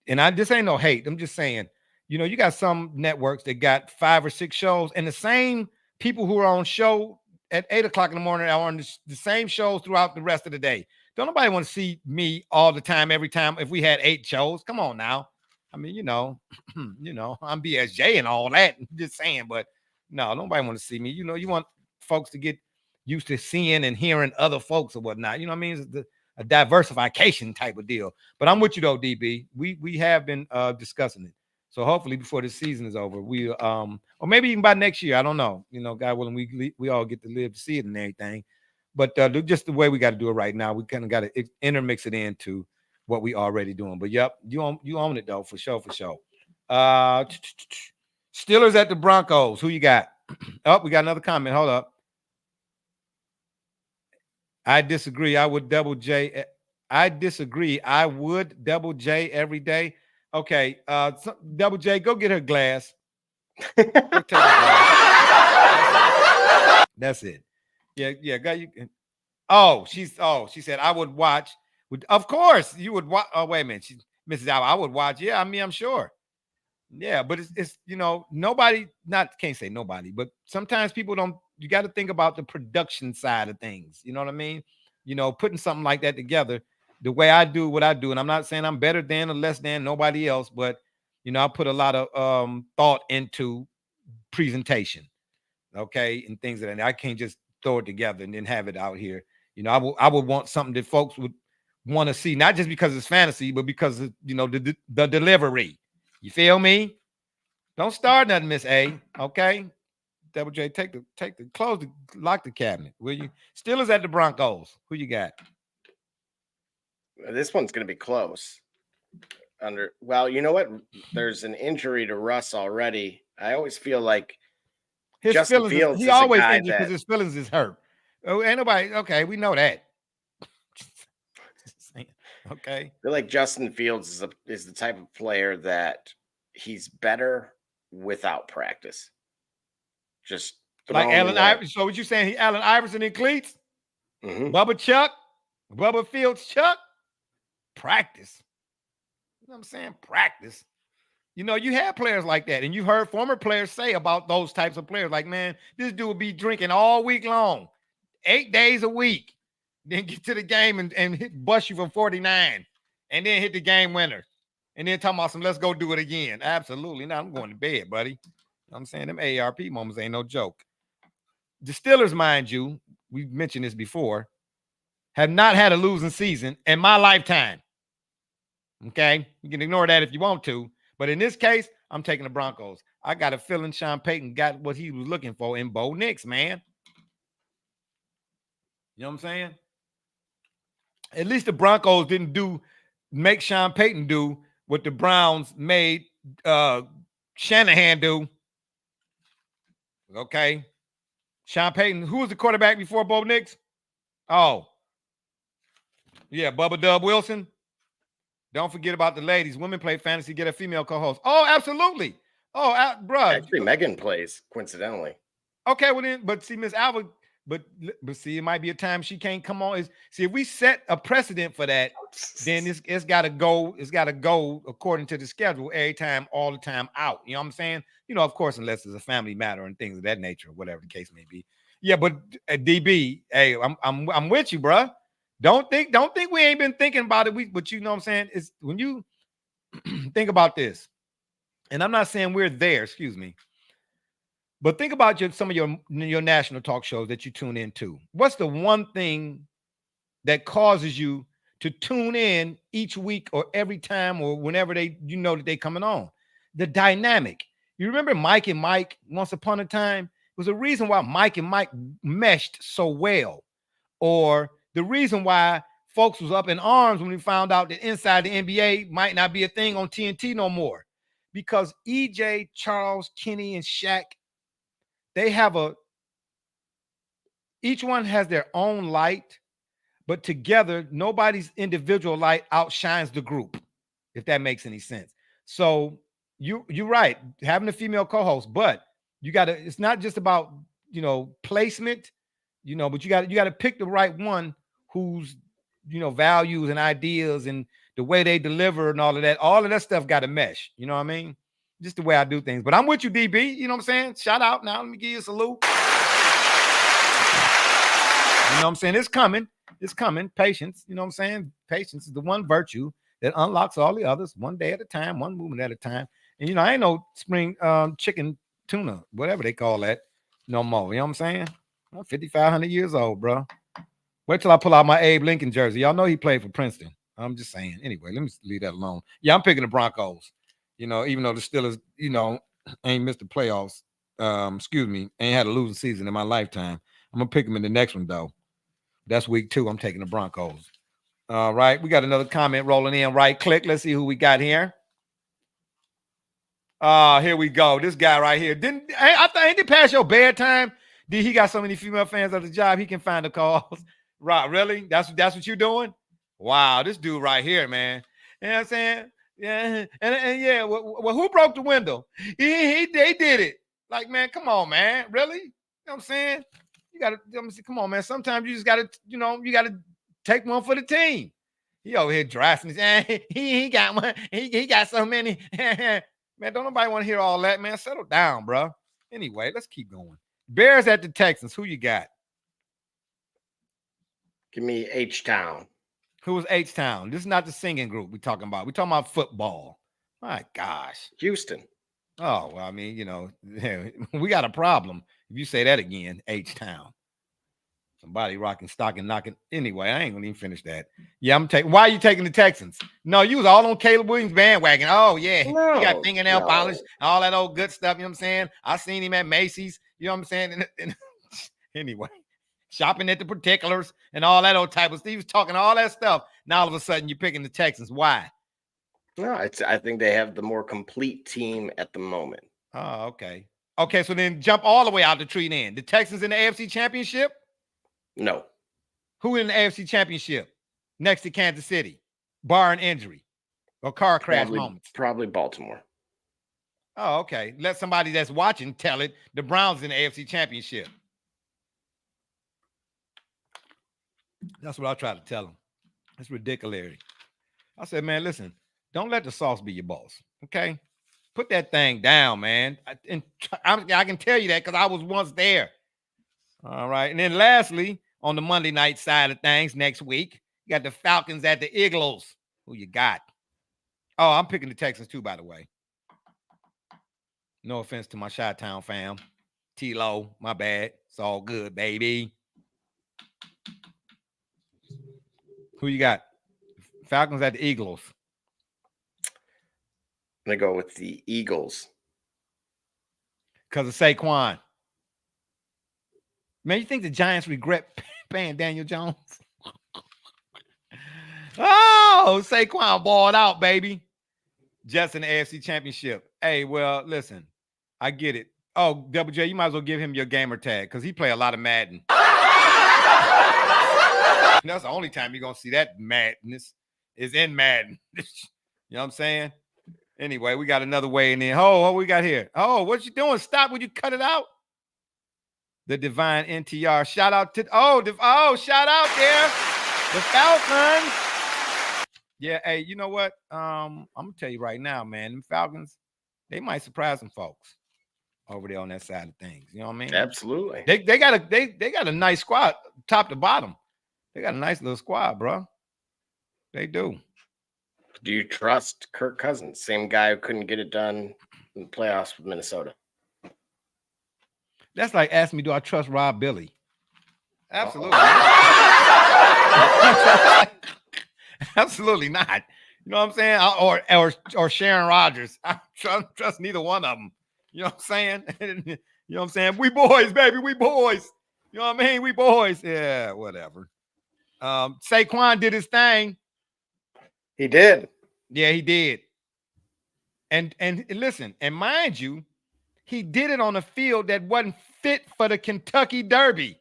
and this ain't no hate. I'm just saying, you know, you got some networks that got 5 or 6 shows, and the same people who are on show at 8 o'clock in the morning are on the same shows throughout the rest of the day. Don't nobody want to see me all the time, every time. If we had 8 shows, come on now. I mean, you know, I'm BSJ and all that. I'm just saying, but no, nobody want to see me. You know, you want folks to get used to seeing and hearing other folks or whatnot. You know what I mean? It's a diversification type of deal. But I'm with you though, DB. We have been discussing it. So hopefully before the season is over, we or maybe even by next year, I don't know. You know, God willing, we all get to live to see it and everything. But just the way we got to do it right now, we kind of got to intermix it into what we already doing. But yep, you own it though, for sure. Steelers at the Broncos. Who you got? Oh, we got another comment. Hold up. I disagree. I would double J. I disagree. I would double J every day. Okay, Double J, go get her glass. That's it. Yeah. Got you. She said I would watch. Of course, you would watch. Oh, wait a minute, Mrs. Alba. I would watch. Yeah, I mean, I'm sure. Yeah, but it's you know, can't say nobody, but sometimes people don't. You got to think about the production side of things. You know what I mean? You know, putting something like that together. The way I do what I do, and I'm not saying I'm better than or less than nobody else, but you know, I put a lot of thought into presentation, okay, and things like that. I can't just throw it together and then have it out here. You know, I would want something that folks would want to see, not just because it's fantasy, but because of, you know, the delivery. You feel me? Don't start nothing, Miss A. Okay, Double J, lock the cabinet, will you? Steelers at the Broncos. Who you got? This one's going to be close. Well, you know what? There's an injury to Russ already. I always feel like his Justin Fields he always injured because his feelings is hurt. Oh, ain't nobody. Okay, we know that. Okay. I feel like Justin Fields is the type of player that he's better without practice. Just like Allen Iverson. So what you saying? Allen Iverson in cleats? Bubba Chuck, Bubba Fields Chuck, practice. You know what I'm saying? Practice. You know, you have players like that, and you've heard former players say about those types of players, like, man, this dude will be drinking all week long, 8 days a week, then get to the game and bust you for 49, and then hit the game winner, and then talking about some, let's go do it again. Absolutely not. I'm going to bed, buddy. You know what I'm saying? Them ARP moments ain't no joke. The Steelers, mind you, we've mentioned this before, have not had a losing season in my lifetime. Okay? You can ignore that if you want to. But in this case, I'm taking the Broncos. I got a feeling Sean Payton got what he was looking for in Bo Nix, man. You know what I'm saying? At least the Broncos didn't make Sean Payton do what the Browns made Shanahan do. Okay. Sean Payton, who was the quarterback before Bo Nix? Oh. Yeah, Bubba Dub Wilson. Don't forget about the ladies. Women play fantasy, get a female co-host. Oh, absolutely. Oh, bro. Actually, Megan plays, coincidentally. Okay, well then, but see, Miss Alva, but see, it might be a time she can't come on. See, if we set a precedent for that, then it's gotta go according to the schedule every time, all the time out. You know what I'm saying? You know, of course, unless it's a family matter and things of that nature, whatever the case may be. Yeah, but DB, hey, I'm with you, bro. Don't think we ain't been thinking about it. But you know what I'm saying? It's when you think about this, and I'm not saying we're there, excuse me, but think about some of your national talk shows that you tune into. What's the one thing that causes you to tune in each week or every time or whenever that they coming on? The dynamic. You remember Mike and Mike once upon a time? It was a reason why Mike and Mike meshed so well, or the reason why folks was up in arms when we found out that inside the NBA might not be a thing on TNT no more, because EJ, Charles, Kenny, and Shaq, each one has their own light, but together, nobody's individual light outshines the group, if that makes any sense. So you're right, having a female co-host, but it's not just about, placement, but you got to pick the right one whose, values and ideas and the way they deliver and all of that stuff got to mesh. You know what I mean? Just the way I do things. But I'm with you, DB. You know what I'm saying? Shout out now. Let me give you a salute. You know what I'm saying? It's coming. It's coming. Patience. You know what I'm saying? Patience is the one virtue that unlocks all the others one day at a time, one movement at a time. And, I ain't no spring chicken tuna, whatever they call that, no more. You know what I'm saying? I'm 5,500 years old, bro. Wait till I pull out my Abe Lincoln jersey. Y'all know he played for Princeton. I'm just saying. Anyway, let me leave that alone. Yeah, I'm picking the Broncos. Even though the Steelers, ain't missed the playoffs. Ain't had a losing season in my lifetime. I'm going to pick them in the next one, though. That's week 2. I'm taking the Broncos. All right. We got another comment rolling in. Right click. Let's see who we got here. Here we go. This guy right here. Ain't it past your bedtime? He got so many female fans at the job, he can find the calls. Right, really? That's what you're doing? Wow, this dude right here, man. You know what I'm saying? Yeah, and yeah, well, who broke the window? They did it. Like, man, come on, man. Really? You know what I'm saying? You gotta, come on, man. Sometimes you just gotta, you gotta take one for the team. He over here drafting. He got one. He got so many. Man, don't nobody want to hear all that, man. Settle down, bro. Anyway, let's keep going. Bears at the Texans. Who you got? Give me H-Town. Who is H-Town? This is not the singing group we're talking about. We're talking about football. My gosh. Houston. Oh, well, I mean, we got a problem. If you say that again, H-Town. Somebody rocking, stocking, knocking. Anyway, I ain't going to even finish that. Yeah, why are you taking the Texans? No, you was all on Caleb Williams bandwagon. Oh, yeah. He got fingernail polish, all that old good stuff. You know what I'm saying? I seen him at Macy's. You know what I'm saying? Anyway, shopping at the particulars and all that old type of stuff. He was talking all that stuff. Now, all of a sudden, you're picking the Texans. Why? No, I think they have the more complete team at the moment. Oh, okay. Okay, so then jump all the way out the tree then. The Texans in the AFC Championship? No. Who in the AFC Championship next to Kansas City, barring injury or car crash moments? Probably Baltimore. Oh, okay. Let somebody that's watching tell it. The Browns in the AFC Championship. That's what I try to tell him. It's ridiculous. I said, man, listen, don't let the sauce be your boss. Okay. Put that thing down, man. I can tell you that because I was once there. All right. And then lastly, on the Monday night side of things next week, you got the Falcons at the Eagles. Who you got? Oh, I'm picking the Texans too, by the way. No offense to my Chi-Town fam. T-Lo, my bad. It's all good, baby. Who you got? Falcons at the Eagles. I'm going to go with the Eagles. Because of Saquon. Man, you think the Giants regret paying Daniel Jones? Oh, Saquon balled out, baby. Jets in the AFC Championship. Hey, well, listen, I get it. Oh, Double J, you might as well give him your gamer tag because he play a lot of Madden. That's the only time you're going to see that madness is in Madden. You know what I'm saying? Anyway, we got another way in there. Oh, what we got here? Oh, what you doing? Stop. Would you cut it out? The Divine NTR. Shout out to, shout out there. The Falcons. Yeah, hey, you know what? I'm going to tell you right now, man, them Falcons, they might surprise some folks over there on that side of things. You know what I mean? Absolutely. They got a nice squad, top to bottom. They got a nice little squad, bro. They do. Do you trust Kirk Cousins? Same guy who couldn't get it done in the playoffs with Minnesota. That's like asking me, do I trust Rob Billy? Absolutely. Absolutely not. You know what I'm saying? Or Sharon Rodgers. I trust neither one of them. You know what I'm saying? You know what I'm saying? We boys, baby. We boys. You know what I mean? We boys. Yeah, whatever. Saquon did his thing. He did. Yeah, he did. And listen, and mind you, he did it on a field that wasn't fit for the Kentucky Derby.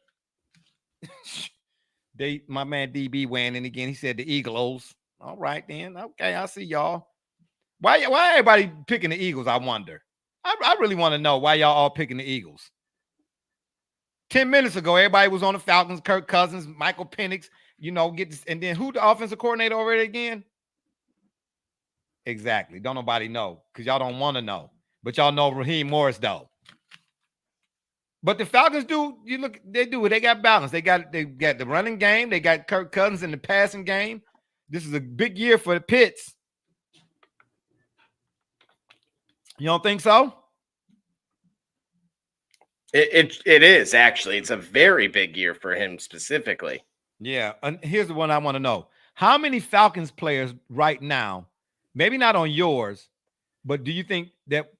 My man DB weighing in again. He said the Eagles. All right, then. Okay, I see y'all. Why everybody picking the Eagles? I wonder. I really want to know why y'all all picking the Eagles. 10 minutes ago, everybody was on the Falcons. Kirk Cousins, Michael Penix. You know, and then who the offensive coordinator already again? Exactly. Don't nobody know because y'all don't want to know. But y'all know Raheem Morris though. But the Falcons do. They do it. They got balance. They got the running game. They got Kirk Cousins in the passing game. This is a big year for the Pitts. You don't think so? It is actually. It's a very big year for him specifically. Yeah. And here's the one I want to know: how many Falcons players right now? Maybe not on yours, but do you think that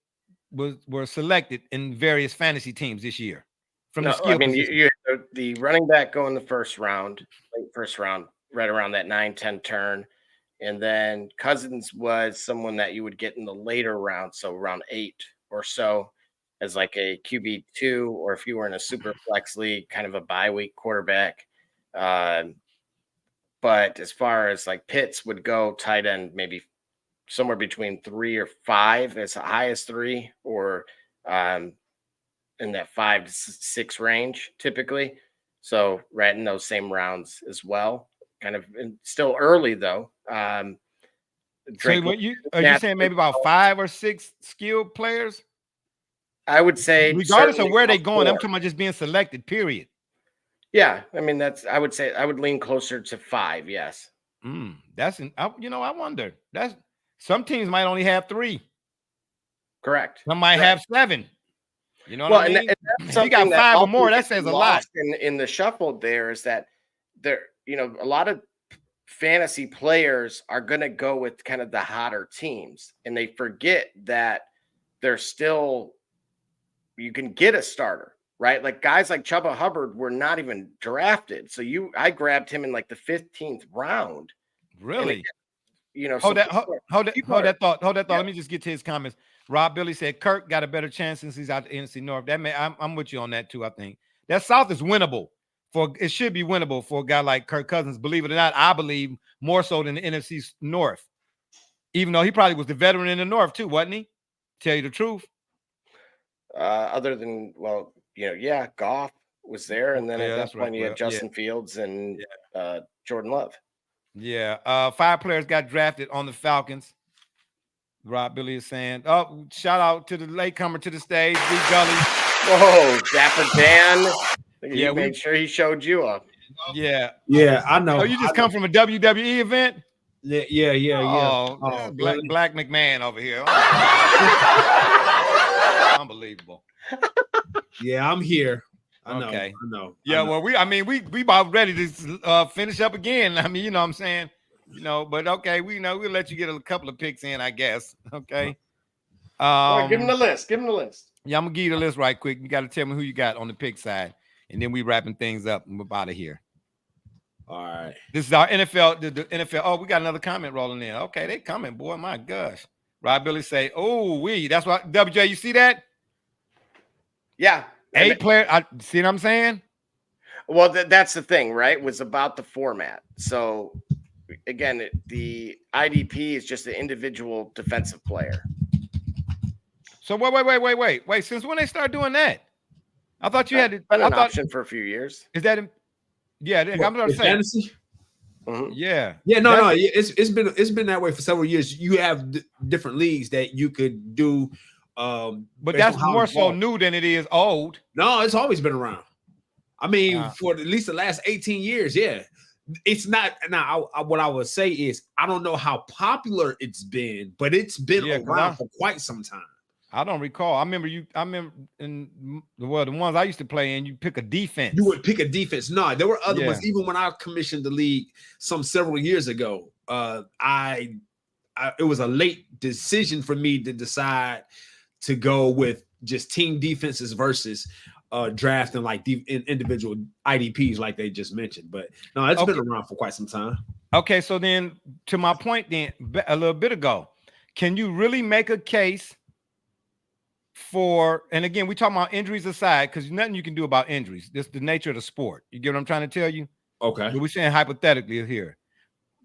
were selected in various fantasy teams this year from the skill position? You the running back go in the first round, late first round, right around that 9-10 turn. And then Cousins was someone that you would get in the later round, so around 8 or so, as like a QB2, or if you were in a super flex league, kind of a bye week quarterback. But as far as like Pitts would go, tight end, maybe somewhere between 3 or 5 as high as 3, or in that 5 to 6 range typically. So right in those same rounds as well. Kind of still early though. So what you saying maybe about 5 or 6 skilled players? I would say regardless of where they're going, 4. I'm talking about just being selected, period. Yeah, I mean I would say I would lean closer to 5, yes. I wonder. That's some teams might only have 3. Correct. Some might have 7. You know what I mean? If you got 5 or more, that says a lot. In the shuffle there is that there, a lot of fantasy players are going to go with kind of the hotter teams, and they forget that they're still, you can get a starter, right? Like guys like Chuba Hubbard were not even drafted. So I grabbed him in like the 15th round. Really? Hold that thought. Yeah. Let me just get to his comments. Rob Billy said Kirk got a better chance since he's out the NFC North. I'm with you on that too. I think that South is winnable. It should be winnable for a guy like Kirk Cousins. Believe it or not, I believe more so than the NFC North. Even though he probably was the veteran in the North too, wasn't he? Tell you the truth. Other than Goff was there, and then Yeah, at that's that point right. you had Well, Justin Fields and Jordan Love. Yeah. 5 players got drafted on the Falcons. Rob Billy is saying, oh, shout out to the latecomer to the stage, D Gully. Whoa, Dapper Dan. Yeah, He made sure he showed you up. Yeah. Yeah, I know. Oh, you just come from a WWE event? Yeah. Oh, Black McMahon over here. Unbelievable. Yeah, I'm here. I Okay. know. Yeah, well, we about ready to finish up again. I mean, you know what I'm saying? You know, but okay, we'll let you get a couple of picks in, I guess. Okay. All right, give him the list. Give him the list. Yeah, I'm gonna give you the list right quick. You got to tell me who you got on the pick side, and then we wrapping things up and we're out of here. All right. This is our NFL. The NFL. Oh, we got another comment rolling in. Okay, they coming, boy. My gosh. Rob Billy say, "Oh, that's what WJ. You see that? Yeah. 8 player. I see what I'm saying. Well, that's the thing, right? Was about the format. So again, the IDP is just an individual defensive player. So wait. Since when they start doing that? I thought you had been an option for a few years. Is that? Yeah, I'm going to say fantasy. Mm-hmm. Yeah. No. It's been that way for several years. You have different leagues that you could do. But that's more so new than it is old. No, it's always been around. I mean, for at least the last 18 years, yeah. It's not now. What I would say is I don't know how popular it's been, but it's been around for quite some time. I don't recall. I remember in the ones I used to play in, you pick a defense. You would pick a defense. No, there were other ones. Even when I commissioned the league several years ago, it was a late decision for me to decide to go with just team defenses versus drafting like individual IDPs like they just mentioned. But no, it's been around for quite some time. Okay, so then to my point then a little bit ago, can you really make a case for, and again, we talking about injuries aside, because nothing you can do about injuries. This is the nature of the sport. You get what I'm trying to tell you? Okay. But we're saying hypothetically here.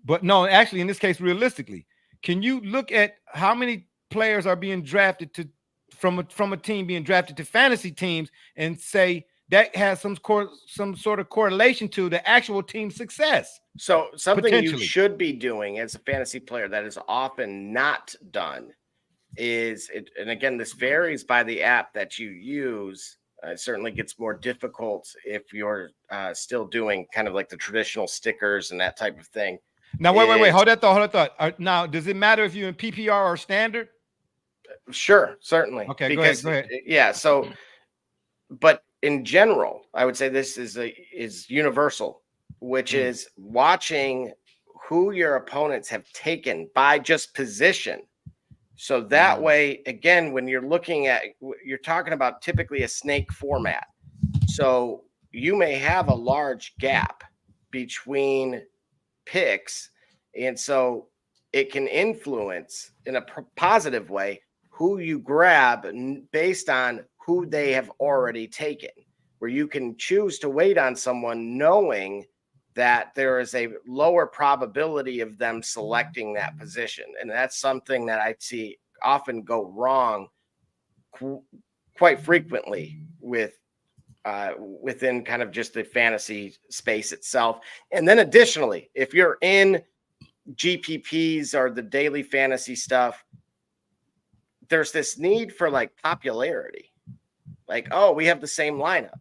But no, actually, in this case, realistically, can you look at how many players are being drafted from a team being drafted to fantasy teams and say that has some sort of correlation to the actual team's success? So something you should be doing as a fantasy player that is often not done is it, and again, this varies by the app that you use. It certainly gets more difficult if you're still doing kind of like the traditional stickers and that type of thing. Now, wait. Hold that thought. Now, does it matter if you're in PPR or standard? Sure, certainly. Okay, because, go ahead. Yeah. So, but in general, I would say this is universal, which is watching who your opponents have taken by just position. So that way, again, when you're talking about typically a snake format. So you may have a large gap between picks. And so it can influence in a positive way who you grab based on who they have already taken, where you can choose to wait on someone knowing that there is a lower probability of them selecting that position. And that's something that I see often go wrong quite frequently within kind of just the fantasy space itself. And then additionally, if you're in GPPs or the daily fantasy stuff, there's this need for like popularity. Like, oh, we have the same lineup.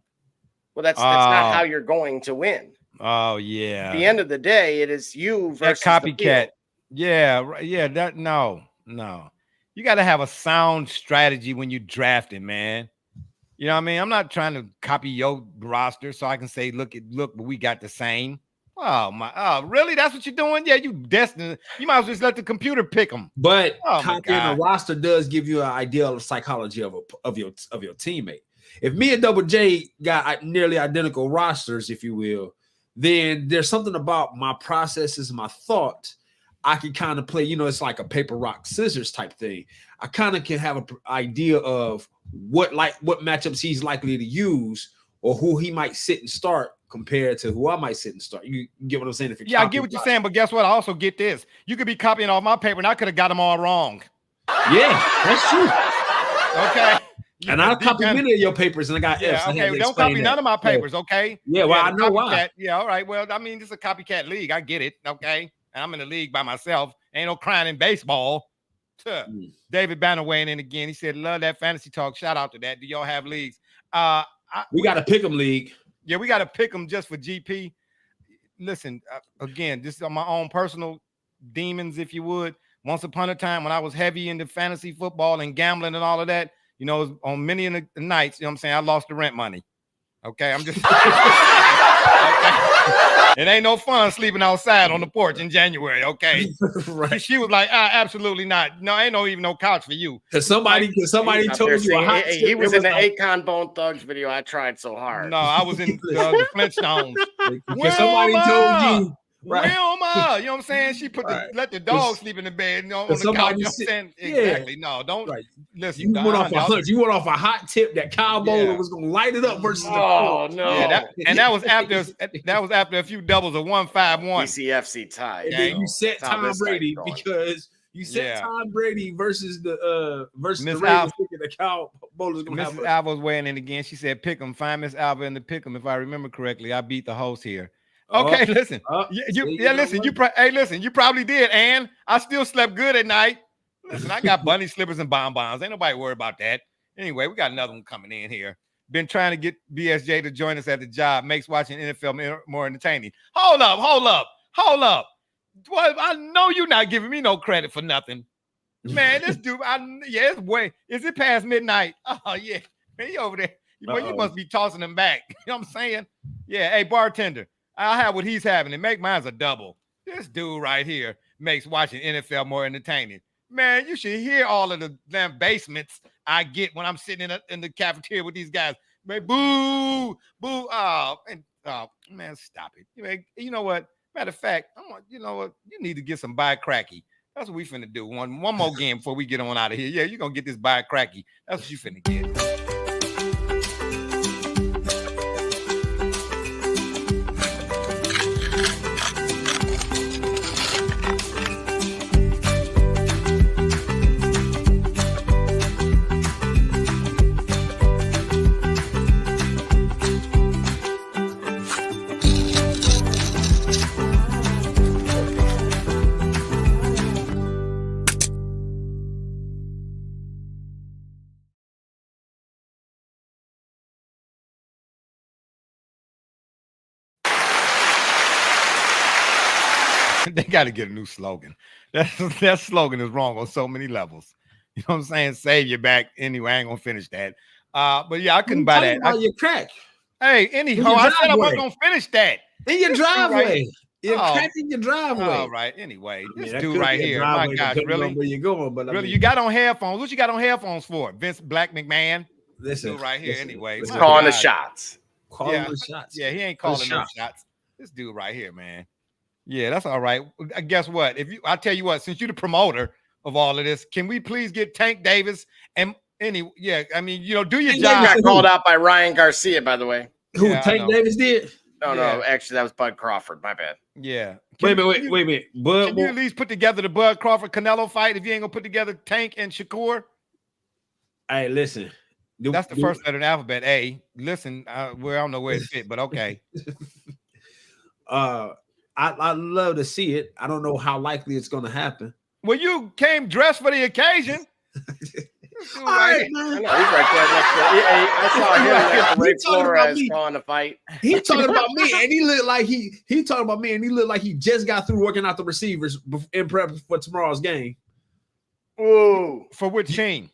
Well, that's not how you're going to win. Oh yeah. At the end of the day, it is you versus that the copycat. field. Yeah. That no. You got to have a sound strategy when you drafting, man. You know what I mean? I'm not trying to copy your roster so I can say, look, but we got the same. Oh, really? That's what you're doing? Yeah, you destined. You might as well just let the computer pick them. But copying a roster does give you an idea of the psychology of your teammate. If me and Double J got nearly identical rosters, if you will, then there's something about my processes, my thought. I can kind of play, it's like a paper, rock, scissors type thing. I kind of can have an idea of what matchups he's likely to use or who he might sit and start compared to who I might sit and start. You get what I'm saying? I get what you're saying, but guess what? I also get this. You could be copying off my paper and I could have got them all wrong. Yeah, that's true. Okay. And I copied many of your papers, and I got F's. Okay, don't copy none of my papers, okay? Yeah, well, I know why. Yeah, all right. Well, I mean, this is a copycat league. I get it, okay? And I'm in the league by myself. Ain't no crying in baseball. David Banner weighing in again. He said, love that fantasy talk. Shout out to that. Do y'all have leagues? We got to pick them league. Yeah, we got to pick them just for GP. Listen, again, this is on my own personal demons, if you would. Once upon a time when I was heavy into fantasy football and gambling and all of that, you know, on many of the nights, you know what I'm saying, I lost the rent money. Okay, I'm just it ain't no fun sleeping outside on the porch in January, okay? Right. She was like, absolutely not. No, ain't no couch for you. Cause somebody told you a hot he was in the Akon Bone Thugs video. I tried so hard. No, I was in the Flintstones. Because somebody told you. Right. Wilma, you know what I'm saying? She put let the dog sleep in the bed, you know, on the couch. You know what I'm saying? Exactly. No, don't listen. You went off a hunch. You went off a hot tip that Kyle Bowler was gonna light it up versus no. Yeah, that was after a few doubles of 151. ECFC tie. And then you set Tom Brady because you set Tom Brady versus the Ravens thinking that Kyle Bowler's gonna have. Mrs. Alva's weighing in again. She said, "Pick 'em, find Miss Alva in the pick 'em." If I remember correctly, I beat the host here. Okay, listen. Listen. You probably did, and I still slept good at night. Listen, I got bunny slippers and bonbons. Ain't nobody worried about that. Anyway, we got another one coming in here. Been trying to get BSJ to join us at the job. Makes watching NFL more entertaining. Hold up. Well, I know you're not giving me no credit for nothing, man. This dude, it's way. Is it past midnight? Oh yeah, man, he over there. Well, you must be tossing him back. You know what I'm saying? Yeah. Hey, bartender. I'll have what he's having and make mine's a double. This dude right here makes watching NFL more entertaining. Man, you should hear all of the damn basements I get when I'm sitting in the cafeteria with these guys. Man, boo. Oh, man, stop it. You know what? Matter of fact, you know what? You need to get some Buy Cracky. That's what we finna do. One more game before we get on out of here. Yeah, you're gonna get this Buy Cracky. That's what you finna get. They got to get a new slogan. That slogan is wrong on so many levels. You know what I'm saying? Save your back. Anyway, I ain't gonna finish that. But yeah, I couldn't buy that. About your crack. Hey, anyhow, I said I wasn't gonna finish that. In your driveway. You're cracking your driveway. All right. Anyway, this dude right here. My gosh, really? Where you going? But really, you got on headphones. What you got on headphones for? Vince Black McMahon. Listen, dude right here. Anyway, he's calling the shots. Calling the shots. Yeah, he ain't calling no shots. This dude right here, man. Yeah, that's all right. Guess what? I tell you what, since you're the promoter of all of this, can we please get Tank Davis and do your job. He got called out by Ryan Garcia, by the way. Who Tank Davis did? No, actually, that was Bud Crawford. My bad. Yeah. Wait a minute. Bud, can you at least put together the Bud Crawford Canelo fight if you ain't gonna put together Tank and Shakur? Hey, listen. That's the first letter in the alphabet. A. Listen, I don't know where it fit, but okay. I'd love to see it. I don't know how likely it's going to happen. Well, you came dressed for the occasion. All right, man. He's right there next to me. I saw him next to Ray Flores calling the fight. He talking about me, and he looked like he talking about me, and he looked like he just got through working out the receivers in prep for tomorrow's game. Ooh, for which team?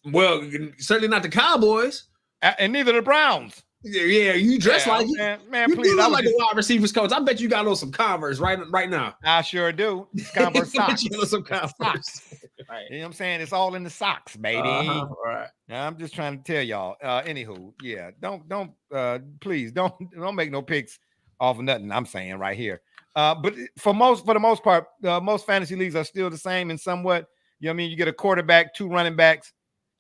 Well, certainly not the Cowboys, and neither the Browns. Yeah, you dress like man. You Please, look like a wide receivers coach. I bet you got on some Converse right now. I sure do. Converse socks. You some Converse. Right. You know what I'm saying? It's all in the socks, baby. All right. I'm just trying to tell y'all. Anywho, yeah. Don't please don't make no picks off of nothing I'm saying right here. But for the most part, most fantasy leagues are still the same in somewhat. You know what I mean? You get a quarterback, 2 running backs,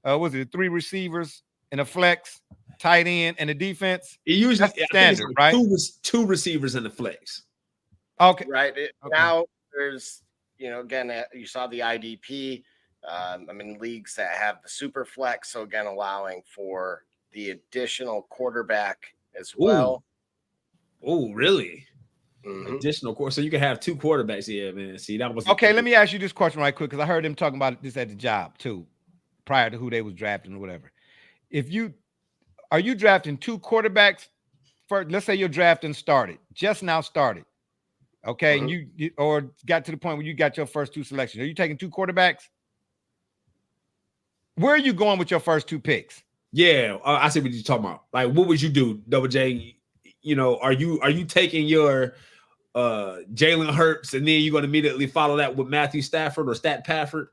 3 receivers and a flex, tight end, and a defense. It usually that's standard, right? 2 receivers in the flex. Okay. Right. Now there's, again, you saw the IDP I'm in leagues that have the super flex, so again, allowing for the additional quarterback as well. Oh, really? Mhm. Additional course, so you can have 2 quarterbacks. Yeah, man. See, that was Okay, let me ask you this question right quick because I heard them talking about this at the job too, prior to who they was drafting or whatever. Are you drafting 2 quarterbacks first? Let's say you're drafting just now started. Okay, and you or got to the point where you got your first 2 selections. Are you taking 2 quarterbacks? Where are you going with your first 2 picks? Yeah, I see what you're talking about. Like, what would you do, Double J? You know, are you taking your Jalen Hurts and then you're going to immediately follow that with Matthew Stafford or Stat Pafford?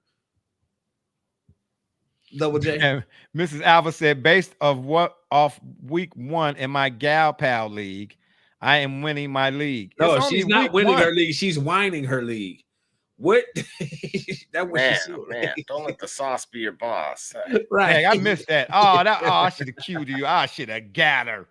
Double J. And Mrs. Alva said, based off week 1 in my Gal Pal league, I am winning my league. No, It's she's only not week winning 1. her league. She's whining her league. What? That was Man, don't let the sauce be your boss. Right. Hey, I missed that. I should have cued you. I should have got her.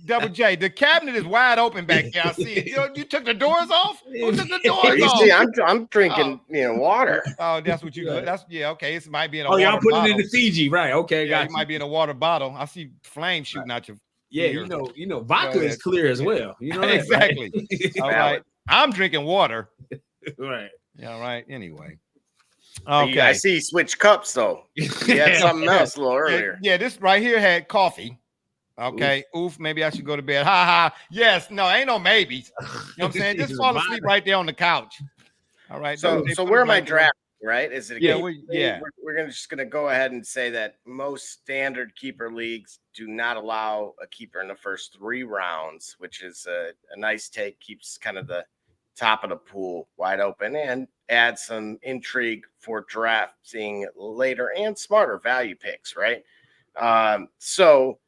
Double J, the cabinet is wide open back there. I see it. You took the doors off? Who took the doors You off? see, I'm drinking, water. Oh, that's what you. That's okay. It might be in a. Oh, y'all put bottle. it in the Fiji, right? Okay, Yeah, got it might be in a water bottle. I see flames shooting out your. Yeah, ear. you know, vodka is clear as well. You know that, exactly. right? All right, I'm drinking water. Right. Yeah. Right. Anyway. Okay. I see you switch cups though. You had something else a little earlier. Yeah, this right here had coffee. Okay. Oof. Maybe I should go to bed. Ha ha. Yes. No, ain't no maybes. You know what I'm saying? Just fall asleep right there on the couch. All right. So where am I drafting? Right? Is it? We're just gonna go ahead and say that most standard keeper leagues do not allow a keeper in the first 3 rounds, which is a nice take. Keeps kind of the top of the pool wide open and add some intrigue for drafting later and smarter value picks. Right? So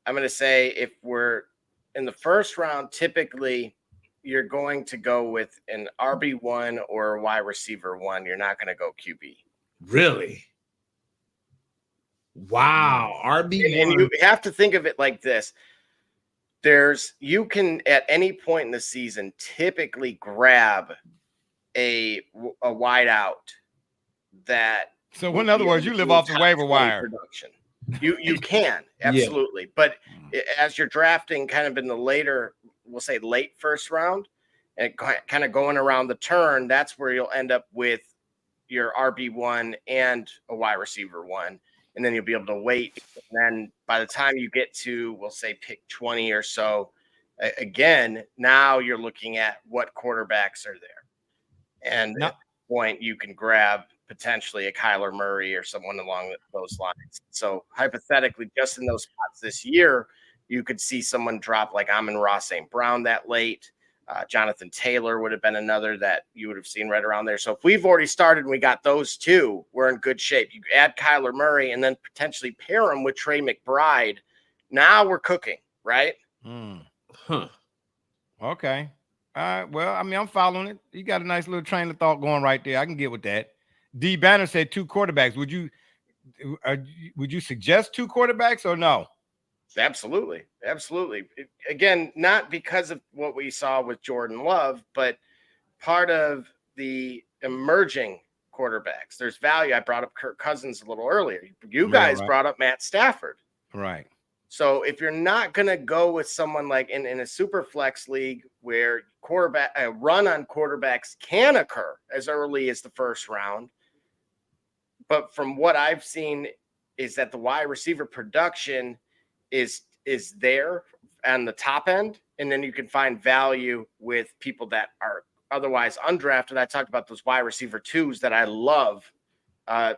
I'm gonna say if we're in the first round, typically you're going to go with an RB1 or a wide receiver 1. You're not going to go QB. Really? Wow. RB1. And you have to think of it like this. You can at any point in the season typically grab a wide out that. So in other words, you live off the waiver wire. Production. You can absolutely, but as you're drafting kind of in the later, we'll say late first round, and kind of going around the turn, that's where you'll end up with your RB1 and a wide receiver 1. And then you'll be able to wait. And then by the time you get to, we'll say pick 20 or so, again, now you're looking at what quarterbacks are there. And at that point, you can grab potentially a Kyler Murray or someone along those lines. So hypothetically, just in those spots this year, you could see someone drop like Amon-Ra St. Brown that late. Jonathan Taylor would have been another that you would have seen right around there. So if we've already started and we got those 2, we're in good shape. You add Kyler Murray and then potentially pair him with Trey McBride. Now we're cooking, right? Huh. Okay. All right. Well, I mean, I'm following it. You got a nice little train of thought going right there. I can get with that. D Banner said 2 quarterbacks. Would you suggest 2 quarterbacks or no? Absolutely. Again, not because of what we saw with Jordan Love, but part of the emerging quarterbacks. There's value. I brought up Kirk Cousins a little earlier. You guys brought up Matt Stafford. Right. So if you're not going to go with someone like in a super flex league where a run on quarterbacks can occur as early as the first round, but from what I've seen is that the wide receiver production is there on the top end, and then you can find value with people that are otherwise undrafted. I talked about those wide receiver 2s that I love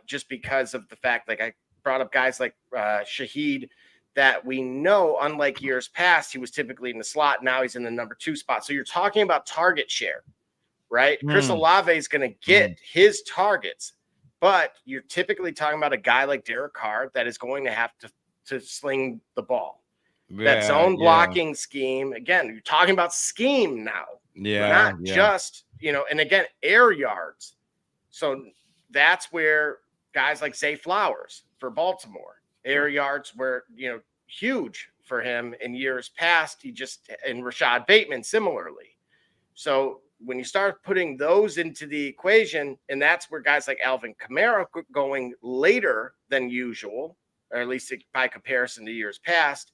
just because of the fact, like I brought up guys like Shaheed that we know, unlike years past, he was typically in the slot. Now he's in the number 2 spot. So you're talking about target share, right? Chris Olave is going to get his targets, but you're typically talking about a guy like Derek Carr that is going to have to sling the ball. That zone blocking scheme. Again, you're talking about scheme now. Not just, and again, air yards. So that's where guys like Zay Flowers for Baltimore, air yards were, huge for him in years past. And Rashad Bateman similarly. So when you start putting those into the equation, and that's where guys like Alvin Kamara going later than usual, or at least by comparison to years past,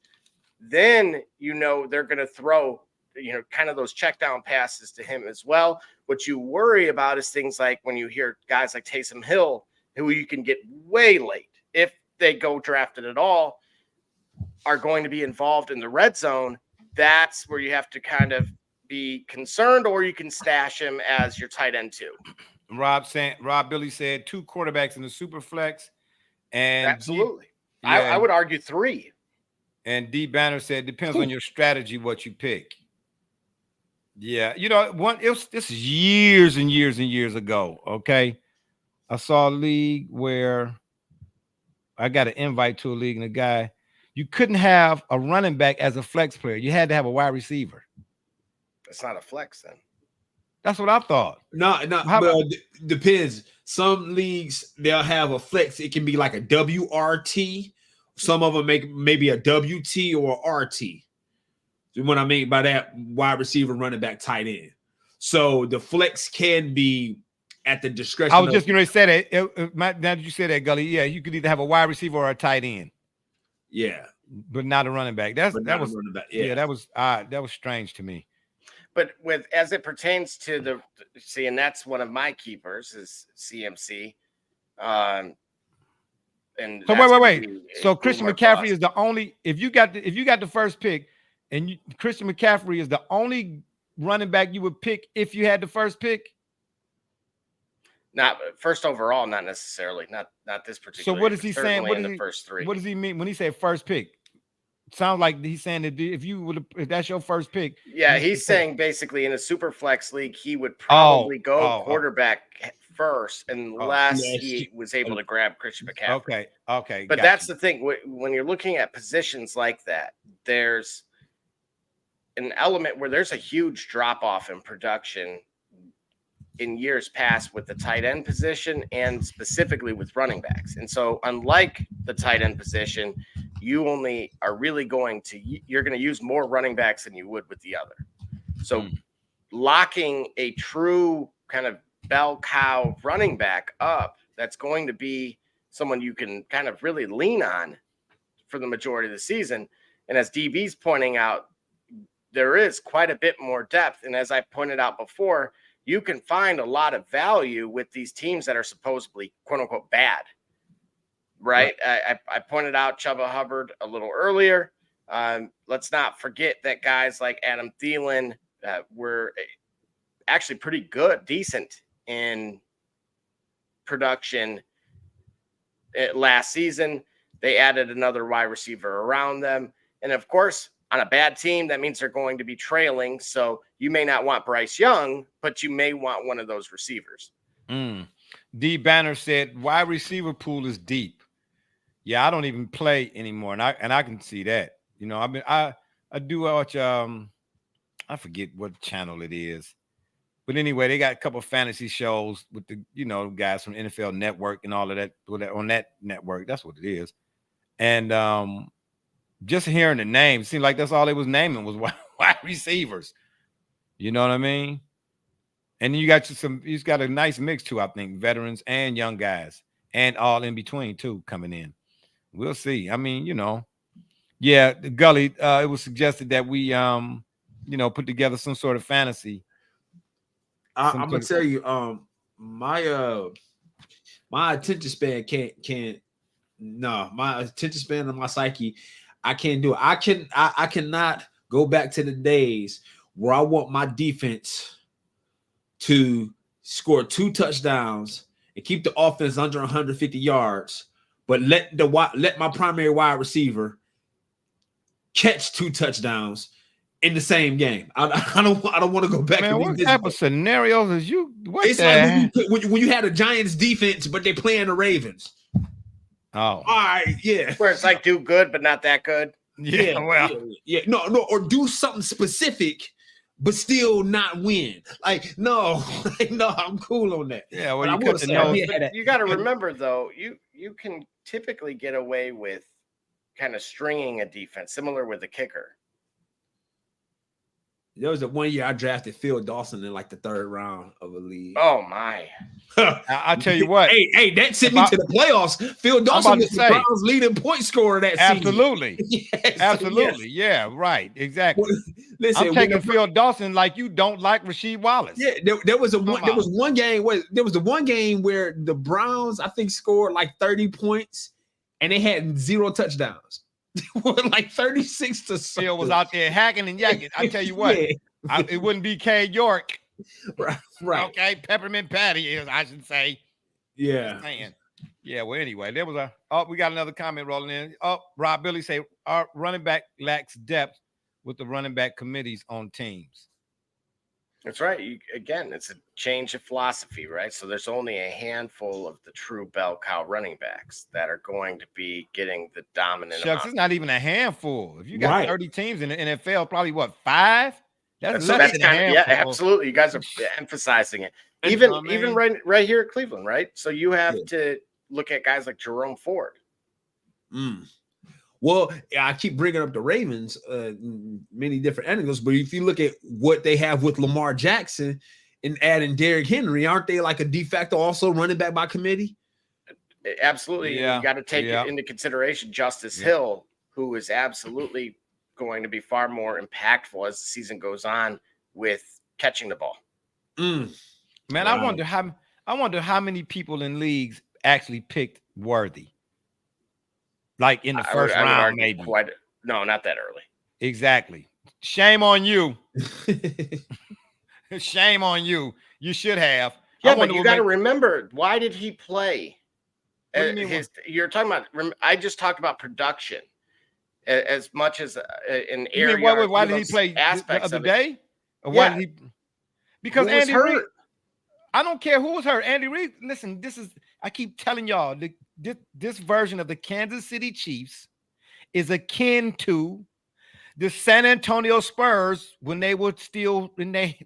then they're going to throw kind of those check down passes to him as well. What you worry about is things like when you hear guys like Taysom Hill, who you can get way late if they go drafted at all, are going to be involved in the red zone. That's where you have to kind of be concerned, or you can stash him as your tight end too. Rob Billy said 2 quarterbacks in the super flex, and absolutely, I would argue 3. And D Banner said depends on your strategy what you pick. Yeah, this is years and years and years ago. Okay, I saw a league where I got an invite to a league, and a guy, you couldn't have a running back as a flex player. You had to have a wide receiver. That's not a flex then. That's what I thought. No, well, depends. Some leagues, they'll have a flex. It can be like a WRT. Some of them make maybe a WT or RT. What I mean by that, wide receiver, running back, tight end. So the flex can be at the discretion. I was just going to say that. Now that you said that, Gully, yeah, you could either have a wide receiver or a tight end. Yeah, but not a running back. That was yeah, that was strange to me. But as it pertains to and that's one of my keepers is CMC. And so wait. So Christian McCaffrey is the only, if you got the first pick, and Christian McCaffrey is the only running back you would pick if you had the first pick. Not first overall, not necessarily, not this particular. So what is he saying? What is the first 3? What does he mean when he said first pick? Sounds like he's saying that if that's your first pick. Yeah, he's saying basically in a super flex league, he would probably go quarterback first unless he was able to grab Christian McCaffrey. Okay. But that's the thing. When you're looking at positions like that, there's an element where there's a huge drop off in production in years past with the tight end position and specifically with running backs. And so unlike the tight end position, you only are really you're going to use more running backs than you would with the other. So locking a true kind of bell cow running back up, that's going to be someone you can kind of really lean on for the majority of the season. And as DB's pointing out, there is quite a bit more depth. And as I pointed out before, you can find a lot of value with these teams that are supposedly quote unquote bad. Right. I pointed out Chuba Hubbard a little earlier. Let's not forget that guys like Adam Thielen were actually pretty good, decent in production last season. They added another wide receiver around them. And of course, on a bad team, that means they're going to be trailing. So you may not want Bryce Young, but you may want one of those receivers. D Banner said wide receiver pool is deep. Yeah, I don't even play anymore, and I can see that. I do watch I forget what channel it is, but anyway, they got a couple of fantasy shows with the guys from NFL Network and all of that on that network. That's what it is, and just hearing the names, seemed like that's all they was naming was wide receivers. You know what I mean? And you got he's got a nice mix too, I think, veterans and young guys, and all in between too coming in. We'll see. I mean, yeah, the Gully, it was suggested that we, put together some sort of fantasy. I'm gonna tell you, my attention span my attention span and my psyche, I can't do it. I cannot go back to the days where I want my defense to score 2 touchdowns and keep the offense under 150 yards. But let my primary wide receiver catch 2 touchdowns in the same game. I don't want to go back. Man, what type of scenarios is you? It's like when you had a Giants defense, but they playing the Ravens. Oh, all right, yeah. Where it's like do good, but not that good. Yeah. No, or do something specific, but still not win. Like no, I'm cool on that. Yeah, well, you got to remember though, you can typically get away with kind of stringing a defense, similar with the kicker. There was a 1 year I drafted Phil Dawson in like the 3rd round of a league. Oh my! I'll tell you what. Hey, that sent me to the playoffs. Phil Dawson was the Browns' leading point scorer that absolutely. season. Yes, Absolutely. yes. Yeah, right. Exactly. Listen, I'm taking Phil Dawson like you don't like Rasheed Wallace. Yeah, there was one game where there was the one game where the Browns, I think, scored like 30 points and they had 0 touchdowns. Like 36 to something. Phil was out there hacking and yakking. I tell you what, it wouldn't be K York. Right. Okay, Peppermint Patty, I should say. Yeah. Yeah, well, anyway, there was we got another comment rolling in. Rob Billy say our running back lacks depth with the running back committees on teams. That's right. Again, it's a change of philosophy, right? So there's only a handful of the true bell cow running backs that are going to be getting the dominant. Shucks, it's not even a handful. If you got 30 teams in the NFL, probably what, 5? That's less than a handful. Yeah, absolutely. You guys are emphasizing it. Even right here at Cleveland, right? So you have to look at guys like Jerome Ford. Well, I keep bringing up the Ravens, many different angles, but if you look at what they have with Lamar Jackson and adding Derrick Henry, aren't they like a de facto also running back by committee? Absolutely. Yeah. You got to take it into consideration. Justice Hill, who is absolutely going to be far more impactful as the season goes on with catching the ball. Man, wow. I wonder how many people in leagues actually picked Worthy. Like in the first round, maybe. No, not that early. Exactly. Shame on you. Shame on you. You should have. Yeah, but you got to remember, why did he play? You're talking about. I just talked about production as much as an area. Why did he play aspects the other of day? Or why did he? Because Andy Reid. I don't care who was hurt. Andy Reid. Listen, I keep telling y'all this version of the Kansas City Chiefs is akin to the San Antonio Spurs when they were still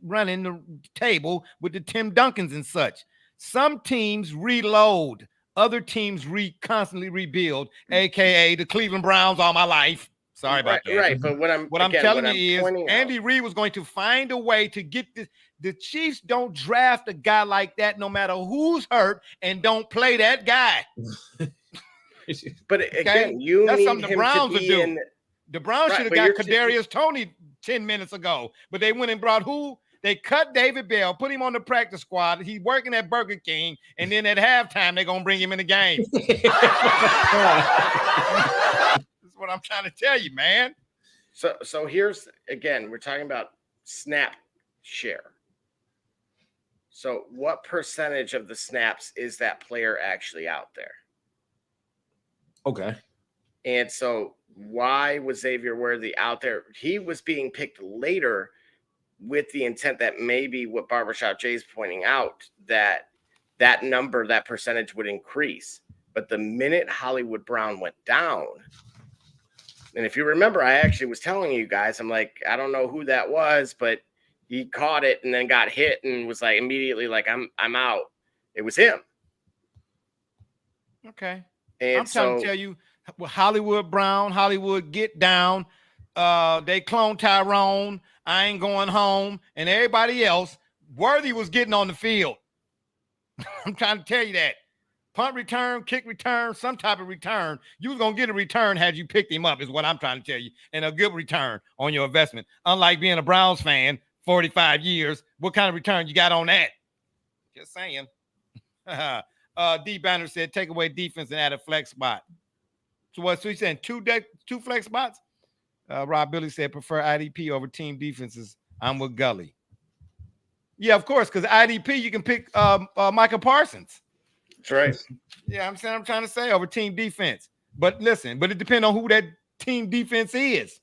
running the table with the Tim Duncans and such. Some teams reload, other teams constantly rebuild, aka the Cleveland Browns all my life. Sorry about that. Right, but what I'm telling you is Andy Reid was going to find a way to get this. The Chiefs don't draft a guy like that no matter who's hurt and don't play that guy. But again, that's something the Browns would do. The Browns should have got Kadarius Toney 10 minutes ago, but they went and brought who? They cut David Bell, put him on the practice squad. He's working at Burger King, and then at halftime, they're going to bring him in the game. This is what I'm trying to tell you, man. So here's, again, we're talking about snap share. So what percentage of the snaps is that player actually out there? Okay. And so why was Xavier Worthy out there? He was being picked later with the intent that maybe what Barbershop Jay is pointing out, that number, that percentage would increase. But the minute Hollywood Brown went down, and if you remember, I actually was telling you guys, I'm like, I don't know who that was, but he caught it and then got hit and was like immediately like, I'm out. It was him. Okay. And I'm trying to tell you, Hollywood Brown, Hollywood get down. They cloned Tyrone. I ain't going home. And everybody else, Worthy was getting on the field. I'm trying to tell you that. Punt return, kick return, some type of return. You was going to get a return had you picked him up is what I'm trying to tell you. And a good return on your investment. Unlike being a Browns fan, 45 years, what kind of return you got on that? Just saying. D. Banner said, take away defense and add a flex spot. So what? So he's saying two flex spots? Rob Billy said, prefer IDP over team defenses. I'm with Gully. Yeah, of course, because IDP, you can pick Micah Parsons. That's right. Yeah, I'm trying to say over team defense. But listen, it depends on who that team defense is.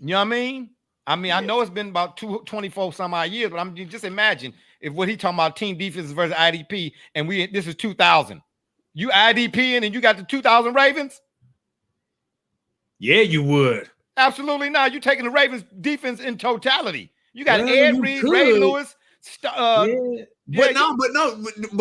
You know what I mean? I know it's been about 24 some odd years, but just imagine if what he talking about team defenses versus IDP, and this is 2000. You IDP and you got the 2000 Ravens? Yeah, you would. Absolutely not. You're taking the Ravens defense in totality. You got Ed Reed, Ray Lewis. But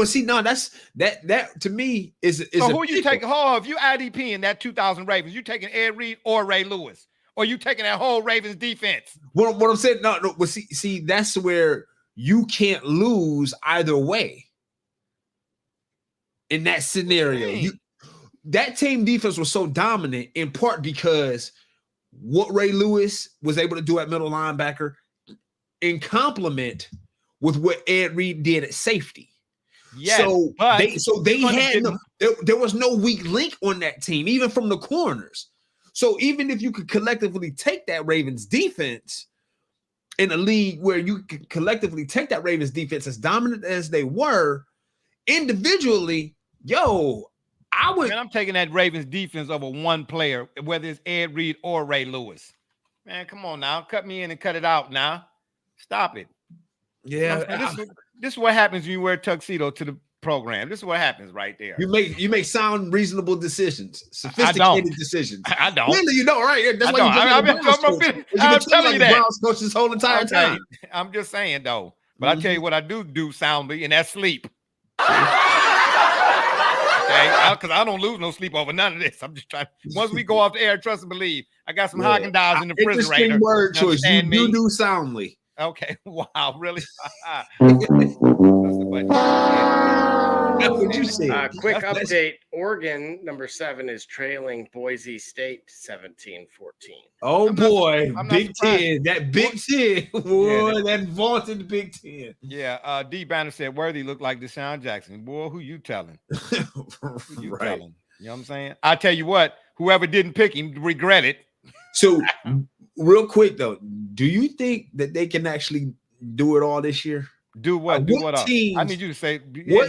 see, no, that to me is so who you taking? If you IDP in that 2000 Ravens, you taking Ed Reed or Ray Lewis or you taking that whole Ravens defense? What I'm saying, no, but see, that's where you can't lose either way. In that scenario, that team defense was so dominant in part because what Ray Lewis was able to do at middle linebacker in complement with what Ed Reed did at safety. Yes, so they had there was no weak link on that team, even from the corners. So even if you could collectively take that Ravens defense in a league where you could collectively take that Ravens defense as dominant as they were individually, I would. Man, I'm taking that Ravens defense over one player, whether it's Ed Reed or Ray Lewis. Man, come on now, cut me in and cut it out now. Stop it. Yeah, this is what happens when you wear a tuxedo to the program. This is what happens right there. You make sound, reasonable decisions, sophisticated decisions. I don't. Really, you don't, right? That's why I'm telling you that. Browns coach this whole entire time. I'm just saying though. But I tell you what I do soundly, and that's sleep. Because I don't lose no sleep over none of this. I'm just trying. Once we go off the air, trust and believe. I got some Haagen-Dazs in the refrigerator. Interesting word choice. You do soundly. Okay. Wow. Really? That's what you say. Quick update. Oregon, number 7, is trailing Boise State 17-14. Oh, boy. Big Ten. That Big Ten. Boy, that vaunted Big Ten. Yeah. D. Banner said, Worthy looked like Deshaun Jackson. Boy, who you telling? Who you telling? You know what I'm saying? I tell you what, whoever didn't pick him regret it. So, real quick, though, do you think that they can actually do it all this year? Do what? Do what? Teams, I need you to say,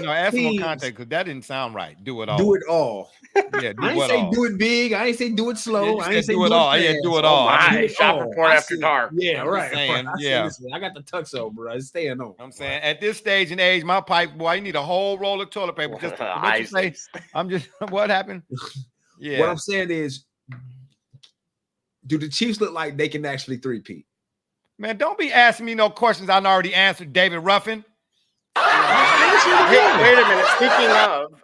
ask them on contact because that didn't sound right. Do it all. Do it all. Yeah, I ain't say do it big. I ain't say do it slow. I ain't say do it all. Yeah, do it all. Shop report after dark. Yeah, right. Saying, I got the tuxo, bro. It's staying on. I'm saying at this stage and age, my pipe, boy, you need a whole roll of toilet paper. Just what you say. I'm just. What happened? Yeah. What I'm saying is, do the Chiefs look like they can actually three-peat? Man, don't be asking me no questions I already answered, David Ruffin. Wait a minute. Speaking of,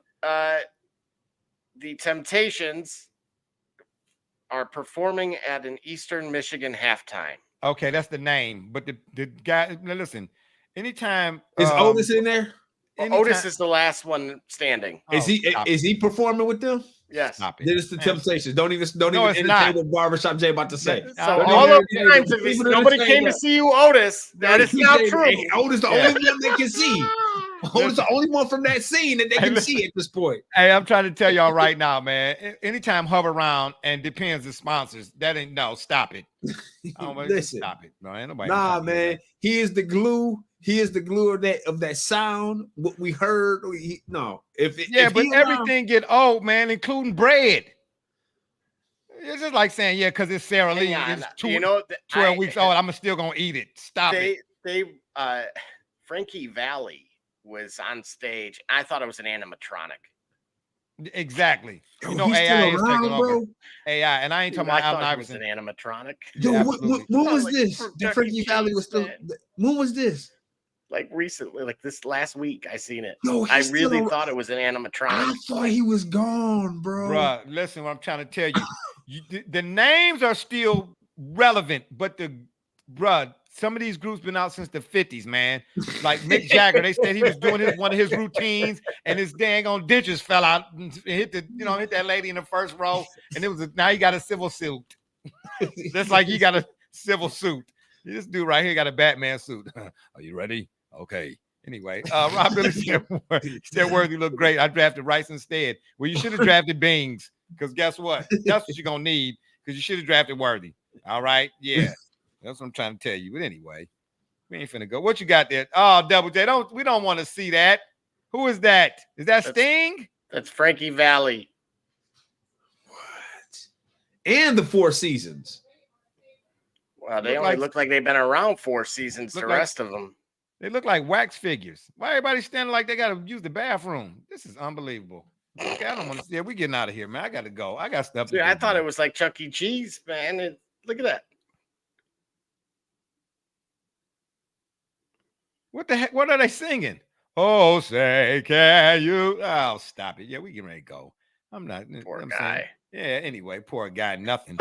the Temptations are performing at an Eastern Michigan halftime. Okay, that's the name. But the guy, listen, anytime is Otis in there? Otis is the last one standing. Is he performing with them? Yes. It's the Temptations. Don't even entertain what Barbershop Jay about to say. So all those times nobody came to see you, Otis. That is not true. Hey, Otis the only one they can see. Otis the only one from that scene that they can see at this point. Hey, I'm trying to tell y'all right now, man. Anytime hover around and depends the sponsors, that ain't stop it. Listen, stop it. No, ain't nobody. Nah, man. He is the glue. He is the glue of that sound. What we heard. If everything get old, man, including bread. It's just like saying, because it's Sarah Lee. It's 12 weeks old. I'm still gonna eat it. Stop it. Frankie Valli was on stage. I thought it was an animatronic. Exactly. AI is taking over. AI, and I ain't talking about Allen Iverson. An animatronic. Yo, when was this? Frankie Valli was still. When was this? Like recently, like this last week, I seen it. Yo, I really thought it was an animatronic. I thought he was gone, bro. Bruh, listen, what I'm trying to tell you, the names are still relevant, but some of these groups been out since the 50s, man. Like Mick Jagger, they said he was doing one of his routines, and his dang on dentures fell out and hit that lady in the first row, and now he got a civil suit. Just like he got a civil suit. This dude right here got a Batman suit. Are you ready? Okay. Anyway, Rob Billy said Worthy looked great. I drafted Rice instead. Well, you should have drafted Bings, because guess what? That's what you're gonna need, because you should have drafted Worthy. All right, yeah. That's what I'm trying to tell you. But anyway, we ain't finna go. What you got there? Oh, Double J. We don't want to see that. Who is that? Is that Sting? That's Frankie Valli. What? And the Four Seasons. Well, they only look like they've been around 4 seasons. The rest of them. They look like wax figures. Why everybody standing like they got to use the bathroom? This is unbelievable. Okay, I don't want to see it. We getting out of here, man. I got to go. I got stuff to do. I thought it was like Chuck E. Cheese, man. Look at that. What the heck? What are they singing? Oh, say, can you? Oh, stop it. Yeah, we getting ready to go. I'm not. Poor guy. Yeah, anyway, poor guy, nothing.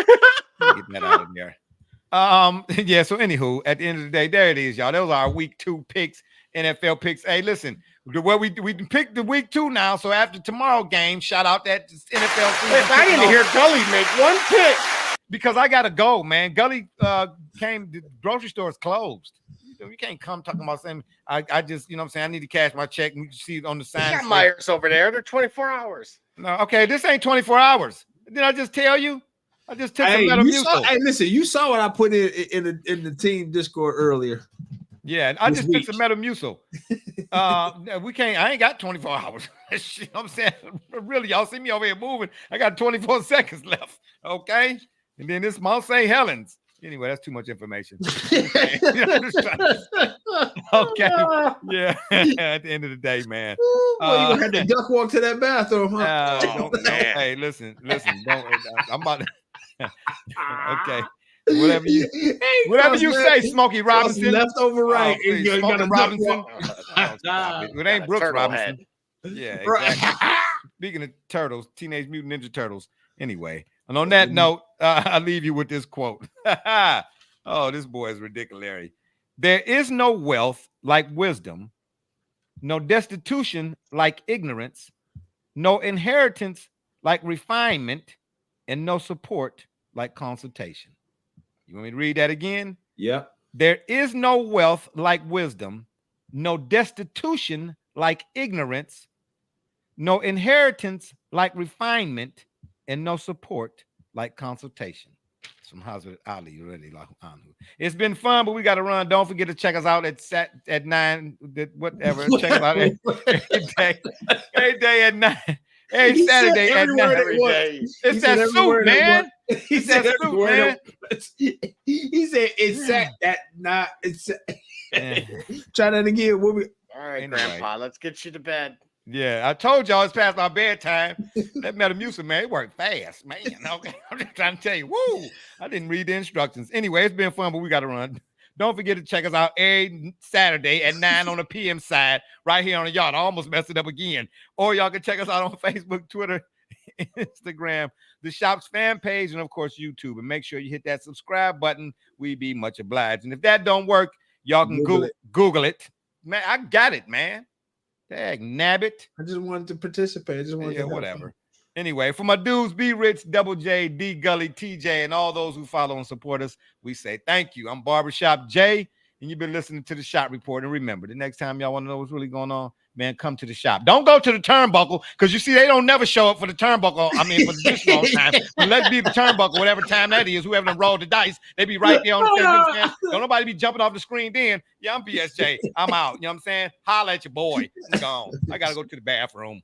Get that out of there. Yeah. So, anywho, at the end of the day, there it is, y'all. Those are our week 2 picks, NFL picks. Hey, listen, we picked the week 2 now. So after tomorrow game, shout out that NFL season. If I didn't hear Gully make one pick. Because I gotta go, man. Gully came. The grocery store is closed. You can't come talking about saying I just, you know what I'm saying, I need to cash my check, and you can see it on the sign. You got Myers over there. They're 24 hours. No, okay, this ain't 24 hours. Did I just tell you? I just took some Metamucil. Hey, listen, you saw what I put in the team Discord earlier. Yeah, I just took some Metamucil. We can't. I ain't got 24 hours. You know what I'm saying? Really, y'all see me over here moving. I got 24 seconds left. Okay, and then this Mount St. Helens. Anyway, that's too much information. Okay. Okay. Yeah. At the end of the day, man. Well, you had to duck walk to that bathroom, huh? Hey, listen. I'm about to. Okay. Whatever you say, Smokey Robinson. Leftover right. Smokey Robinson. It ain't Brooks Robinson. Yeah, exactly. Speaking of turtles, Teenage Mutant Ninja Turtles. Anyway, and on that note, I leave you with this quote. Oh, this boy is ridiculous. There is no wealth like wisdom, no destitution like ignorance, no inheritance like refinement, and no support like consultation. You want me to read that again? Yeah. There is no wealth like wisdom, no destitution like ignorance, no inheritance like refinement, and no support like consultation. It's from Hazrat Ali. It's been fun, but we got to run. Don't forget to check us out at 9. Whatever. Check us out every day at 9. Every Saturday at 9. It's that suit, man. He said suit, man. He said it's at 9. Try that again. All right, Grandpa. Let's get you to bed. Yeah, I told y'all it's past our bedtime. That Metamucil, man, it worked fast, man. Okay, I'm just trying to tell you. Woo! I didn't read the instructions. Anyway, it's been fun, but we got to run. Don't forget to check us out every Saturday at 9 on the PM side, right here on the yard. I almost messed it up again. Or y'all can check us out on Facebook, Twitter, Instagram, the shop's fan page, and of course YouTube. And make sure you hit that subscribe button. We'd be much obliged. And if that don't work, y'all can Google it. Man, I got it, man. Dag nabbit. I just wanted to participate. Whatever. Anyway, for my dudes, B Rich, Double J, D Gully, TJ, and all those who follow and support us, we say thank you. I'm Barbershop Jay, and you've been listening to the Shop Report. And remember, the next time y'all want to know what's really going on, man, come to the shop. Don't go to the turnbuckle, because you see, they don't never show up for the turnbuckle. I mean, for this long time. But let's be the turnbuckle, whatever time that is. Whoever done rolled the dice, they be right there on the stand. Don't nobody be jumping off the screen then. Yeah, I'm BSJ. I'm out. You know what I'm saying? Holla at your boy. I'm gone. I got to go to the bathroom.